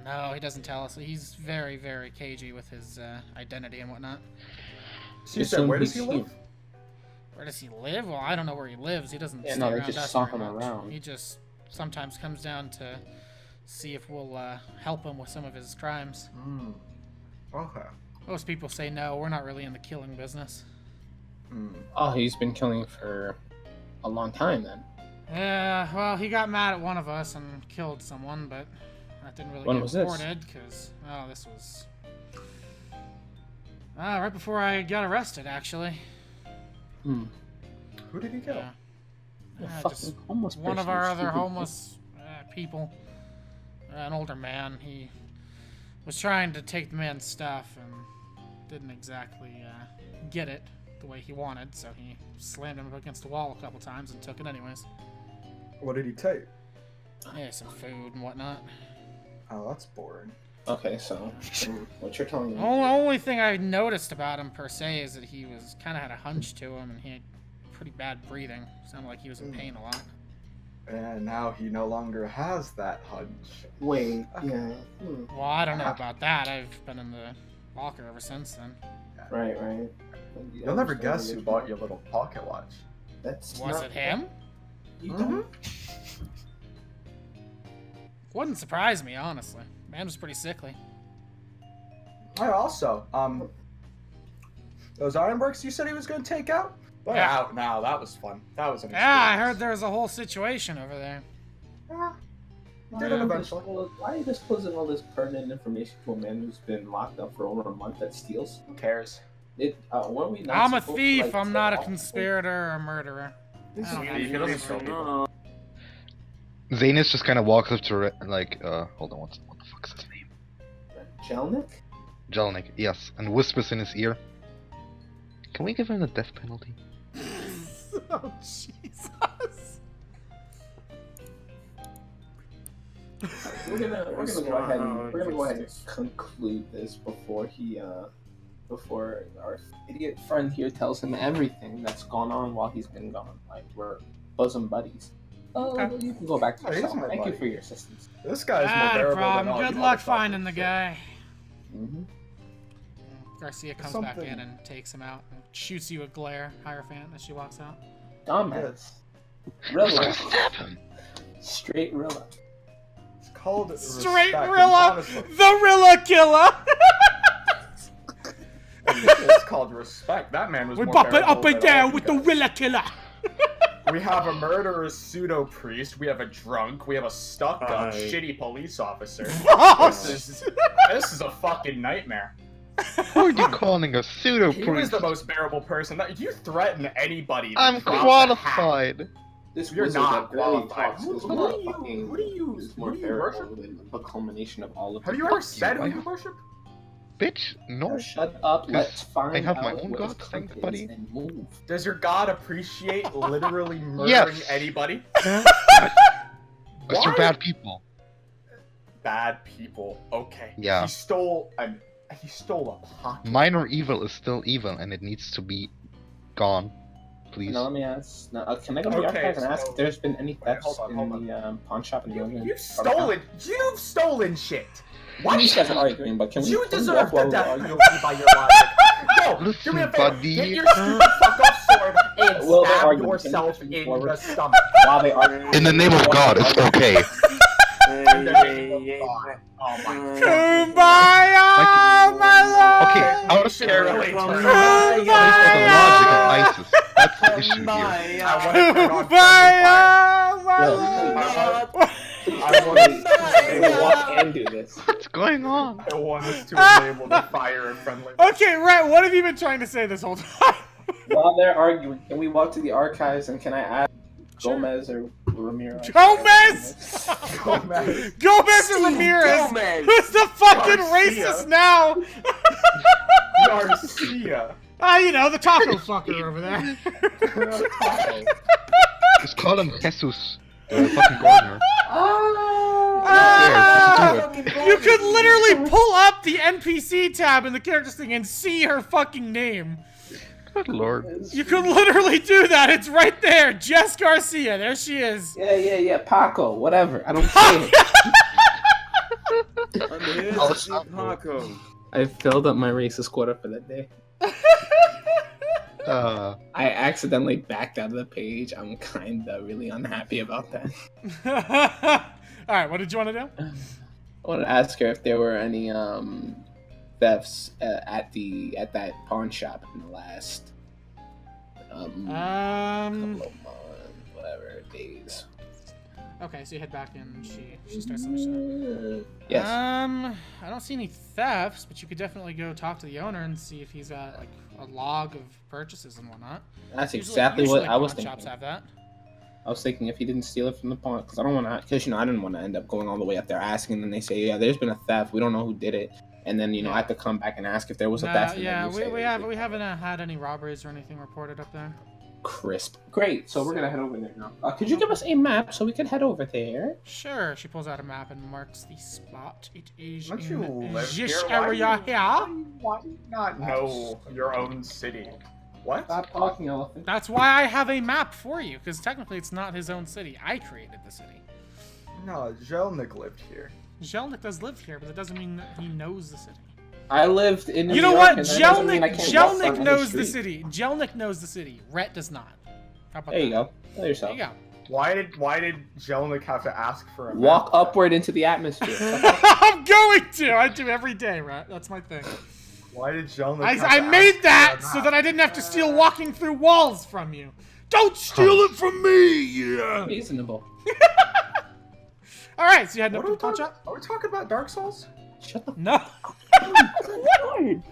No, he doesn't tell us. He's very, very cagey with his identity and whatnot. So you said, where does he live? Where does he live? Well, I don't know where he lives. He doesn't. Yeah, stay no, they around just us saw very him much. around. He just sometimes comes down to see if we'll help him with some of his crimes. Hmm. Okay. Most people say no. We're not really in the killing business. Hmm. Oh, he's been killing for a long time then. Yeah. Well, he got mad at one of us and killed someone, but that didn't really When get was this? reported because this was right before I got arrested, actually. Hmm. Who did he kill? Yeah. A Yeah, fucking just homeless one of person, our you other stupid homeless people, an older man. He was trying to take the man's stuff and didn't exactly get it the way he wanted, so he slammed him up against the wall a couple times and took it anyways. What did he take? Yeah, some food and whatnot. Oh, that's boring. Okay, so what you're telling me? The only thing I noticed about him per se is that he was kind of had a hunch to him and he had pretty bad breathing. Sounded like he was in pain a lot. And now he no longer has that hunch. Wait, yeah. Well, I don't know about that. I've been in the locker ever since then. Right. You'll never guess who bought your little pocket watch. That's Was not it him? You Mm-hmm. don't. Wouldn't surprise me, honestly. Man was pretty sickly. I also, those Ironworks you said he was going to take out? They're Yeah. out now. That was fun. That was an Yeah, I experience. heard there was a whole situation over there. Yeah. He did it eventually. Why are you disclosing all this pertinent information to a man who's been locked up for over a month that steals? Who cares? Weren't we not I'm a supposed to, thief. like, I'm not a tell- conspirator or a murderer. He's I don't a know. thief. He doesn't kill people. Zanus just kind of walks up to hold on, what the fuck is his name? Jelnik? Jelnik, yes, and whispers in his ear. Can we give him the death penalty? Oh, Jesus. We're gonna go ahead and conclude this before our idiot friend here tells him everything that's gone on while he's been gone. Like, we're bosom buddies. Oh, Okay. you can go back to Oh, your he's cell. my Thank you buddy. for your assistance. This guy's more No bearable than problem. all Good you luck motherfuckers. finding the guy. Mm-hmm. Garcia comes back Something- in and takes him out and shoots you a glare, Hierophant, as she walks out. Dumbass. Yes. Rilla. Stab him! Straight Rilla. It's called Straight respect, and Rilla! honestly, The Rilla Killer! it's called respect. That man was We more bop it bearable up and than all down you with the guys. Rilla Killer! We have a murderous pseudo priest. We have a drunk. We have a stuck-up, Aye. shitty police officer. Oh, This is a fucking nightmare. Who are you calling a pseudo He was priest? the most bearable person. You threaten anybody. to I'm drop the hat. qualified! This You're wizard not that barely qualified. talks Who is do more you- fucking- who do you- is more who do you bearable worship? than the culmination of all of Have them. you ever Fuck said you, who I- you worship? Bitch, no. Shut up, let's find I have my out own what his god, thank cunt is buddy. and move. Does your god appreciate literally murdering Yes. anybody? Because you're Why? bad people. Bad people. Okay. Yeah. He stole a pocket. Minor evil is still evil, and it needs to be gone. Please. Now let me ask. Now, can I go to the Okay, archives and ask so- if there's been any thefts hold on. in the pawn shop in the owner? You've stolen shit. What? You guys are arguing, but can we? You can we deserve walk the while death we argue? penalty by your logic. Go, do Listen, me a favor. buddy. Get your stupid fuck off sword and Well, they're stab arguing. yourself Can you in forward? the stomach. While they argue. In the name of God, it's okay. In the name of God. Oh my God. Kumbaya, my lord! Okay, out of Shit character. really turned Based on the logic of ISIS. That's the issue here. I want to turn on Kumbaya, my Yeah. lord! I want They will walk and do this. What's going on? I want us to enable the fire and friendly. Okay, Rhett, what have you been trying to say this whole time? While they're arguing, can we walk to the archives and can I ask Sure. Gomez or Ramirez? Gomez! Gomez. Gomez or Ramirez? Gomez. Who's the fucking Garcia. racist now? Garcia. You know, the taco fucker over there. Just call him Jesus, the fucking gardener. You could literally pull up the NPC tab in the characters thing and see her fucking name. Good lord. You could literally do that. It's right there. Jess Garcia. There she is. Yeah, Paco, whatever. I don't care. I'm here to see Paco. I filled up my racist quota for the day. I accidentally backed out of the page. I'm kinda really unhappy about that. Alright, what did you want to do? I wanted to ask her if there were any thefts at that pawn shop in the last couple of months, whatever days. Okay, so you head back in. She starts the mission. Yes. I don't see any thefts, but you could definitely go talk to the owner and see if he's got like a log of purchases and whatnot. That's exactly what I was pawn shops thinking. have that. I was thinking if he didn't steal it from the pawn, because I don't want to, because I didn't want to end up going all the way up there asking, and then they say, yeah, there's been a theft. We don't know who did it, and then I have to come back and ask if there was a theft. And Yeah, then you say we there's haven't had any robberies or anything reported up there. crisp. Great. So we're gonna head over there now. Could you give us a map so we can head over there? Sure. She pulls out a map and marks the spot. It is Don't you in live this here? area here. Why do you not know your own city? What? Stop talking, elephant. That's why I have a map for you, because technically it's not his own city. I created the city. No, Zelnik lived here. Zelnik does live here, but that doesn't mean that he knows the city. I lived in New You know York, what? and that doesn't mean I can't walk Jelnik down any knows the street. city. Jelnik knows the city. Rhett does not. How about There you that? go. Tell There yourself. you go. Why did Zelnik have to ask for a map? Walk upward into the atmosphere. I'm going to. I do every day, Rhett. That's my thing. Why did Zelnik I have to made ask that for a so map? that I didn't have to steal walking through walls from you. Don't steal it from me, yeah. Reasonable. All right, so you had no What are we pawn talking shop? Are we talking about Dark Souls? Shut the No. Lord.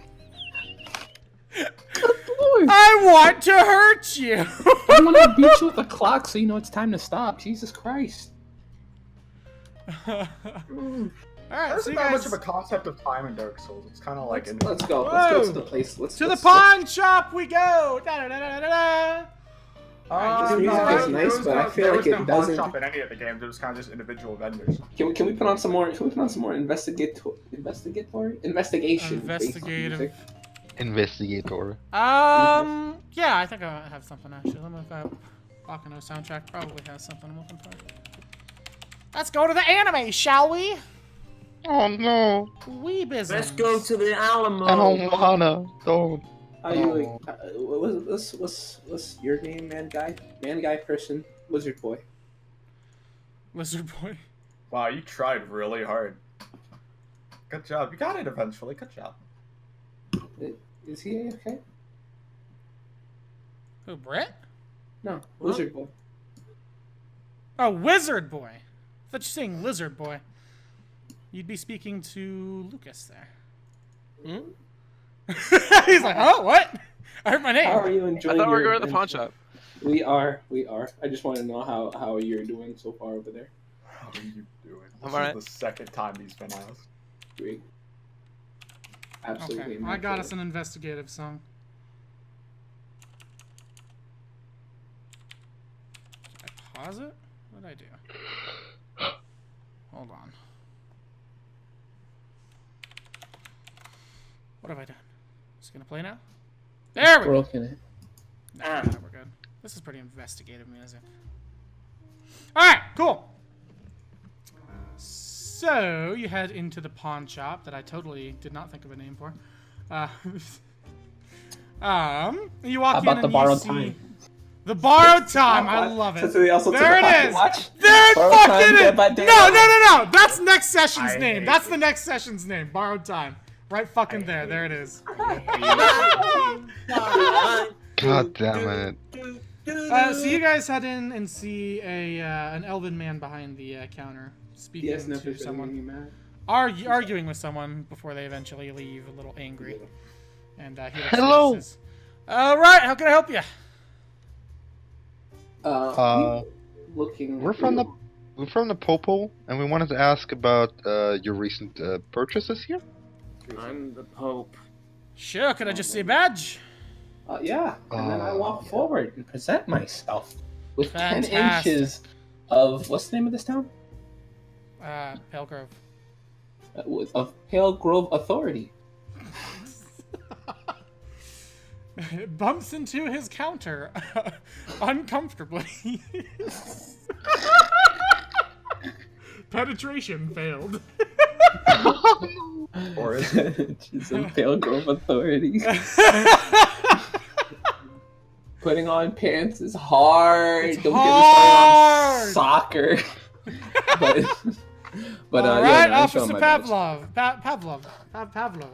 Good Lord. I want to hurt you. I want to beat you with a clock so you know it's time to stop. Jesus Christ. All right, There's so you not guys much of a concept of time in Dark Souls. It's kind of like Let's go. Let's go Whoa. to the place. Let's to the let's- pawn shop we go. Da-da-da-da-da-da. This music is nice, but I feel like it doesn't- shop in any of the games. It was kind of just individual vendors. Can we put on some more? Can we put on some more investigation? Investigative. Investigator. Yeah, I think I have something actually. Let me look up. Bakano soundtrack probably has something I'm looking for. Let's go to the anime, shall we? Oh no. Weebisms. Let's go to the Alamo. I don't wanna. Don't. How you like? What's your name, man guy? Man guy person, lizard boy. Lizard boy. Wow, you tried really hard. Good job. You got it eventually. Good job. Is he okay? Who, Brett? No, lizard boy. Oh, Wizard Boy. I thought you were saying Lizard Boy. You'd be speaking to Lucas there. He's like, oh, what? I heard my name. How are you enjoying? I thought we were your going to the pawn adventure? shop. We are. I just want to know how you're doing so far over there. How are you doing? I'm This alright. is the second time he's been asked. Great. Absolutely. Okay, I got us an investigative song. Did I pause it? What did I do? Hold on. What have I done? Is it gonna play now? There we go. Broken it. No, we're good. This is pretty investigative music. Alright, cool. So, you head into the pawn shop that I totally did not think of a name for. You walk in about and the you borrowed see... time? The borrowed time, I love it. Since we also took There a it pocket is! watch. There it Borrowed fucking time, is! Dead by Daylight. No! That's next session's I name. hate That's you. the next session's name. Borrowed time. Right fucking there. There it is. God damn it. So you guys head in and see an elven man behind the counter speaking Yes, no, to someone. mad. Arguing with someone before they eventually leave, a little angry. And he looks Hello. and says, all right, how can I help you? Looking. We're from the Popo, and we wanted to ask about your recent purchases here. I'm the Pope. Sure, could I just see a badge? Yeah, and then I walk forward and present myself with 10 Fantastic. inches of what's the name of this town? Pale Grove. Of Pale Grove authority. Bumps into his counter uncomfortably. Penetration failed. Or is it? Just a Pale Grove authority. Putting on pants is hard. It's Don't hard. get me started on soccer. but all yeah, right, no, I'm showing Officer my badge. Pavlov.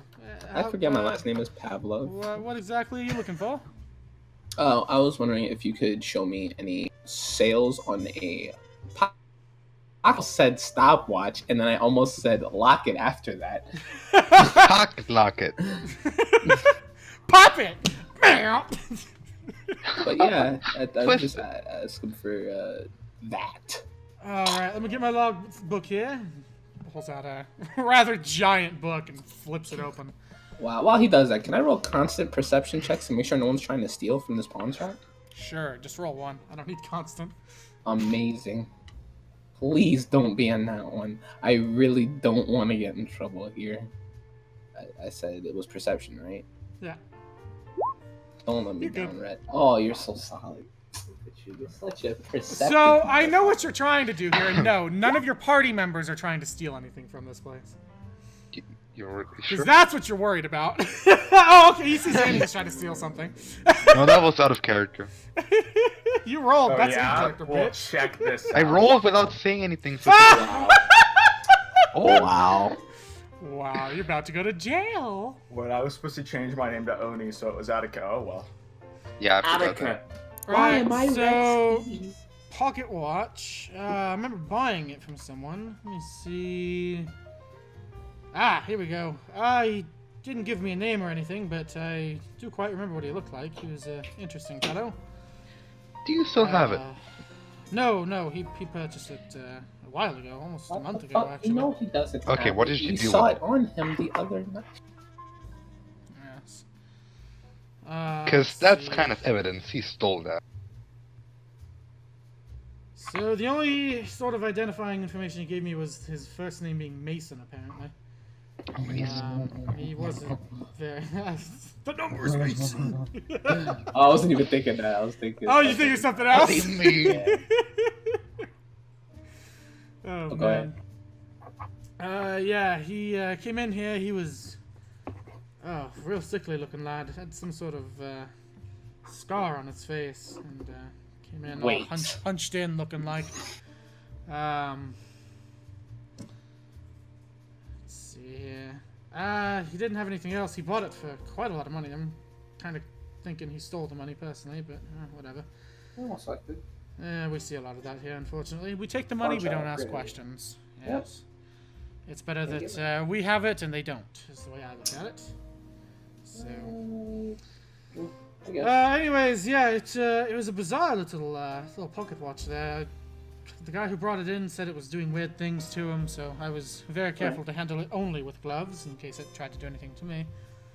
I forget my last name is Pavlov. What exactly are you looking for? Oh, I was wondering if you could show me any sales on a. I said stopwatch, and then I almost said locket after that. Pocket locket. Pop it! But yeah, I was just asking for that. Alright, let me get my log book here. Pulls out a rather giant book and flips it open. Wow, while he does that, can I roll constant perception checks to make sure no one's trying to steal from this pawn shop? Sure, just roll one. I don't need constant. Amazing. Please don't be on that one. I really don't want to get in trouble here. I said it was perception, right? Yeah. Don't let me You're good. down, Red. Oh, you're so solid. You're such a perceptive. So, I know what you're trying to do here, and no, none of your party members are trying to steal anything from this place. You're Because sure? that's what you're worried about. Oh, okay, you see Sandy's trying to steal something. No, that was out of character. You rolled, Oh, that's yeah? in character, We'll bitch. check this I out. rolled without saying anything. So Wow. Oh, wow. Wow, you're about to go to jail. When I was supposed to change my name to Oni, so it was Attica. Oh well. yeah, I forgot Attica. that. Why am I so Rex? pocket watch. I remember buying it from someone. Let me see. Ah, here we go. He didn't give me a name or anything, but I do quite remember what he looked like. He was an interesting fellow. Do you still have it? No, he purchased it a while ago, almost a month ago, actually. No, he doesn't. Okay, have what it. did you You do saw with it on him the other night. Yes. Because that's kind of evidence he stole that. So the only sort of identifying information he gave me was his first name being Mason, apparently. He wasn't very... The number's Mason! I wasn't even thinking that. I was thinking. Oh, you think of something else? Yeah. Oh, Go man. Yeah, he came in here. He was, real sickly looking lad. Had some sort of scar on his face, and came in all hunched in, looking like. Let's see here. He didn't have anything else. He bought it for quite a lot of money. I'm kind of thinking he stole the money personally, but whatever. Almost like it. We see a lot of that here, unfortunately. We take the money, we don't ask Upgrade. questions. Yep. Yes. It's better Thank that we have it and they don't, is the way I look at it. So. I guess. Anyways, yeah, it was a bizarre little pocket watch there. The guy who brought it in said it was doing weird things to him, so I was very careful to handle it only with gloves in case it tried to do anything to me.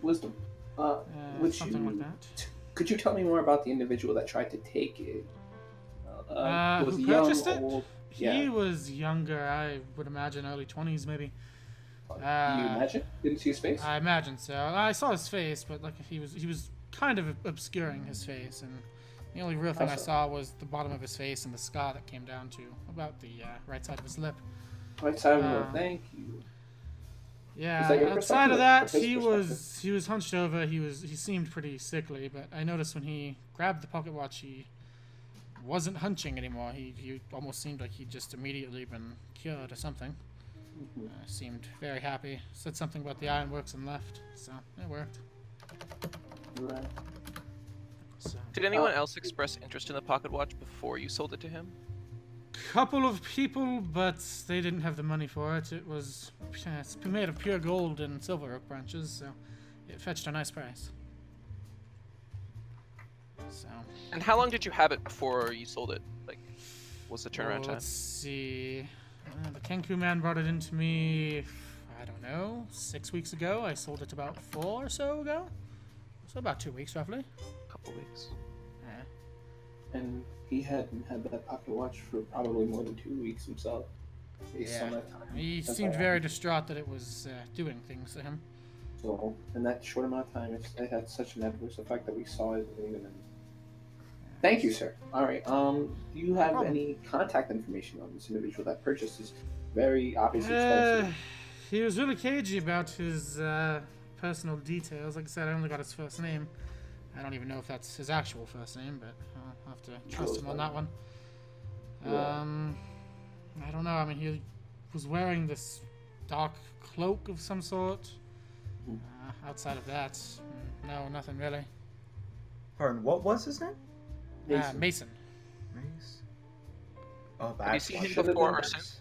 Wisdom. Would Something you, like that. Could you tell me more about the individual that tried to take it? Was Who he young, purchased it? old? He Yeah. was younger, I would imagine early 20s maybe. You imagine? Didn't see his face? I imagine so. I saw his face, but like he was kind of obscuring his face, and the only real thing I saw was the bottom of his face and the scar that came down to about the right side of his lip. Right side of the thank you. Yeah, Is that your outside of perspective? that, Or his he was hunched over. He seemed pretty sickly, but I noticed when he grabbed the pocket watch, he wasn't hunching anymore. He almost seemed like he'd just immediately been cured or something. Seemed very happy. Said something about the Ironworks and left, so it worked. Right. So, Did anyone else express interest in the pocket watch before you sold it to him? couple of people, but they didn't have the money for it. It's made of pure gold and silver oak branches, so it fetched a nice price. So. And how long did you have it before you sold it? Like, what's the turnaround time? Let's see. The Kenku man brought it into me, I don't know, 6 weeks ago. I sold it about 4 or so ago. So about 2 weeks, roughly. A couple weeks. Yeah. And he hadn't had that pocket watch for probably more than 2 weeks himself. Based on that time. He That's seemed all. very distraught that it was doing things to him. So, in that short amount of time, it had such an adverse effect that we saw it even in. Thank you, sir. All right. Do you have any contact information on this individual that purchased this very obviously expensive? He was really cagey about his personal details. Like I said, I only got his first name. I don't even know if that's his actual first name, but I'll have to trust him on that one. I don't know. I mean, he was wearing this dark cloak of some sort. Outside of that, no, nothing really. Pardon, what was his name? Mason. Oh, Have you seen him before or since?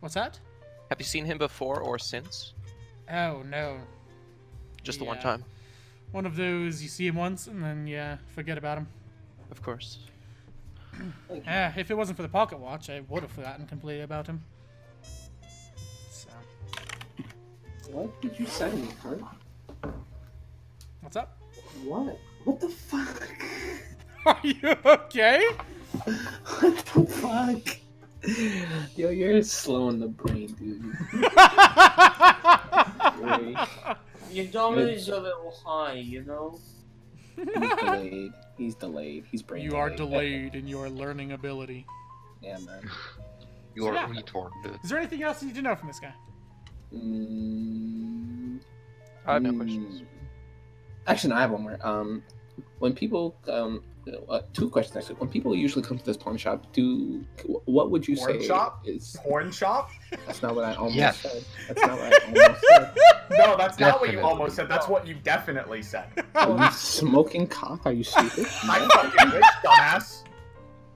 What's that? Have you seen him before or since? Oh, no. Just the one time? One of those, you see him once and then you forget about him. Of course. If it wasn't for the pocket watch, I would have forgotten completely about him. So. What did you say, huh? What's up? What? What the fuck? Are you okay? What the fuck? Yo, you're slowing the brain, dude. Really? Your dominant is a little high, you know? He's delayed. He's brain You are delayed in your learning ability. Yeah, man. You are Yeah. retarded. Is there anything else you need to know from this guy? I have no questions. Actually, no, I have one more. When people, 2 questions actually. When people usually come to this pawn shop, what would you Porn say shop? is? Porn shop? That's not what I almost Yes. said. That's not what I almost said. No, that's not what you Definitely. almost said. That's what you definitely said. Are you smoking cock? Are you stupid? I fucking wish, dumbass.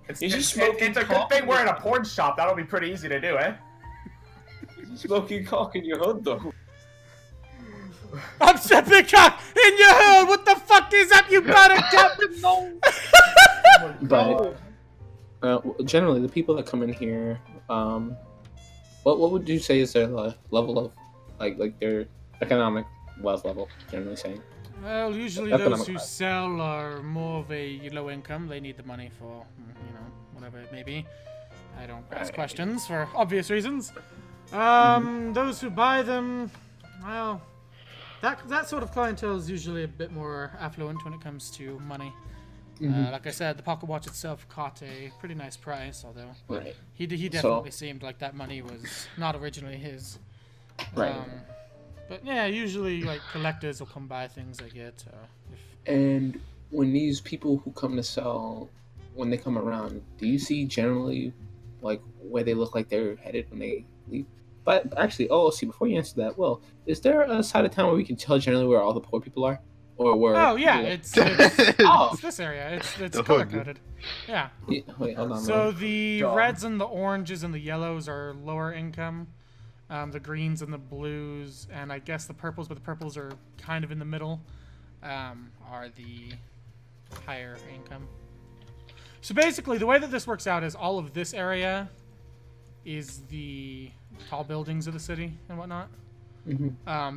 It's Is he a smoking good cock? thing we're in a porn shop. That'll be pretty easy to do, eh? Smoking cock in your hood, though. I'm stepping cock in your hood! What the fuck is up, you buttercup? But generally, the people that come in here, what would you say is their level of like their economic wealth level? Generally saying. Well, usually Economic those who class. sell are more of a low income. They need the money for, whatever it may be. I don't ask questions for obvious reasons. Those who buy them, well, that sort of clientele is usually a bit more affluent when it comes to money. Like I said, the pocket watch itself caught a pretty nice price, although Right. he definitely seemed like that money was not originally his. Right. But yeah, usually like collectors will come buy things I get. And when these people who come to sell, when they come around, do you see generally like where they look like they're headed when they leave? But actually, see, before you answer that, Will, is there a side of town where we can tell generally where all the poor people are? Or where? Oh yeah, it's this area. It's The color hood. coded. Yeah. Wait, hold on. So Will. the reds and the oranges and the yellows are lower income. The greens and the blues, and I guess the purples, but the purples are kind of in the middle, are the higher income. So basically, the way that this works out is all of this area is the tall buildings of the city and whatnot.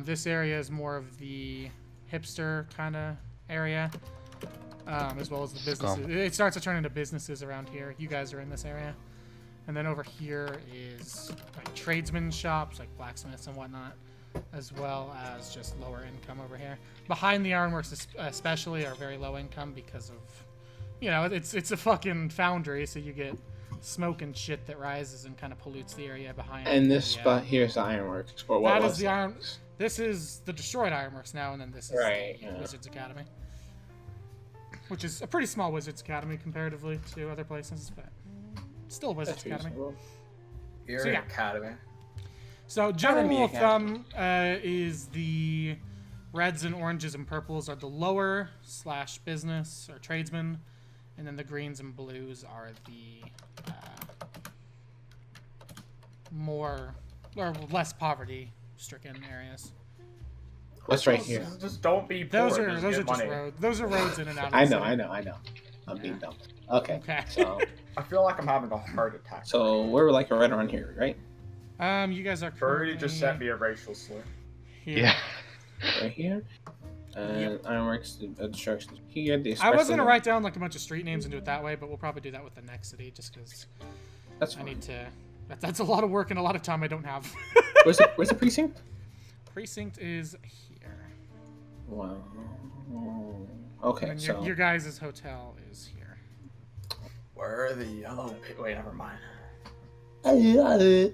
This area is more of the hipster kind of area, as well as the businesses. It starts to turn into businesses around here. You guys are in this area. And then over here is like tradesmen shops, like blacksmiths and whatnot. as well as just lower income over here. Behind the Ironworks especially are very low income because of, it's a fucking foundry, so you get smoke and shit that rises and kind of pollutes the area behind. And this spot here's the Ironworks, or what that was is the Iron. This is the destroyed Ironworks now, and then this is the Wizards Academy, which is a pretty small Wizards Academy comparatively to other places, but still Wizards Academy. Your academy. So general rule of thumb is the reds and oranges and purples are the lower / business or tradesmen, and then the greens and blues are the more or less poverty-stricken areas. What's right here? Just don't be poor. Those are just roads. Those are roads in and out. I know. I'm being dumb. Okay. So I feel like I'm having a heart attack. So we're like right around here, right? You guys are. Birdie just sent me a racial slur. Here. Yeah. Right here. And Ironworks, destruction here. The I was gonna write down like a bunch of street names and do it that way, but we'll probably do that with the next city, just because. That's fine. I need to. That's a lot of work and a lot of time I don't have. Where's the precinct? Precinct is here. Wow. Okay, And so your guys' hotel is here. Where are the yellow? Wait, never mind.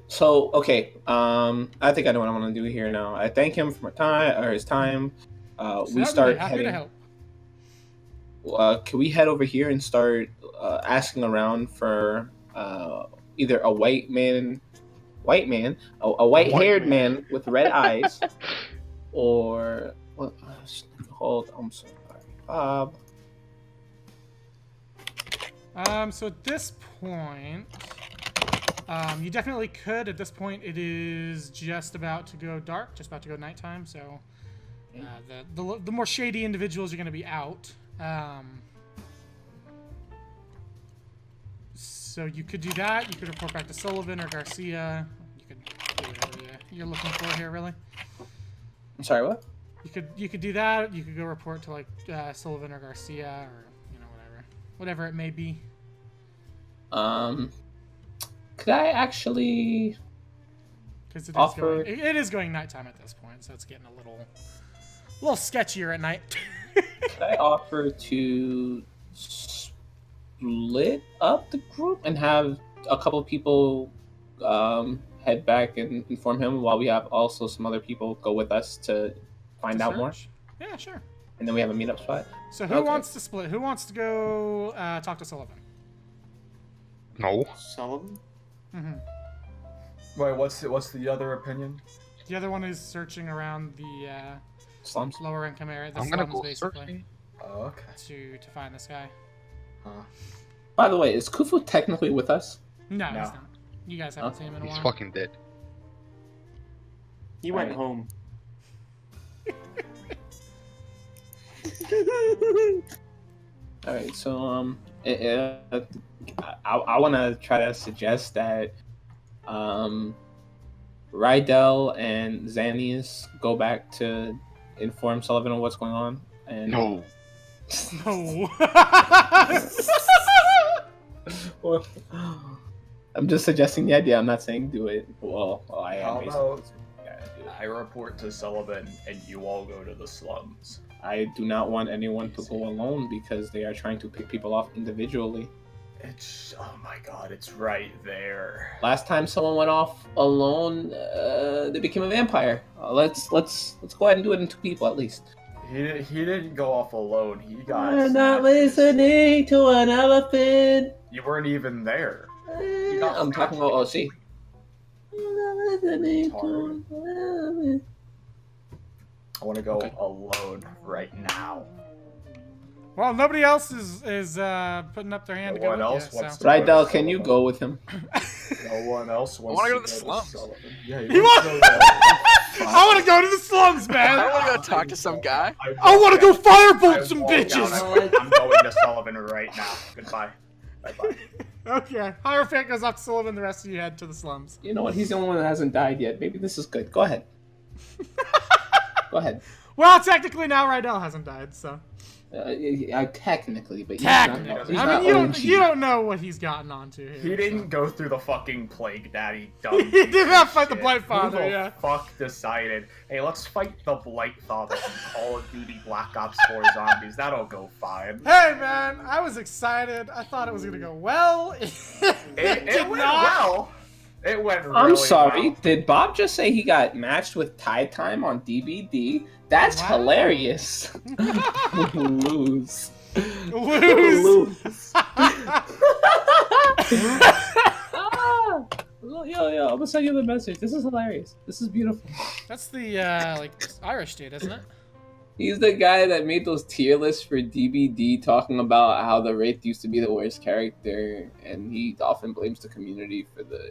So okay, I think I know what I'm gonna do here now. I thank him for his time. We start happy heading. to help. Can we head over here and start asking around for either a white white-haired man with red eyes, or what? Hold, I'm sorry, Bob. So at this point, you definitely could. At this point, it is just about to go dark, just about to go nighttime. So the more shady individuals are going to be out. So you could do that. You could report back to Sullivan or Garcia. You could do whatever you're looking for here, really. I'm sorry, what? You could do that. You could go report to like Sullivan or Garcia or whatever it may be. Could I actually? Because offer... it is going nighttime at this point, so it's getting a little sketchier at night. Could I offer to split up the group and have a couple of people head back and inform him, while we have also some other people go with us to find out more? Yeah, sure. And then we have a meetup spot. So who wants to split? Who wants to go talk to Sullivan? No. Sullivan? Mm-hmm. Wait, what's the other opinion? The other one is searching around the slums, lower income area. The I'm slums, gonna go basically. searching. Oh, okay. To find this guy. Huh. By the way, is Kufu technically with us? No, he's not. You guys haven't seen him in a while. He's fucking dead. He went home. All right, so I want to try to suggest that Rydell and Xanius go back to inform Sullivan of what's going on. And No. No. Well, I'm just suggesting the idea. I'm not saying do it. Well, I am. I report to Sullivan and you all go to the slums. I do not want anyone to go alone because they are trying to pick people off individually. Oh my god, it's right there. Last time someone went off alone, they became a vampire. Let's go ahead and do it in 2 people at least. He didn't go off alone. He got. I'm not listening to an elephant. You weren't even there. I'm talking about OC. I'm not listening to an elephant. I want to go alone right now. Well, nobody else is putting up their hand to go with you. Rydell, can you go with him? No one else wants I want to go to the slums. Yeah, I want to go to the slums, man. I don't want to go talk to some guy. I want to go firebolt some bitches. I'm going to Sullivan right now. Goodbye. Bye-bye. Okay. Hierophant goes off to Sullivan. The rest of you head to the slums. You know what? He's the only one that hasn't died yet. Maybe this is good. Go ahead. Go ahead. Well, technically now Rydell hasn't died, so. Technically, but Technically. he's I not mean, OG. you don't know what he's gotten onto here. He didn't so. go through the fucking plague daddy dumb. He did not fight the shit. Blight Father, Who the yeah. fuck decided, hey, let's fight the Blight Father in Call of Duty Black Ops 4 Zombies. That'll go fine. Hey, man, I was excited. I thought it was gonna go well. It went well. It went really I'm sorry. well. Did Bob just say he got matched with Tie Time on DBD? That's Wow. hilarious. Lose. Lose. Yo, I'm gonna send you the message. This is hilarious. This is beautiful. That's the like Irish dude, isn't it? He's the guy that made those tier lists for DBD talking about how the Wraith used to be the worst character, and he often blames the community for the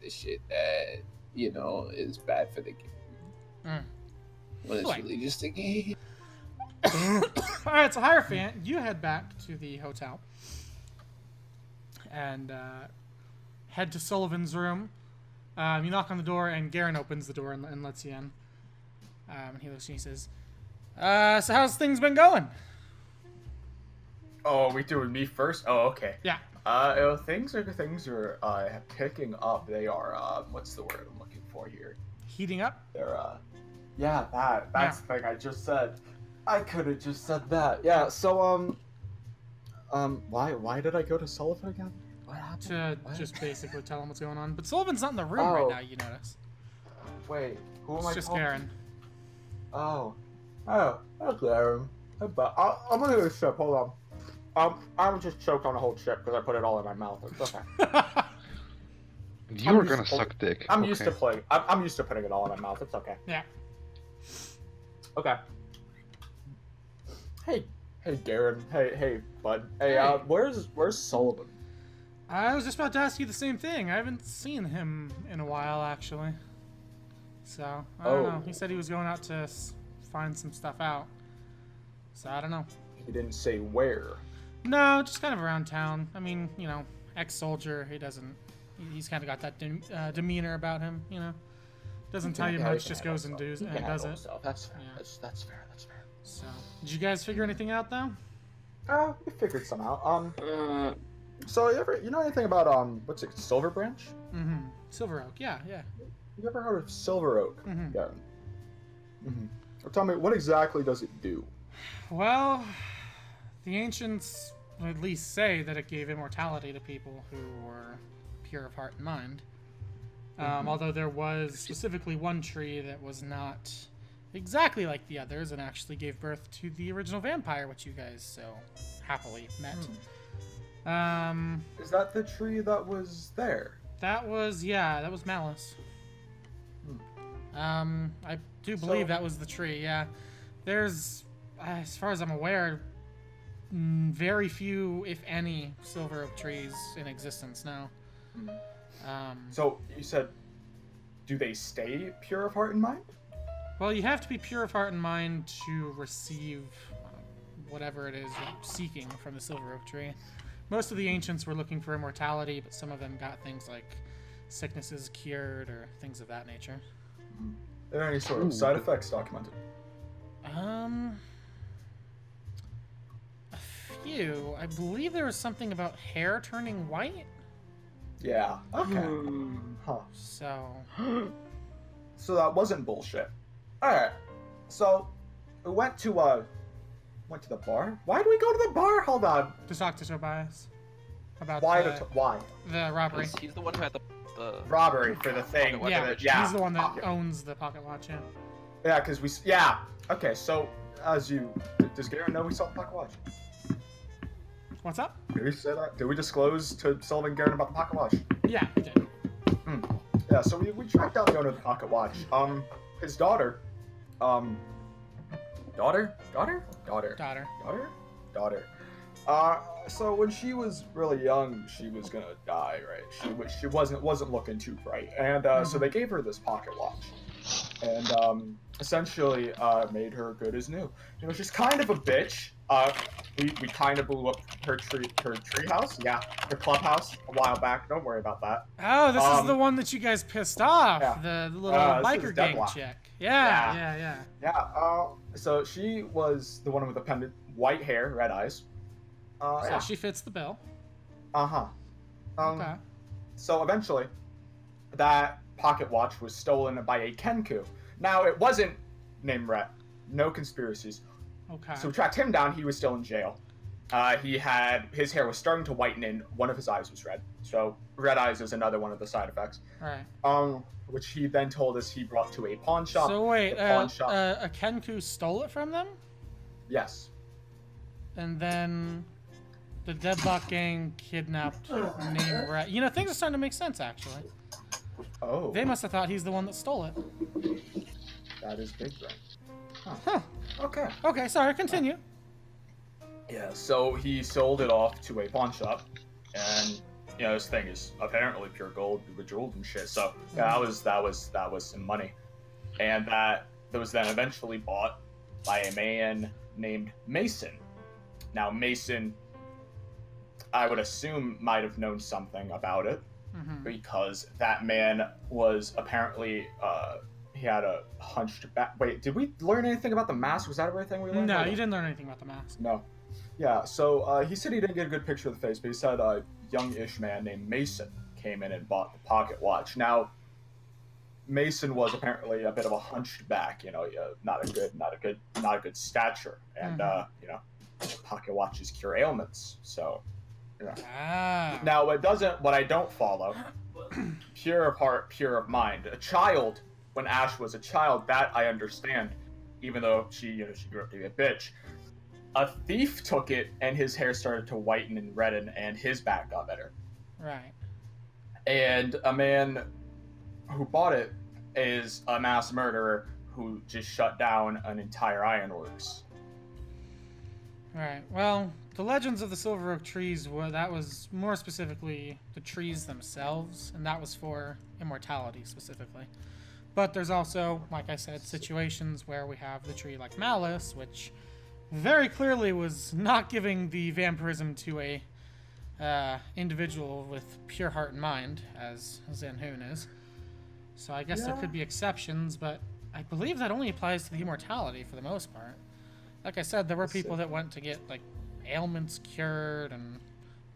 shit that, you know, is bad for the game. When it's Like- really just a game. Alright, so Hierophant, you head back to the hotel. And head to Sullivan's room. You knock on the door, and Garen opens the door and lets you in. And he looks and he says, so how's things been going? Oh, we doing me first? Oh, okay. Yeah. Things are picking up. They are what's the word I'm looking for here? Heating up? They're that's the thing I just said. I could have just said that. Yeah. So why did I go to Sullivan again? What happened? To What? just basically tell him what's going on. But Sullivan's not in the room right now, you notice. Wait, who am It's I just talking? Garen. Oh, Garen. I'm gonna go sip. Hold on. I'm just choked on a whole chip because I put it all in my mouth. It's okay. You were gonna suck dick. I'm used to playing. I'm used to putting it all in my mouth. It's okay. Yeah. Okay. Hey, Garen. Hey, bud. Hey, Hey. Where's Sullivan? I was just about to ask you the same thing. I haven't seen him in a while, actually. So, I don't know. He said he was going out to find some stuff out. So, I don't know. He didn't say where. No, just kind of around town. I mean, you know, ex-soldier. He's kind of got that demeanor about him, you know. Doesn't tell you much, just goes and does it. That's fair. Yeah. That's fair. That's fair. So, did you guys figure anything out, though? We figured some out. So you know anything about what's it, Silver Branch? Mm-hmm. Silver Oak, yeah. You ever heard of Silver Oak? Mhm. Yeah. Well, tell me, what exactly does it do? Well, the ancients would at least say that it gave immortality to people who were pure of heart and mind. Although there was specifically one tree that was not exactly like the others and actually gave birth to the original vampire, which you guys so happily met. Is that the tree that was there? That was Malice. I do believe So- that was the tree, yeah. There's, as far as I'm aware, very few, if any, silver oak trees in existence now. So you said, do they stay pure of heart and mind? Well, you have to be pure of heart and mind to receive whatever it is you're seeking from the silver oak tree. Most of the ancients were looking for immortality, but some of them got things like sicknesses cured or things of that nature. Are there any sort of side effects documented? A few. I believe there was something about hair turning white. Yeah. Okay. Huh. So, So that wasn't bullshit. Alright. So we went to the bar? Why do we go to the bar? Hold on. to talk to Tobias about Why the why? robbery. He's the one who had the Robbery for the thing. Pocket Yeah, watch. he's the one that pocket. owns the pocket watch, yeah. Yeah, because okay, so does Garen know we saw the pocket watch? What's up? Did we say that? Did we disclose to Sullivan Garen about the pocket watch? Yeah, he did. Yeah, so we tracked down the owner of the pocket watch. His daughter, daughter. So when she was really young, she was gonna die, right? She wasn't looking too bright, and so they gave her this pocket watch, and essentially made her good as new. You know, she's kind of a bitch. We kind of blew up her tree house, yeah, her clubhouse a while back. Don't worry about that. Oh, this is the one that you guys pissed off. Yeah. The little This is biker gang Deadlock. chick. Yeah. So she was the one with the pendant, white hair, red eyes. So she fits the bill. Uh-huh. Okay. So eventually, that pocket watch was stolen by a Kenku. Now, it wasn't named Rhett. No conspiracies. Okay. So we tracked him down. He was still in jail. His hair was starting to whiten and one of his eyes was red. So red eyes is another one of the side effects. Right. Which he then told us he brought to a pawn shop. So wait, The pawn shop. a Kenku stole it from them? Yes. And then the Deadlock gang kidnapped named Rat. You know, things are starting to make sense, actually. Oh. They must have thought he's the one that stole it. That is big brain. Huh. Okay. Okay, sorry, continue. Yeah, so he sold it off to a pawn shop, and this thing is apparently pure gold, bejeweled and shit. So that was some money, and that was then eventually bought by a man named Mason. Now Mason, I would assume, might have known something about it, because that man was apparently he had a hunched back. Wait, did we learn anything about the mask? Was that everything we learned? No, you didn't learn anything about the mask. No. Yeah, so he said he didn't get a good picture of the face, but he said a youngish man named Mason came in and bought the pocket watch. Now, Mason was apparently a bit of a hunched back, not a good stature, and pocket watches cure ailments. So, Now, what I don't follow, pure of heart, pure of mind. A child, when Ash was a child, that I understand, even though she grew up to be a bitch. A thief took it, and his hair started to whiten and redden, and his back got better. Right. And a man who bought it is a mass murderer who just shut down an entire Ironworks. Right. Well, the legends of the Silver Oak trees that was more specifically the trees themselves, and that was for immortality specifically. But there's also, like I said, situations where we have the tree like Malice, which very clearly was not giving the vampirism to a individual with pure heart and mind, as Zenhoon is. So I guess there could be exceptions, but I believe that only applies to the immortality for the most part. Like I said, there were people that went to get like ailments cured and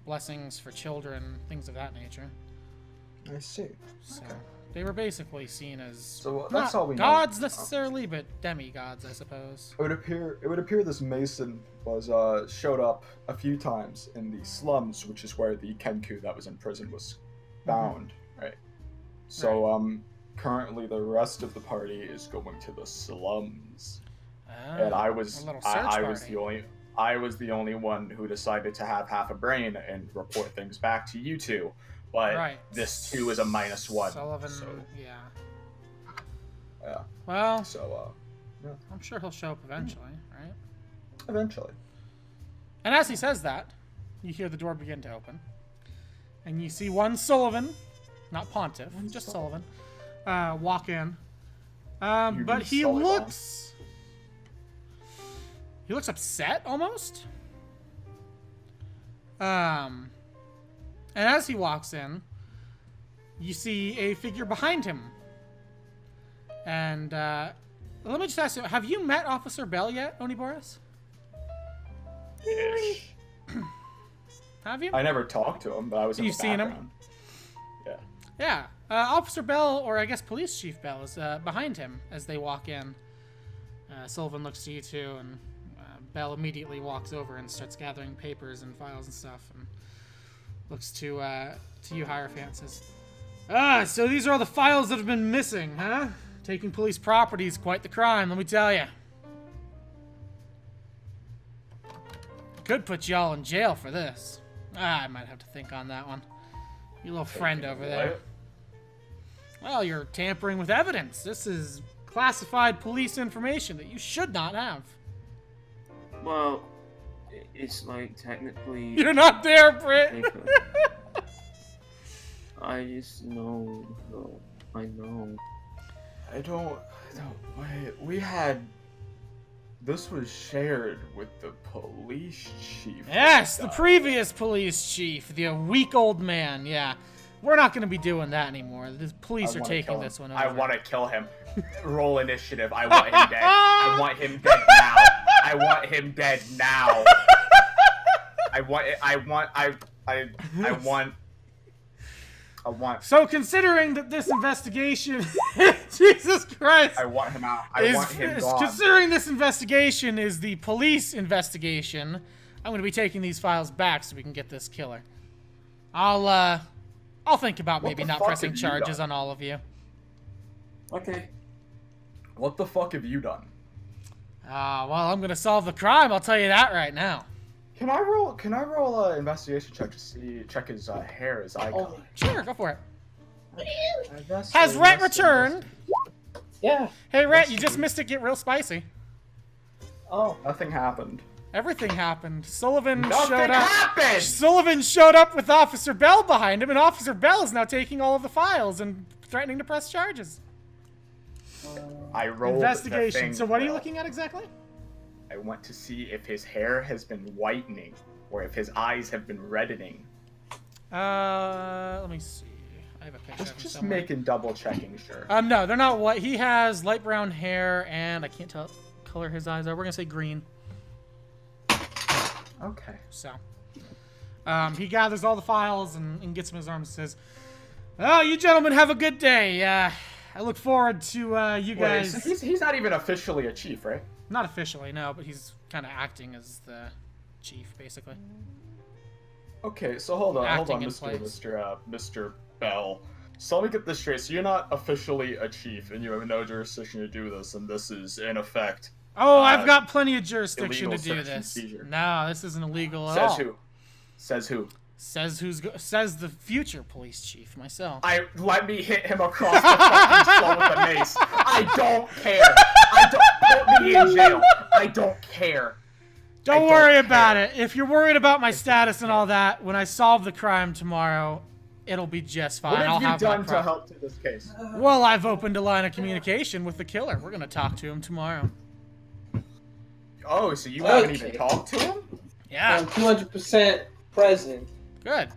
blessings for children, things of that nature. I see. So they were basically seen as that's all we know. gods necessarily, but demigods, I suppose. It would appear this Mason was showed up a few times in the slums, which is where the Kenku that was in prison was found, right? So currently the rest of the party is going to the slums. And I was the only one who decided to have half a brain and report things back to you two. But this too is a -1. Sullivan, so. Yeah. Well, so I'm sure he'll show up eventually, right? Eventually. And as he says that, you hear the door begin to open, and you see one Sullivan, not Pontiff, just Sullivan, walk in. But he looks upset almost. And as he walks in, you see a figure behind him. And let me just ask you, have you met Officer Bell yet, Oniboris? Ish. Have you? I never talked to him, but I was in the background. You've seen him? Yeah. Officer Bell, or I guess Police Chief Bell, is behind him as they walk in. Sullivan looks to you two, and Bell immediately walks over and starts gathering papers and files and stuff, and looks to you, Hierophant, says, so these are all the files that have been missing, huh? Taking police property is quite the crime, let me tell you. Could put you all in jail for this. I might have to think on that one. Your little friend over there. Well, you're tampering with evidence. This is classified police information that you should not have. Well, it's like technically... You're not there, Britt! I just know. I know. I don't... Wait, this was shared with the police chief. Yes, the previous police chief, the weak old man, yeah. We're not going to be doing that anymore. The police I are wanna taking kill him. this one over. I want to kill him. Roll initiative. I want him dead. I want him dead now. I want him dead now. I want. So considering that this investigation, Jesus Christ, I want him out. I want him gone. Considering this investigation is the police investigation, I'm going to be taking these files back so we can get this killer. I'll think about maybe not pressing charges on all of you. Okay. What the fuck have you done? Well, I'm going to solve the crime. I'll tell you that right now. Can I roll an investigation check to check his hair, his eye color? Sure, go for it. Has Rhett returned? Yeah. Hey, Rhett, you just missed it get real spicy. Oh. Nothing happened. Everything happened. Sullivan Nothing showed up. happened! Sullivan showed up with Officer Bell behind him, and Officer Bell is now taking all of the files and threatening to press charges. I rolled Investigation. the thing, So what are you looking at exactly? I want to see if his hair has been whitening or if his eyes have been reddening. Let me see. I have a picture of him Just somewhere. making double checking sure. No, they're not white. He has light brown hair, and I can't tell what color his eyes are. We're gonna say green. Okay. So, he gathers all the files and gets them in his arms and says, "Oh, you gentlemen have a good day. I look forward to you guys." Wait, so he's not even officially a chief, right? Not officially, no, but he's kind of acting as the chief, basically. Okay, so hold on, Acting in Mr. Bell. So let me get this straight. So you're not officially a chief, and you have no jurisdiction to do this, and this is in effect. Oh, I've got plenty of jurisdiction to illegal do search and this. seizure. No, this isn't illegal at Says all. who? Says who? Says the future police chief, myself. Let me hit him across the fucking skull with a mace. I don't care. Put me in jail. I don't care. Don't worry about it. If you're worried about my status and all that, when I solve the crime tomorrow, it'll be just fine. What have I'll you have done my to help to this case? Well, I've opened a line of communication with the killer. We're gonna talk to him tomorrow. Oh, so you haven't even talked to him? Yeah. I'm 200% present. Good.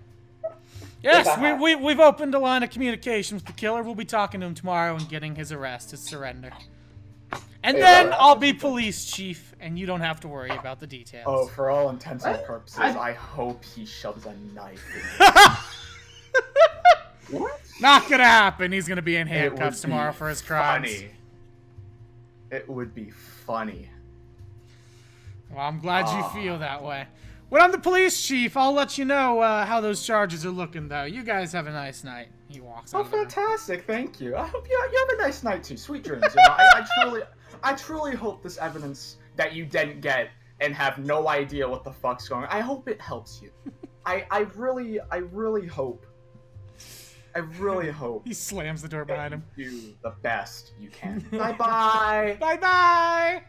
Yes, we've opened a line of communication with the killer. We'll be talking to him tomorrow and getting his arrest, his surrender. And then I'll be police chief, and you don't have to worry about the details. Oh, for all intents and purposes, I hope he shoves a knife in you. What? Not gonna happen. He's gonna be in handcuffs tomorrow for his crimes. Funny. It would be funny. Well, I'm glad you feel that way. When I'm the police chief, I'll let you know how those charges are looking, though. You guys have a nice night. He walks out. Oh, of the room. fantastic! Thank you. I hope you have a nice night too. Sweet dreams. You know, I truly hope this evidence that you didn't get and have no idea what the fuck's going on. I hope it helps you. I really hope. I really hope. He slams the door behind him. You do the best you can. Bye bye. Bye bye.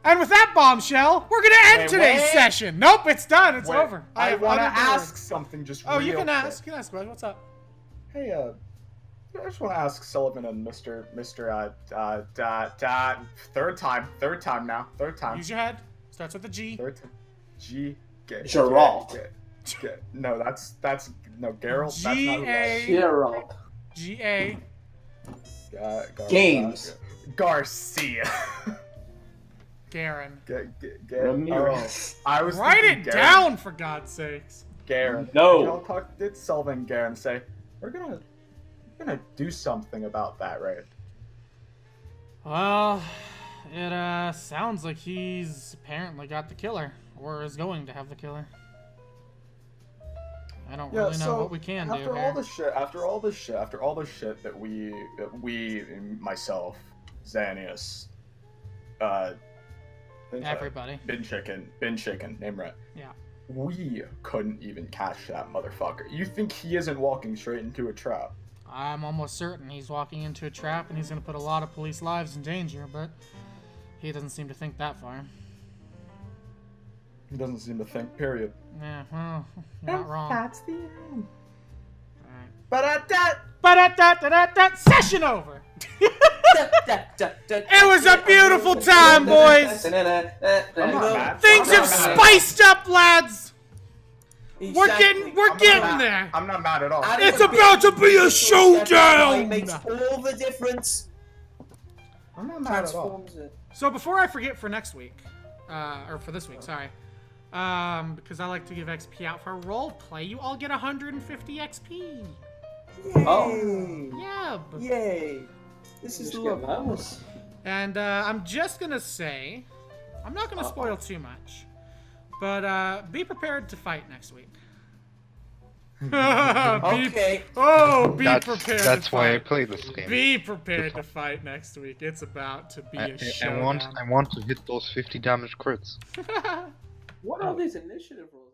And with that bombshell, we're gonna end today's session. Nope, it's done. It's over. I have want to uttered the ask word. something just Oh, real you can quick. ask. You can ask, bud. What's up? Hey, I just want to ask Sullivan and Mr. Third time now. Use your head. Starts with a G. Third time. G. Geralt. No, that's no Geralt. G-A. Geralt. G-A. Games. Garcia. Garen. Ramirez. I was Write thinking it Garen. down, for God's sakes. Garen. No. Did Sullivan and Garen say we're gonna do something about that, right? Well, it sounds like he's apparently got the killer, or is going to have the killer. I don't really know what we can do after here. After all this shit that we, myself, Xanius, everybody, Bin Chicken, Nimrat. Yeah. We couldn't even catch that motherfucker. You think he isn't walking straight into a trap? I'm almost certain he's walking into a trap and he's going to put a lot of police lives in danger, but he doesn't seem to think that far. He doesn't seem to think, period. Yeah, well, you're not wrong. That's the end. Ba-da-da, session over! It was a beautiful time, boys! Things have spiced up, lads! We're getting there. I'm not mad at all. It's about to be a showdown. It makes all the difference. I'm not mad at all. Transforms it. So before I forget for next week, or for this week, sorry, because I like to give XP out for role play, you all get 150 XP. Yay. Oh. Yeah. Yay. This is lovely. And I'm just gonna say, I'm not gonna spoil too much, but be prepared to fight next week. Okay. Be That's prepared. that's why I play this game. Be prepared to fight next week. It's about to be a showdown. I want to hit those 50 damage crits. What are these initiative rolls?